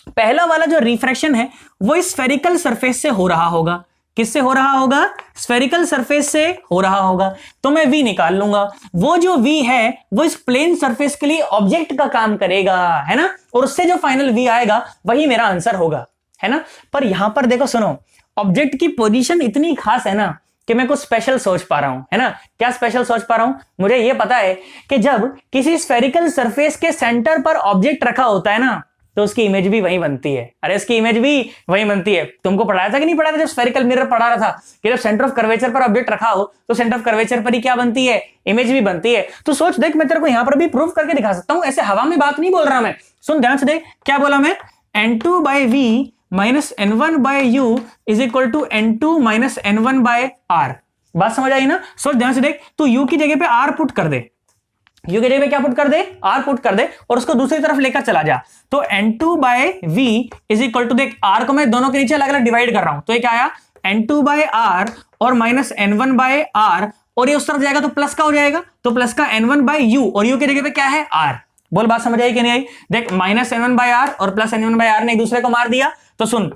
पहला वाला जो रिफ्रैक्शन है वो इस स्फेरिकल सरफेस से हो रहा होगा। किससे हो रहा होगा? स्फेरिकल सरफेस से हो रहा होगा। तो मैं v निकाल लूंगा। वो जो v है वो इस प्लेन सरफेस के लिए ऑब्जेक्ट का काम करेगा, है ना, और उससे जो फाइनल v आएगा वही मेरा आंसर होगा, है ना। पर यहां पर देखो, सुनो, ऑब्जेक्ट की पोजीशन इतनी खास है ना कि मैं कुछ स्पेशल सोच पा रहा हूं, है ना। क्या स्पेशल सोच पा रहा हूं? मुझे यह पता है कि जब किसी स्फेरिकल सरफेस के सेंटर पर ऑब्जेक्ट रखा होता है ना, तो उसकी इमेज भी वही बनती है। अरे इसकी इमेज भी वही बनती है। तुमको पढ़ाया था कि नहीं पढ़ाया था जब स्फेरिकल मिरर पढ़ा रहा था कि जब सेंटर ऑफ कर्वेचर पर ऑब्जेक्ट रखा हो तो सेंटर ऑफ कर्वेचर पर ही क्या बनती है? इमेज भी बनती है। तो सोच देख, मैं तेरे को यहां पर भी प्रूफ करके दिखा सकता हूं, ऐसे हवा में बात नहीं बोल रहा मैं। सुन ध्यान से देख, क्या बोला मैं? n2/v minus n1/u is equal to n2 minus n1/r। बात समझ आई ना? सोच ध्यान से देख, तू u की जगह पे r पुट कर दे, u की जगह पे क्या पुट कर दे? r पुट कर दे, और उसको दूसरी तरफ लेकर चला जा। तो n2/v इज इक्वल टू, देख r को मैं दोनों के नीचे अलग अलग डिवाइड कर रहा हूं, तो ये क्या आया? n2/r और माइनस n1/r, और ये उस तरफ जाएगा तो प्लस का हो जाएगा, तो प्लस का n1/u, और u की जगह पे क्या है? r। बोल बात समझ आई कि नहीं आई? देख माइनस n1/r और प्लस n1/r ने एक दूसरे को मार दिया। तो सुन,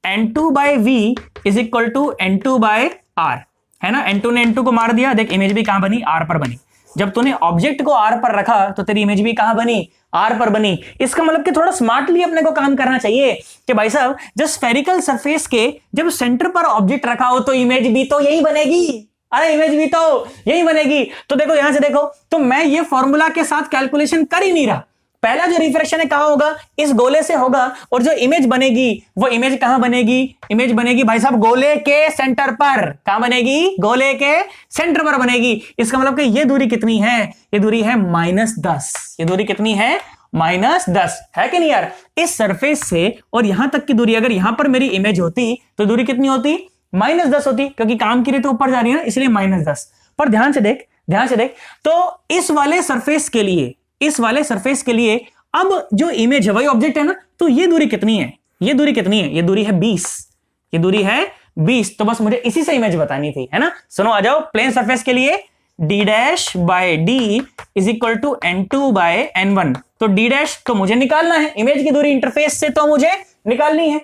n2/v is equal to n2/r, है ना। n2 ने n2 को मार दिया। देख इमेज भी कहां बनी? r पर बनी। जब तूने ऑब्जेक्ट को r पर रखा तो तेरी इमेज भी कहां बनी? r पर बनी। इसका मतलब कि थोड़ा स्मार्टली अपने को काम करना चाहिए कि भाई साहब जब स्फेरिकल सरफेस के जब सेंटर पर ऑब्जेक्ट रखा हो तो इमेज भी तो यही बनेगी। अरे इमेज भी तो यही बनेगी। तो देखो यहां से देखो, तो मैं ये फॉर्मूला के साथ कैलकुलेशन कर ही नहीं रहा। पहला जो रिफ्रैक्शन है कहां होगा? इस गोले से होगा, और जो इमेज बनेगी वो इमेज कहां बनेगी? इमेज बनेगी भाई साहब गोले के सेंटर पर। कहां बनेगी? गोले के सेंटर पर बनेगी। इसका मतलब कि ये दूरी कितनी है? ये दूरी है -10। ये दूरी कितनी है? -10, है कि नहीं यार? इस सरफेस से और यहां तक की दूरी, अगर यहां पर मेरी इमेज होती तो दूरी कितनी होती? -10 होती, क्योंकि काम की रेट ऊपर जा रही है ना, इसलिए -10। पर ध्यान से देख, ध्यान से देख, तो इस वाले सरफेस के लिए, इस वाले सरफेस के लिए अब जो इमेज है वही ऑब्जेक्ट है ना, तो ये दूरी कितनी है? ये दूरी कितनी है? ये दूरी है 20। ये दूरी है 20। तो बस मुझे इसी से इमेज बतानी थी, है ना। सुनो आ जाओ, प्लेन सरफेस के लिए d'/d is equal to n2/n1। तो d' तो मुझे निकालना है, इमेज की दूरी इंटरफेस से तो मुझे निकालनी है।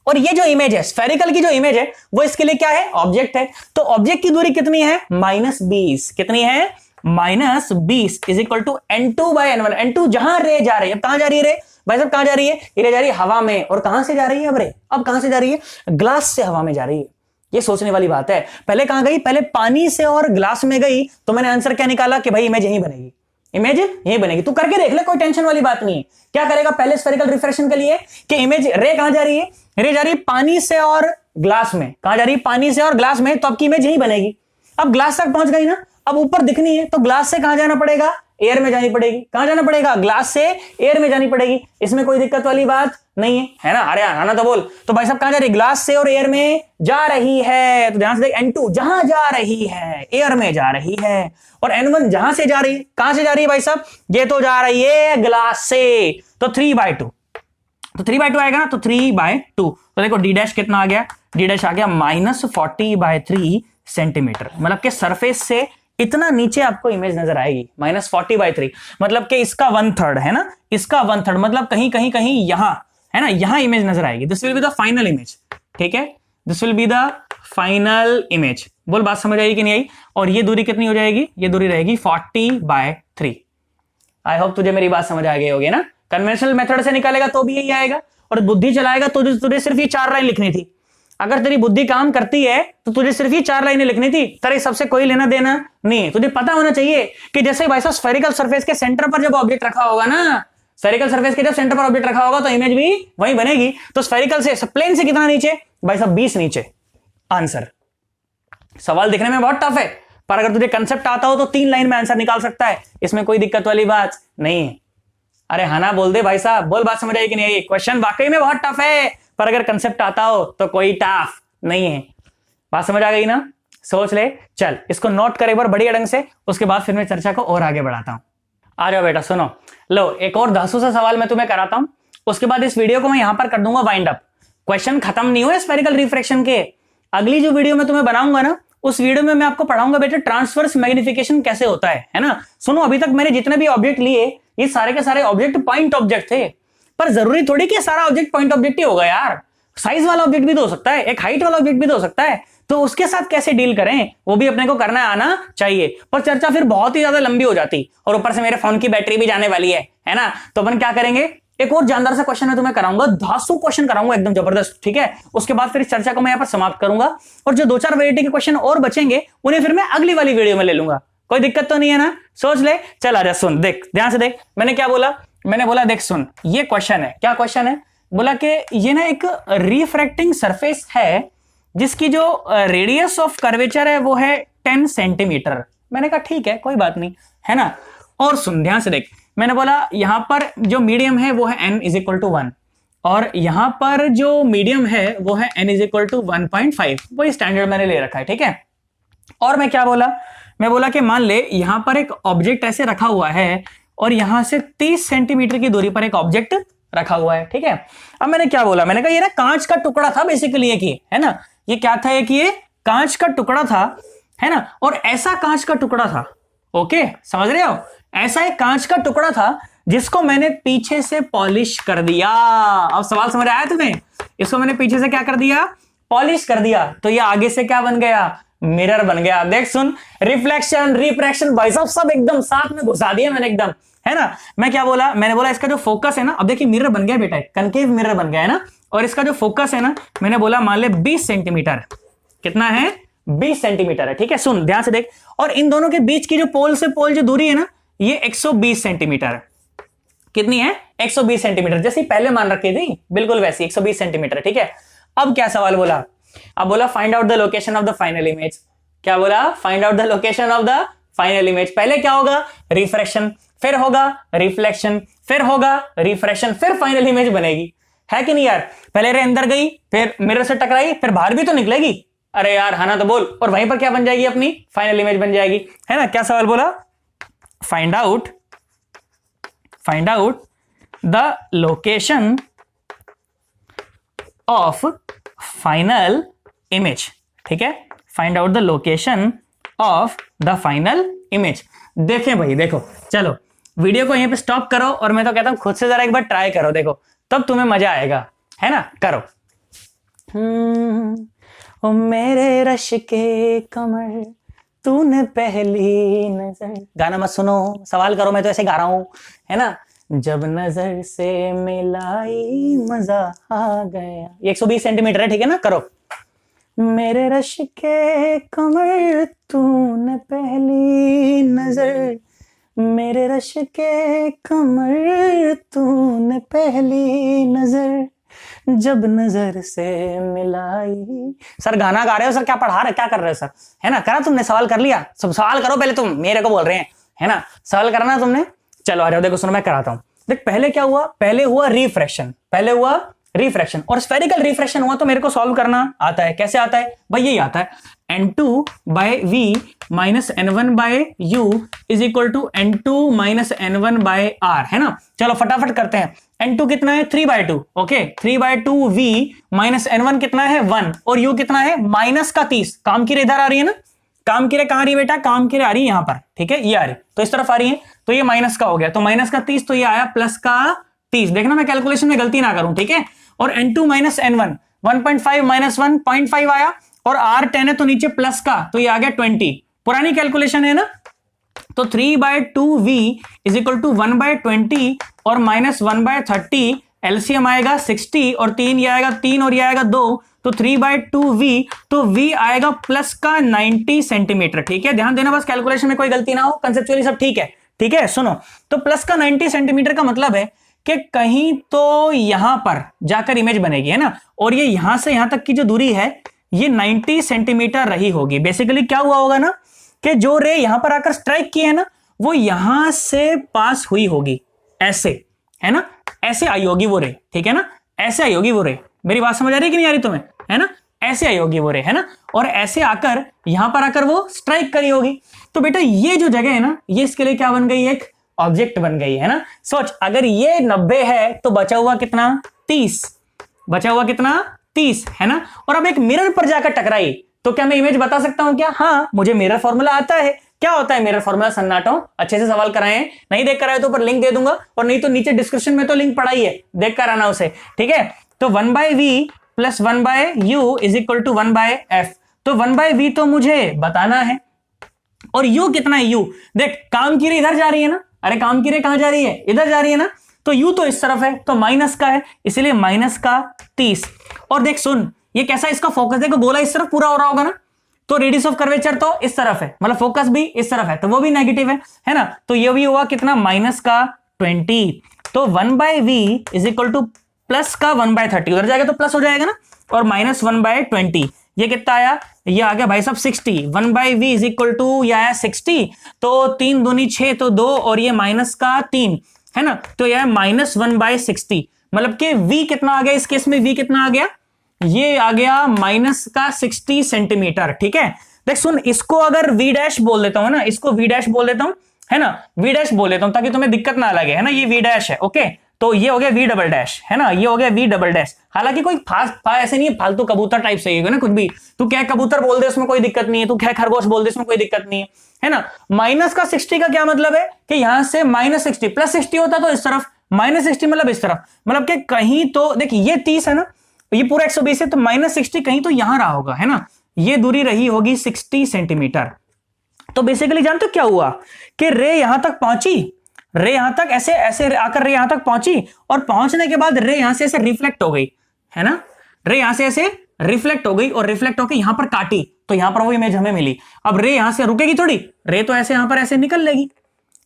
और ये जो इमेज है, स्फेरिकल की जो इमेज है, वो इसके लिए क्या है? ऑब्जेक्ट है। तो ऑब्जेक्ट की दूरी कितनी है? -20। कितनी है? -20 is equal to n2/n1। n2 जहां रे जा रही है, अब कहां जा रही है रे? भाई साहब कहां जा रही है? ये रे जा रही है हवा में। और कहां से जा रही है अब रे? अब कहां से जा रही है? ग्लास से हवा में जा रही है। ये सोचने वाली बात है। पहले कहां गई? पहले पानी से और ग्लास में गई, तो मैंने आंसर क्या निकाला कि भाई इमेज यहीं बनेगी। इमेज यहीं बनेगी। तू करके देख ले, कोई टेंशन वाली बात नहीं है। क्या करेगा पहले स्फेरिकल रिफ्रैक्शन के लिए कि इमेज रे कहां जा रही है? रे जा रही है पानी से और ग्लास में। कहां जा रही है? पानी से और ग्लास में। तो आपकी इमेज यहीं बनेगी। अब ग्लास तक पहुंच गई ना, अब ऊपर दिखनी है तो ग्लास से कहां जाना पड़ेगा? एयर में जानी पड़ेगी। कहां जाना पड़ेगा? ग्लास से एयर में जानी पड़ेगी। इसमें कोई दिक्कत वाली बात नहीं है ना? अरे आना तो बोल। तो भाई साहब कहां जा रही है? ग्लास से और एयर में जा रही है। तो ध्यान से देख, N2 जहां जा रही है एयर में जा रही है, और N1 जहां से जा रही है, कहां से जा रही है भाई साहब? ये तो जा रही है ग्लास से। तो 3/2, तो 3/2 आएगा ना, तो 3/2। तो देखो डी डैश कितना आ गया? डी डैश आ गया -40/3 सेंटीमीटर। मतलब कि सरफेस से इतना नीचे आपको इमेज नजर आएगी, -40/3। मतलब कि इसका 1/3 है ना, इसका 1/3 मतलब कहीं कहीं कहीं यहां है ना, यहां इमेज नजर आएगी। This will be the final image, ठीक है, this will be the final image. बोल बात समझ आई कि नहीं आई? और ये दूरी कितनी हो जाएगी? ये दूरी रहेगी 40/3। आई होप तुझे मेरी बात समझ आ गई होगी ना। कन्वेंशनल मेथड से निकालेगा तो भी यही आएगा, और बुद्धि चलाएगा तो तुझे सिर्फ ये 4 लाइन लिखनी थी। अगर तेरी बुद्धि काम करती है तो तुझे सिर्फ ही 4 लाइनें लिखनी थी, तेरे सबसे कोई लेना देना नहीं। तुझे पता होना चाहिए कि जैसे भाई साहब स्फेरिकल सरफेस के सेंटर पर जब ऑब्जेक्ट रखा होगा ना, स्फेरिकल सरफेस के जब सेंटर पर ऑब्जेक्ट रखा होगा तो इमेज भी वही बनेगी। तो स्फेरिकल से, प्लेन से कितना नीचे भाई साहब? 20 नीचे। आंसर। सवाल दिखने में बहुत टफ है, पर अगर तुझे कंसेप्ट आता हो तो 3 लाइन में आंसर निकाल सकता है, इसमें कोई दिक्कत वाली बात नहीं है। अरे हाना बोल दे भाई साहब, बोल बात समझ आई कि नहीं आई? क्वेश्चन वाकई में बहुत टफ है, पर अगर कंसेप्ट आता हो तो कोई टफ नहीं है। बात समझ आ गई ना? सोच ले। चल इसको नोट कर एक बार बढ़िया ढंग से, उसके बाद फिर मैं चर्चा को और आगे बढ़ाता हूं। आ जाओ बेटा, सुनो लो, एक और धांसू सा सवाल मैं तुम्हें कराता हूं, उसके बाद इस वीडियो को मैं यहां पर कर दूंगा वाइंड अप। क्वेश्चन खत्म नहीं हुए स्फेरिकल रिफ्रैक्शन के। अगली जो वीडियो मैं तुम्हें बनाऊंगा ना, उस वीडियो में मैं आपको पढ़ाऊंगा बेटा ट्रांसवर्स मैग्निफिकेशन कैसे होता है ना। सुनो, अभी तक मैंने जितने भी ऑब्जेक्ट लिए, ये सारे के सारे ऑब्जेक्ट पॉइंट ऑब्जेक्ट थे, पर जरूरी थोड़ी कि सारा ऑब्जेक्ट पॉइंट ऑब्जेक्ट ही होगा यार। साइज वाला ऑब्जेक्ट भी तो हो सकता है, एक हाइट वाला ऑब्जेक्ट भी तो हो सकता है। तो उसके साथ कैसे डील करें वो भी अपने को करना आना चाहिए, पर चर्चा फिर बहुत ही ज्यादा लंबी हो जाती, और ऊपर से मेरे फोन की बैटरी भी जाने वाली है ना। तो अपन क्या करेंगे, एक और जानदार सा क्वेश्चन मैं तुम्हें कराऊंगा, धांसू क्वेश्चन कराऊंगा एकदम जबरदस्त, ठीक है। उसके बाद फिर इस चर्चा को मैं यहाँ पर समाप्त करूंगा, और जो 2-4 वैरायटी के क्वेश्चन और बचेंगे उन्हें फिर मैं अगली वाली वीडियो में ले लूंगा। कोई दिक्कत तो नहीं है ना? सोच ले। चल आजा, सुन, देख ध्यान से देख, मैंने क्या बोला? मैंने बोला देख सुन, ये क्वेश्चन है। क्या क्वेश्चन है? बोला कि ये ना एक रिफ्रैक्टिंग सरफेस है जिसकी जो रेडियस ऑफ कर्वेचर है वो है 10 सेंटीमीटर। मैंने कहा ठीक है, कोई बात नहीं, है ना। और सुन ध्यान से देख, मैंने बोला यहां पर जो मीडियम है वो है n = 1, और यहां पर जो मीडियम है वो है n = 1.5। वही स्टैंडर्ड मैंने ले रखा है, ठीक है। और मैं क्या बोला? मैं बोला कि मान ले यहां पर एक ऑब्जेक्ट ऐसे रखा हुआ है, और यहां से 30 सेंटीमीटर की दूरी पर एक ऑब्जेक्ट रखा हुआ है, ठीक है। अब मैंने क्या बोला? मैंने कहा ये ना कांच का टुकड़ा था बेसिकली, एक ये है ना, ये क्या था? एक ये कांच का टुकड़ा था, है ना, और ऐसा कांच का टुकड़ा था। ओके, समझ रहे हो? ऐसा एक कांच का टुकड़ा था जिसको मैंने पीछे से पॉलिश कर दिया। अब सवाल समझ आया तुम्हें? इसको मैंने पीछे से क्या कर दिया? पॉलिश कर दिया। तो ये आगे से क्या बन गया? मिरर बन गया। देख सुन, रिफ्लेक्शन, रिफ्रैक्शन भाई साहब सब एकदम साथ में घुसा दिया मैंने एकदम, है ना। मैं क्या बोला? मैंने बोला इसका जो फोकस है ना, अब देखिए मिरर बन गया बेटा, कनकेव मिरर बन गया है ना, और इसका जो फोकस है ना, मैंने बोला मान ले 20 सेंटीमीटर। कितना है? 20 सेंटीमीटर है, ठीक है। सुन ध्यान से देख, और इन दोनों के बीच की जो पोल से पोल जो दूरी है ना, ये 120 सेंटीमीटर। कितनी है? 120 सेंटीमीटर, जैसे पहले मान रखी थी बिल्कुल वैसी 120 सेंटीमीटर, ठीक है। अब क्या सवाल बोला? अब बोला find out the location of the final image. क्या बोला? Find out the location of the final image. पहले क्या होगा? रिफ्रैक्शन, फिर होगा रिफ्लेक्शन, फिर होगा रिफ्रैक्शन, फिर फाइनल इमेज बनेगी, है कि नहीं यार? पहले रे अंदर गई, फिर मिरर से टकराई, फिर बाहर भी तो निकलेगी। अरे यार हाँ ना, तो बोल। और वहीं पर क्या बन जाएगी? अपनी फाइनल इमेज बन जाएगी, है ना। क्या सवाल बोला? Find out the location of final image, ठीक है। Find out the location of the final image. देखें भाई, देखो, चलो वीडियो को यहीं पे स्टॉप करो, और मैं तो कहता हूं खुद से जरा एक बार ट्राई करो, देखो तब तुम्हें मजा आएगा, है ना। करो। ओ मेरे रश के कमर तूने पहली नजर। गाना मत सुनो, सवाल करो, मैं तो ऐसे गा रहा हूं, है ना। जब नजर से मिलाई मजा आ गया। ये 120 सेंटीमीटर है, ठीक है ना। करो। मेरे रश के कमर तूने पहली नजर, मेरे रश के कमर तूने पहली नजर, जब नजर से मिलाई। सर गाना गा रहे हो सर? क्या पढ़ा रहे, क्या कर रहे हो सर? है ना, करा तुमने? सवाल कर लिया? सब सवाल करो पहले, तुम मेरे को बोल रहे हैं, है ना। सवाल करना तुमने, चलो आ जाओ, देखो सुनो मैं कराता हूं। देख पहले क्या हुआ, पहले हुआ रिफ्रैक्शन, पहले हुआ रिफ्रैक्शन, और स्फेरिकल रिफ्रैक्शन हुआ तो मेरे को सॉल्व करना आता है। कैसे आता है भाई, यही आता है, n2 by v minus n1 by u is equal to n2 minus n1 by r, है ना। चलो फटाफट करते हैं। n2 कितना है 3/2, ओके 3/2 v माइनस n1 कितना है 1 और u कितना है माइनस का 30। काम की इधर आ रही है ना, काम की कहां आ रही है बेटा, काम की आ रही है यहां पर, ठीक है, ये आ रही तो इस तरफ आ रही है, तो ये माइनस का हो गया, तो माइनस का 30, तो ये आया प्लस का 30। देखना मैं कैलकुलेशन में गलती ना करूं, ठीक है। और n2 माइनस n1 1.5 माइनस 1.5 आया, और r 10 है तो नीचे प्लस का, तो ये आ गया 20। पुरानी कैलकुलेशन है ना, तो 3/2v इज इक्वल टू 1/20 और माइनस 1/30, एलसीएम आएगा 60 और 3 ये आएगा 3 और ये आएगा 2, तो 3/2v, तो v आएगा प्लस का 90 सेंटीमीटर, ठीक है। ध्यान देना बस कैलकुलेशन में कोई गलती ना हो, कंसेप्चुअली सब ठीक है, ठीक है। सुनो, तो प्लस का 90 सेंटीमीटर का मतलब है कि कहीं तो यहां पर जाकर इमेज बनेगी, है ना, और ये यहां से यहां तक की जो दूरी है ये 90 सेंटीमीटर रही होगी। बेसिकली क्या हुआ होगा ना कि जो रे यहां पर आकर स्ट्राइक की है ना, वो यहां से पास हुई होगी, ऐसे, है ना, ऐसे आई होगी वो रे, ठीक है ना, ऐसे आई होगी वो रे। मेरी बात समझ आ रही है कि नहीं आ रही तुम्हें, है ना, ऐसे आई होगी वो रे, है ना, और ऐसे आकर यहां पर आकर वो स्ट्राइक करी होगी। तो बेटा ये जो जगह है ना, ये इसके लिए क्या बन गई, एक ऑब्जेक्ट बन गई, है ना। सोच, अगर ये 90 है तो बचा हुआ कितना 30, बचा हुआ कितना 30, है ना। और अब एक मिरर पर जाकर टकराई तो क्या मैं इमेज बता सकता हूं क्या, हाँ मुझे मिरर फॉर्मूला आता है। क्या होता है मिरर फॉर्मूला, सन्नाटो अच्छे से सवाल कराए हैं, नहीं देख कर आए तो ऊपर लिंक दे दूंगा, और नहीं तो नीचे डिस्क्रिप्शन में तो लिंक पढ़ाई है, देख कर आना उसे, ठीक है। तो 1/v plus 1/u is equal to 1/f, तो 1/v तो मुझे बताना है, और u कितना है, u देख काम की रे इधर जा रही है ना, अरे काम की रे कहां जा रही है, इधर जा रही है ना, तो u तो इस तरफ है, तो माइनस का है, इसलिए माइनस का 30। और देख सुन, ये कैसा इसका फोकस, देखो गोला इस तरफ पूरा हो रहा होगा ना, तो रेडियस ऑफ कर्वेचर तो इस तरफ है, मतलब फोकस भी इस तरफ है, तो वो भी नेगेटिव है ना, तो ये भी हुआ कितना माइनस का 20। तो 1/v is equal two plus का 1/30, उधर जाएगा तो प्लस हो जाएगा ना, और माइनस 1/20, ये कितना आया, ये आ गया भाई साहब 60। 1/v इज इक्वल टू ये आया 60, तो 3 दूनी 6 तो 2, और ये माइनस का 3, है ना, तो यह माइनस 1/60, मतलब कि v कितना आ गया इस केस में, v कितना आ गया, ये आ गया माइनस का 60 सेंटीमीटर, ठीक है। देख सुन, इसको अगर v डैश बोल देता हूं ना, इसको v डैश बोल देता हूं, है ना, v डैश बोल देता हूं ताकि तुम्हें दिक्कत ना लगे, है ना, ये v डैश है, ओके, तो ये हो गया v डबल डैश, है ना, ये हो गया v डबल डैश। हालांकि कोई खास ऐसे नहीं है, फालतू कबूतर टाइप से ना, कुछ भी तू क्या कबूतर बोल दे उसमें कोई दिक्कत नहीं है, तू क्या खरगोश बोल दे उसमें कोई दिक्कत नहीं है ना। माइनस का 60 का क्या मतलब है कि यहां से माइनस 60 प्लस 60 होता तो इस तरफ, माइनस 60 मतलब इस तरफ, मतलब कि कहीं तो देख ये 30 है ना, ये पूरा 120 है, तो माइनस 60 कहीं तो यहां रहा होगा, है ना, ये दूरी रही होगी 60 सेंटीमीटर। तो बेसिकली जानते हो क्या हुआ कि रे यहां तक पहुंची, रे यहां तक ऐसे ऐसे आकर रे यहां तक पहुंची, और पहुंचने के बाद रे यहां से ऐसे रिफ्लेक्ट हो गई, है ना, रे यहां से ऐसे रिफ्लेक्ट हो गई, और रिफ्लेक्ट होकर यहां पर काटी, तो यहां पर वो इमेज हमें मिली। अब रे यहां से रुकेगी थोड़ी, रे तो ऐसे यहां पर ऐसे निकल लेगी,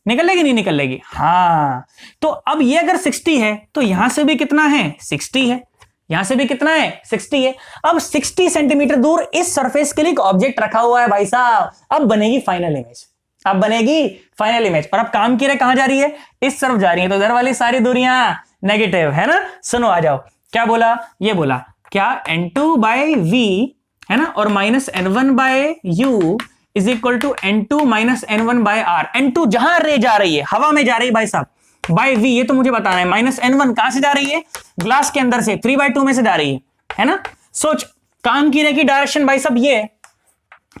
निकल लेगी नहीं निकल लेगी, हाँ। तो अब ये अगर 60 है तो यहां से भी कितना है 60 है, यहां से भी कितना है 60 है। अब 60 सेंटीमीटर दूर इस सरफेस के लिए एक ऑब्जेक्ट रखा हुआ है भाई साहब, अब बनेगी फाइनल इमेज, अब बनेगी फाइनल इमेज। और अब काम की रे कहां जा रही है, इस तरफ जा रही है, तो इधर वाली सारी दूरियां नेगेटिव, है ना। सुनो आ जाओ, क्या बोला, ये बोला क्या n2/v, है ना, और minus n1/u is equal to n2 minus n1/r। n2 जहां रे जा रही है, हवा में जा रही है भाई साहब, बाय v ये तो मुझे बताना है, माइनस n1 कहां से जा रही है, ग्लास के अंदर से 3/2 में से जा रही है ना। सोच, काम की रे की डायरेक्शन भाई साहब ये है,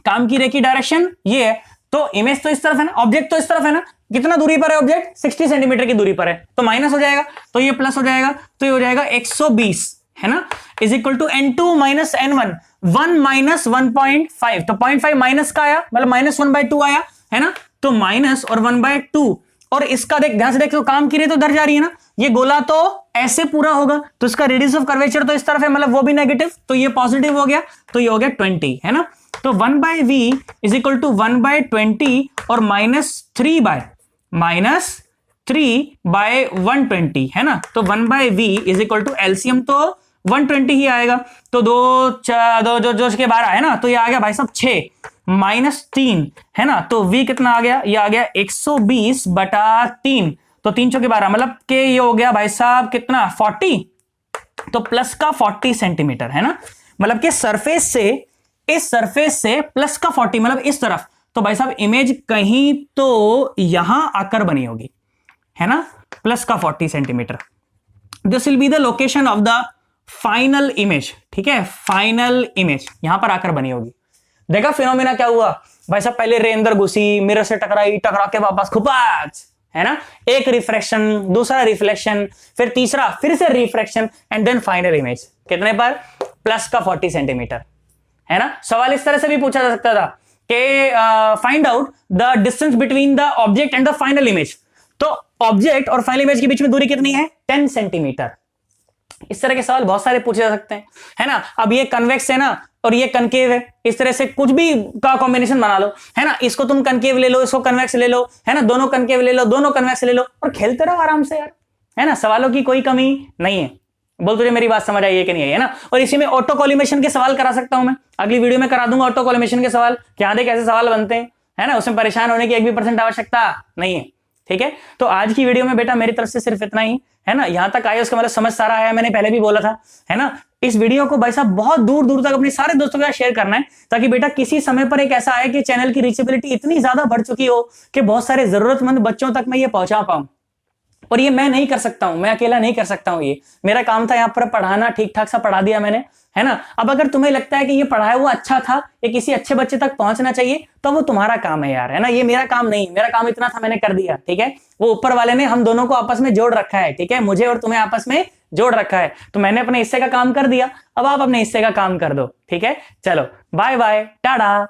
काम की रे की डायरेक्शन ये है, तो इमेज तो इस तरफ है ना, ऑब्जेक्ट तो इस तरफ है ना, कितना दूरी पर है ऑब्जेक्ट, 60 सेंटीमीटर की दूरी पर है, तो माइनस हो जाएगा, तो ये प्लस हो जाएगा, तो ये हो जाएगा 120, है ना, is equal to n2 minus n1, 1 minus 1.5, तो 0.5 माइनस का आया, मतलब माइनस 1/2 आया, है ना, तो माइनस और 1/2, और इसका देख ध्यान से देख, तो काम की रे तो इधर जा रही है ना, ये गोला तो ऐसे पूरा होगा, तो इसका रेडियस ऑफ कर्वेचर तो इस तरफ है, मतलब वो भी नेगेटिव, तो ये पॉजिटिव हो गया, तो ये हो गया 20, है ना। तो 1/v इज इक्वल टू 1/20 और -3/120, है ना, तो 1/v is equal to LCM तो 120 ही आएगा, तो 2 जो के 12 है ना, तो ये आ गया भाई साहब 6, -3 है ना, तो v कितना आ गया, ये आ गया 120/3, तो 3 चौके 12, मतलब के ये हो गया भाई साहब कितना 40, तो प्लस का 40 सेंटीमीटर है ना, मतलब कि सरफेस से, इस सरफेस से प्लस का 40 मतलब इस तरफ, तो भाई साहब इमेज कहीं तो यहां आकर बनी होगी है ना, प्लस का 40 centimetre. This will be the location of the final image, ठीक है, फाइनल इमेज यहां पर आकर बनी होगी। देखा फिनोमिना क्या हुआ भाई साहब, पहले रे अंदर घुसी, मिरर से टकराई, टकरा के वापस खुपाच है ना, एक रिफ्रैक्शन, दूसरा रिफ्लेक्शन, फिर तीसरा फिर से refraction, and then final image कितने पर, प्लस का 40 सेंटीमीटर है ना। सवाल इस तरह से भी पूछा जा सकता था कि find out the distance between the object and the final image, तो ऑब्जेक्ट और फाइनल इमेज के बीच में दूरी कितनी है, 10 सेंटीमीटर। इस तरह के सवाल बहुत सारे पूछे जा सकते हैं है ना। अब ये कन्वेक्स है ना और ये कनकेव है, इस तरह से कुछ भी का कॉम्बिनेशन बना लो है ना, इसको तुम कनकेव ले लो, इसको कन्वेक्स ले लो है ना, दोनों कनकेव ले लो, दोनों कन्वेक्स ले लो और खेलते रहो आराम से यार है ना, सवालों की कोई कमी नहीं है। बोल तुझे मेरी बात समझ आई है कि नहीं आई है ना। और इसी में ऑटो कॉलिमेशन के सवाल करा सकता हूं मैं, अगली वीडियो में करा दूंगा ऑटो कॉलिमेशन के सवाल, क्या देख कैसे सवाल बनते हैं है ना, उसमें परेशान होने की 1% आवश्यकता नहीं है, ठीक है। तो आज की वीडियो में बेटा मेरी तरफ से सिर्फ इतना ही है ना, यहां तक आए उसका मतलब समझ सारा आया, मैंने पहले भी बोला था है ना। इस वीडियो को भाई साहब बहुत दूर दूर तक अपने सारे दोस्तों के साथ शेयर करना है, ताकि बेटा किसी समय पर एक ऐसा आए कि चैनल की रीचेबिलिटी इतनी ज्यादा बढ़ चुकी हो कि बहुत सारे जरूरतमंद बच्चों तक मैं ये पहुंचा पाऊं। और ये मैं नहीं कर सकता हूं, मैं अकेला नहीं कर सकता हूं, ये मेरा काम था यहाँ पर पढ़ाना, ठीक ठाक सा पढ़ा दिया मैंने है ना। अब अगर तुम्हें लगता है कि ये पढ़ाया हुआ अच्छा था, ये किसी अच्छे बच्चे तक पहुंचना चाहिए, तो वो तुम्हारा काम है यार है ना, ये मेरा काम नहीं, मेरा काम इतना था मैंने कर दिया, ठीक है। वो ऊपर वाले ने हम दोनों को आपस में जोड़ रखा है, ठीक है, मुझे और तुम्हें आपस में जोड़ रखा है, तो मैंने अपने हिस्से का काम कर दिया, अब आप अपने हिस्से का काम कर दो, ठीक है। चलो बाय बाय टाटा।